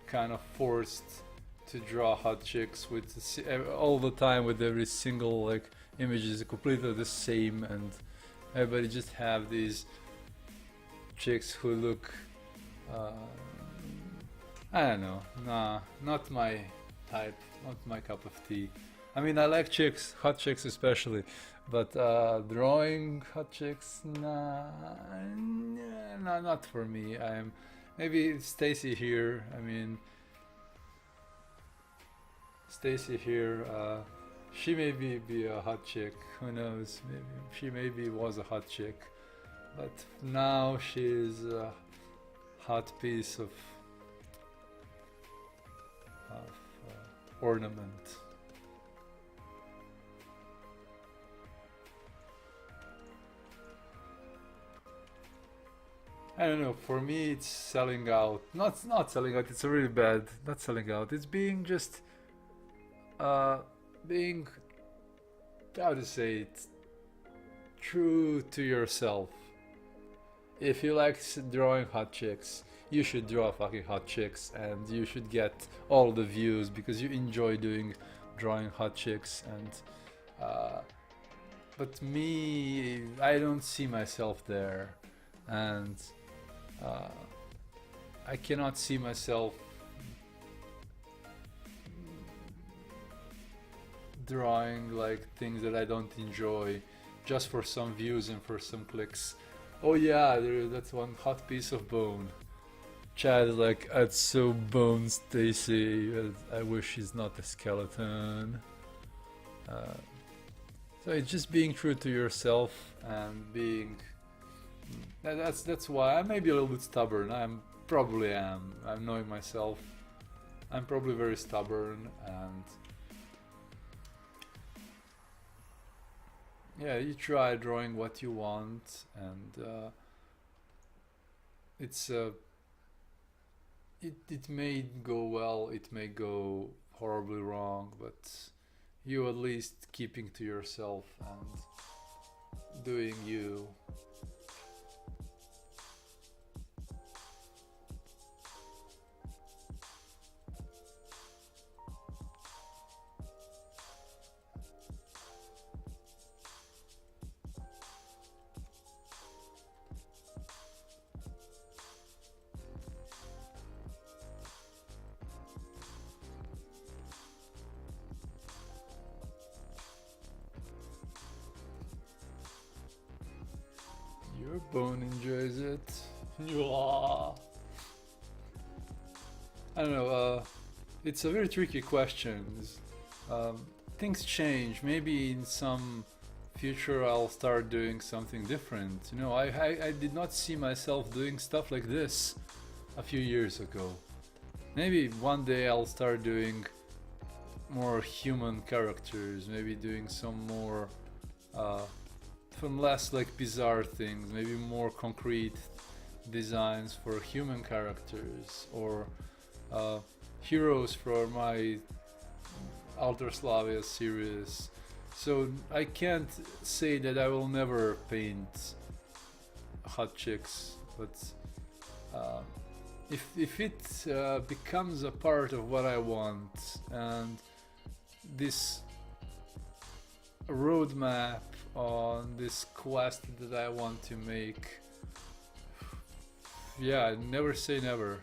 kind of forced to draw hot chicks with all the time, with every single like image is completely the same, and everybody just have these chicks who look I don't know, nah, not my type, not my cup of tea. I mean, I like chicks, hot chicks especially, but drawing hot chicks, nah, not for me. Maybe Stacy here. I mean, Stacy here. She may be a hot chick. Who knows? Maybe she maybe was a hot chick, but now she's a hot piece of ornament. I don't know, for me it's selling out. Not selling out, it's really bad. Not selling out, it's being just being, how to say it, true to yourself. If you like drawing hot chicks, you should draw fucking hot chicks, and you should get all the views because you enjoy drawing hot chicks. And but me, I don't see myself there, and I cannot see myself drawing like things that I don't enjoy just for some views and for some clicks. Oh yeah, that's one hot piece of bone. Chad is like, that's so bone, Stacy. I wish he's not a skeleton. So it's just being true to yourself and being. That's why I may be a little bit stubborn. I probably am. I'm knowing myself. I'm probably very stubborn, and yeah, you try drawing what you want, and it's it may go well, it may go horribly wrong, but you at least keeping to yourself and doing you. Your bone enjoys it. I don't know, it's a very tricky question. Things change. Maybe in some future I'll start doing something different. You know, I did not see myself doing stuff like this a few years ago. Maybe one day I'll start doing more human characters, maybe doing some more some less like bizarre things, maybe more concrete designs for human characters, or heroes for my Alter Slavia series. So I can't say that I will never paint hot chicks, but if it becomes a part of what I want, and this roadmap on this quest that I want to make, yeah, never say never.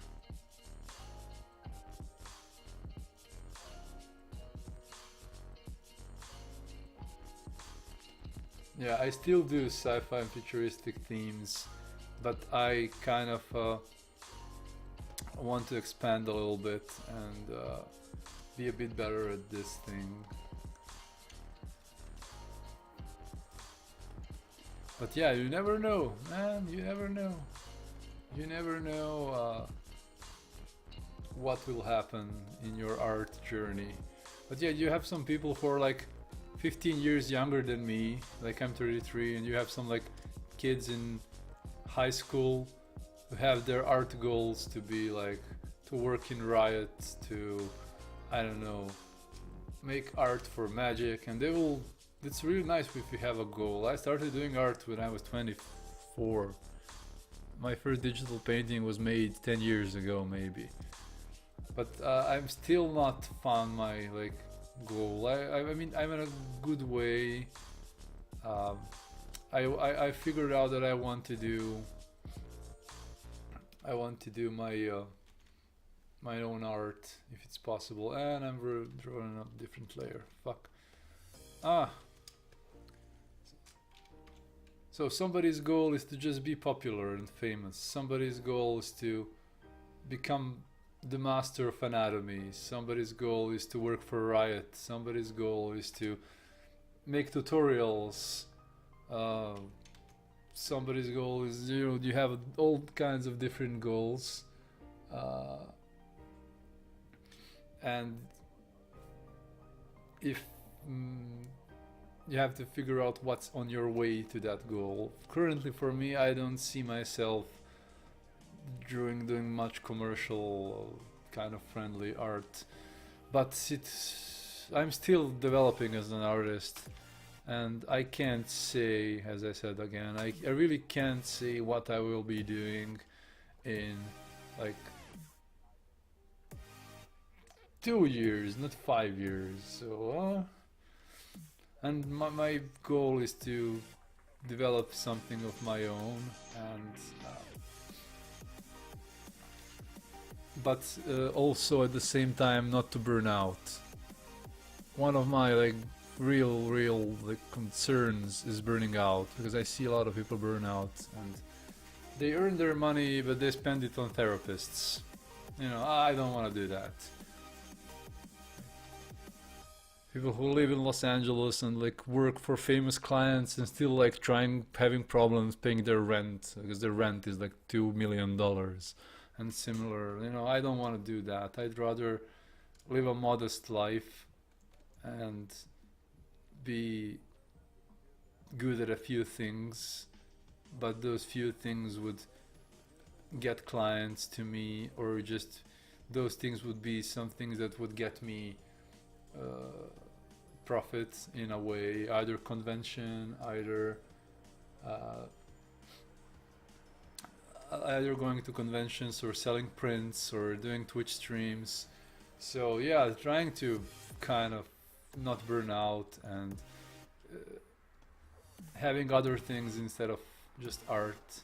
Yeah, I still do sci-fi and futuristic themes, but I kind of want to expand a little bit and be a bit better at this thing. But yeah, you never know, man, you never know. You never know what will happen in your art journey. But yeah, you have some people who are like 15 years younger than me, like I'm 33, and you have some like kids in high school who have their art goals to be like, to work in Riot, to, I don't know, make art for Magic, and they will, it's really nice if you have a goal. I started doing art when I was 24. My first digital painting was made 10 years ago maybe. But I'm still not found my like goal. I mean, I'm in a good way. I figured out that I want to do my my own art if it's possible, and I'm drawing a different layer. Fuck. So somebody's goal is to just be popular and famous. Somebody's goal is to become the master of anatomy. Somebody's goal is to work for Riot. Somebody's goal is to make tutorials. Somebody's goal is, you know, you have all kinds of different goals. And if you have to figure out what's on your way to that goal. Currently for me, I don't see myself doing much commercial kind of friendly art, but I'm still developing as an artist, and I can't say, as I said again, I really can't say what I will be doing in like 2 years, not 5 years. So and my goal is to develop something of my own, and but also at the same time not to burn out. One of my like real like concerns is burning out, because I see a lot of people burn out and they earn their money but they spend it on therapists. You know, I don't want to do that. People who live in Los Angeles and like work for famous clients and still like having problems paying their rent because their rent is like $2 million and similar. You know, I don't want to do that. I'd rather live a modest life and be good at a few things, but those few things would get clients to me, or just those things would be some things that would get me profit in a way, either convention, either going to conventions or selling prints or doing Twitch streams. So yeah, trying to kind of not burn out and having other things instead of just art.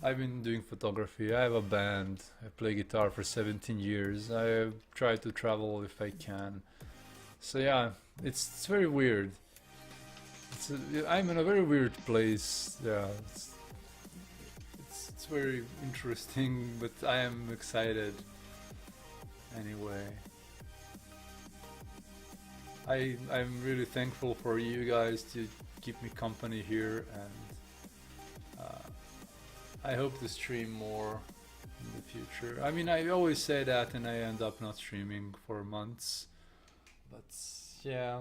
I've been doing photography, I have a band, I play guitar for 17 years, I try to travel if I can. So yeah, it's very weird. I'm in a very weird place. Yeah, it's very interesting, but I am excited. Anyway, I'm really thankful for you guys to keep me company here, and I hope to stream more in the future. I mean, I always say that and I end up not streaming for months, but yeah.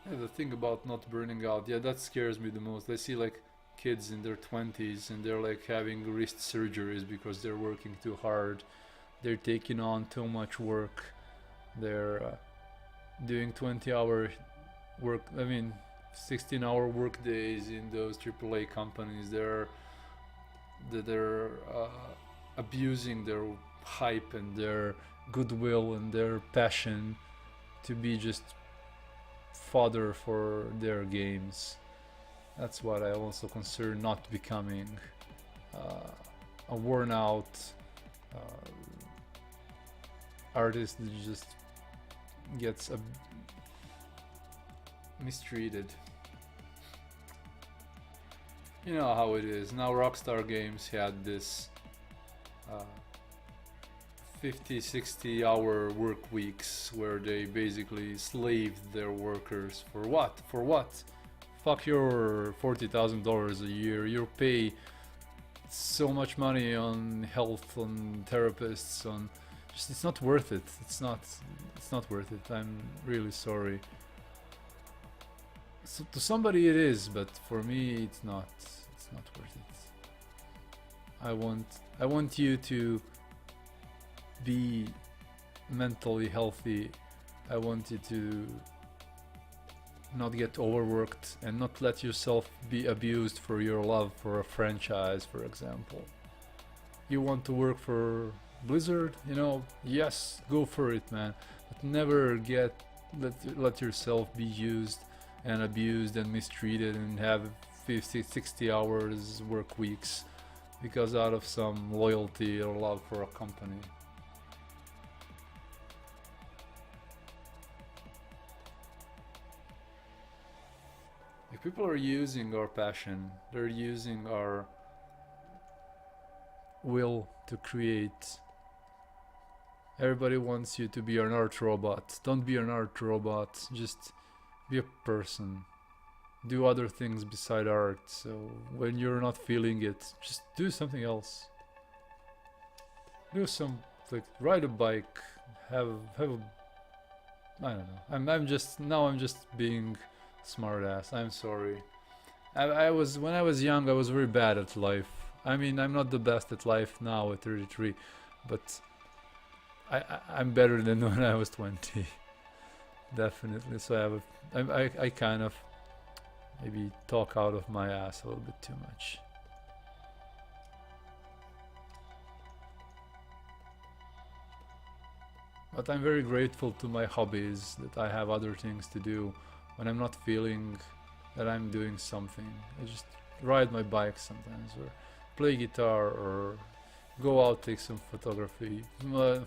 Yeah, the thing about not burning out, yeah, that scares me the most. I see like kids in their 20s and they're like having wrist surgeries because they're working too hard. They're taking on too much work. They're doing 20-hour work, I mean 16-hour work days in those AAA companies. They're abusing their hype and their goodwill and their passion to be just fodder for their games. That's what I also consider not becoming a worn out artist that just gets mistreated. You know how it is. Now Rockstar Games had this 50-60 hour work weeks where they basically slaved their workers for what? For what? Fuck your $40,000 a year. You pay so much money on health, on therapists, on just, it's not worth it. It's not worth it. I'm really sorry. So to somebody it is, but for me it's not worth it. I want you to be mentally healthy. I want you to not get overworked and not let yourself be abused for your love for a franchise, for example. You want to work for Blizzard, you know, yes, go for it, man, but never let yourself be used and abused and mistreated and have 50-60 hours work weeks because out of some loyalty or love for a company. If people are using our passion, they're using our will to create. Everybody wants you to be an art robot. Don't be an art robot, just be a person. Do other things beside art. So when you're not feeling it, just do something else. Do some, like, ride a bike, have a, I don't know. I'm just being smartass. I'm sorry. I was, when I was young, I was very bad at life. I mean, I'm not the best at life now at 33, but I'm better than when I was 20. Definitely. So I kind of maybe talk out of my ass a little bit too much. But I'm very grateful to my hobbies, that I have other things to do when I'm not feeling that I'm doing something. I just ride my bike sometimes, or play guitar, or go out, take some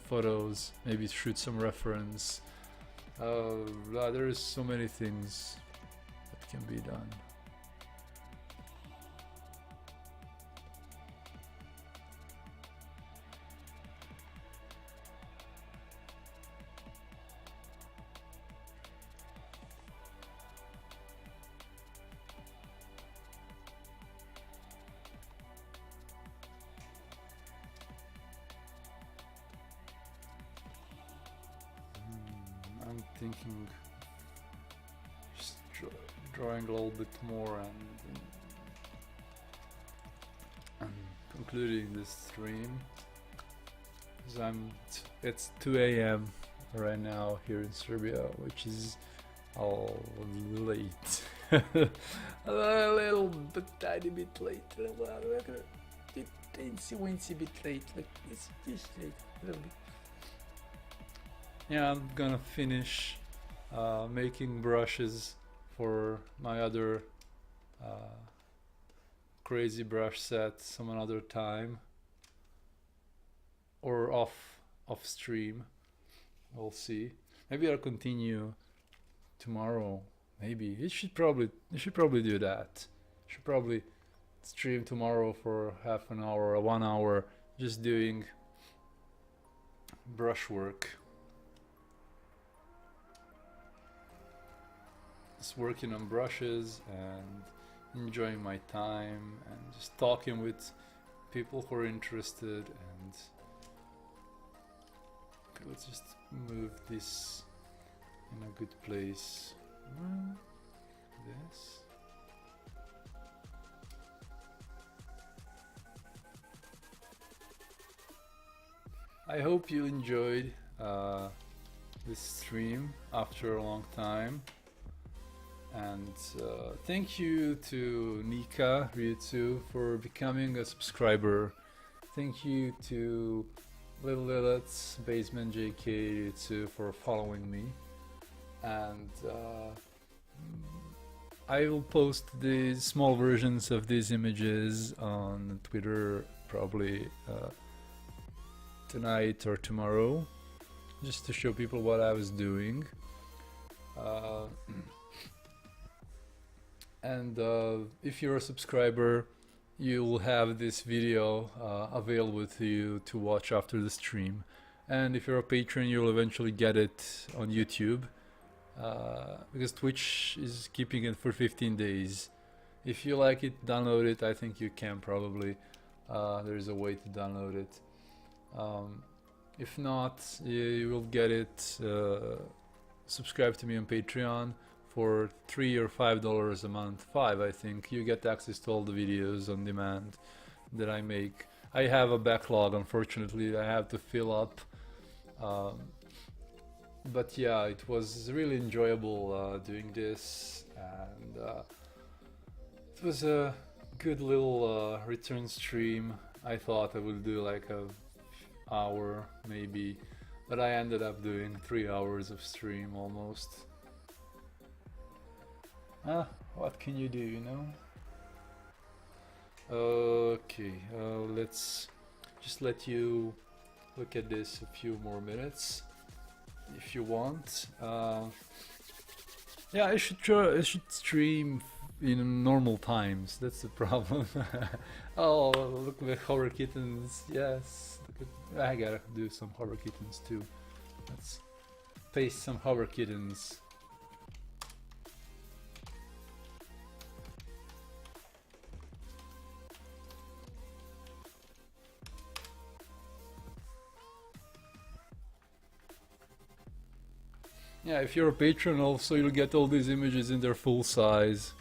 photos, maybe shoot some reference. There's so many things that can be done. I'm thinking just drawing a little bit more and concluding this stream, because it's 2 a.m. right now here in Serbia, which is all late. A little bit, tiny bit late, teensy bit late, like it's just late, a little bit. Yeah, I'm gonna finish making brushes for my other crazy brush set some another time. or off stream. We'll see. Maybe I'll continue tomorrow. Maybe you should probably do that. Should probably stream tomorrow for half an hour or 1 hour, just doing brushwork. Just working on brushes and enjoying my time and just talking with people who are interested. And okay, let's just move this in a good place. This. I hope you enjoyed this stream after a long time, and thank you to Nika Ryutsu for becoming a subscriber. Thank you to Little Lilith's Basement JK Ryutsu for following me, and I will post the small versions of these images on Twitter probably tonight or tomorrow, just to show people what I was doing. And if you're a subscriber, you'll have this video available to you to watch after the stream. And if you're a patron, you'll eventually get it on YouTube, because Twitch is keeping it for 15 days. If you like it, download it. I think you can probably. There's a way to download it. If not, you will get it. Subscribe to me on Patreon for $3 or $5 a month. $5, I think. You get access to all the videos on demand that I make. I have a backlog, unfortunately, I have to fill up. But yeah, it was really enjoyable doing this, and it was a good little return stream. I thought I would do like a hour maybe, but I ended up doing 3 hours of stream almost. What can you do, you know? Okay, let's just let you look at this a few more minutes if you want. Yeah, I should stream in normal times. That's the problem. Oh, look at the horror kittens. Yes, I gotta do some horror kittens too. Let's paste some horror kittens. Yeah, if you're a patron also, you'll get all these images in their full size.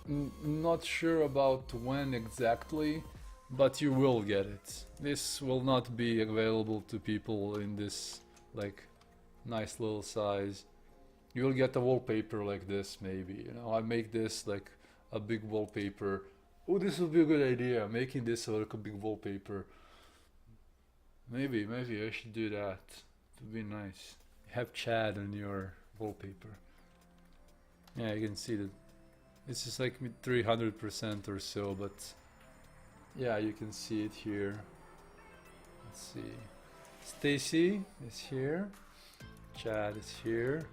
Not sure about when exactly, but you will get it. This will not be available to people in this like nice little size. You'll get a wallpaper like this maybe, you know. I make this like a big wallpaper. Oh, this would be a good idea, making this like a big wallpaper. Maybe I should do that. It would be nice. Have Chad on your wallpaper. Yeah, you can see that this is like 300% or so, but yeah, you can see it here. Let's see. Stacy is here, Chad is here,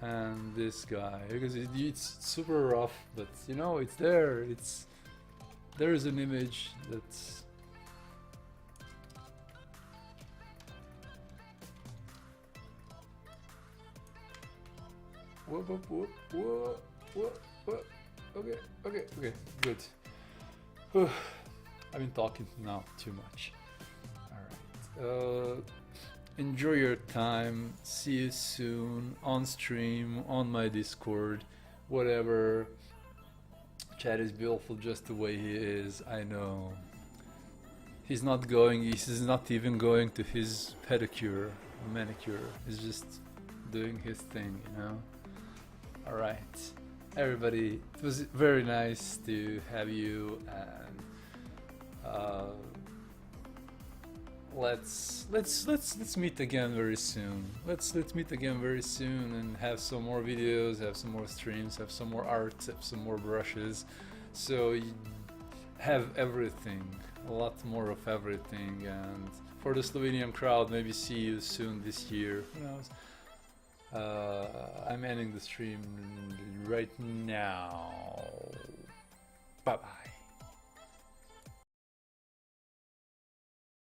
and this guy. Because it's super rough, but you know, it's there. There's an image that's. Whoop. Okay, good. I've been talking now too much. Alright. Enjoy your time. See you soon on stream, on my Discord, whatever. Chad is beautiful just the way he is, I know. He's not even going to his manicure. He's just doing his thing, you know. Alright, everybody, it was very nice to have you, and let's meet again very soon. Let's meet again very soon and have some more videos, have some more streams, have some more art, have some more brushes, so you have everything. a lot more of everything. And for the Slovenian crowd, maybe see you soon this year, who knows. I'm ending the stream right now. Bye bye.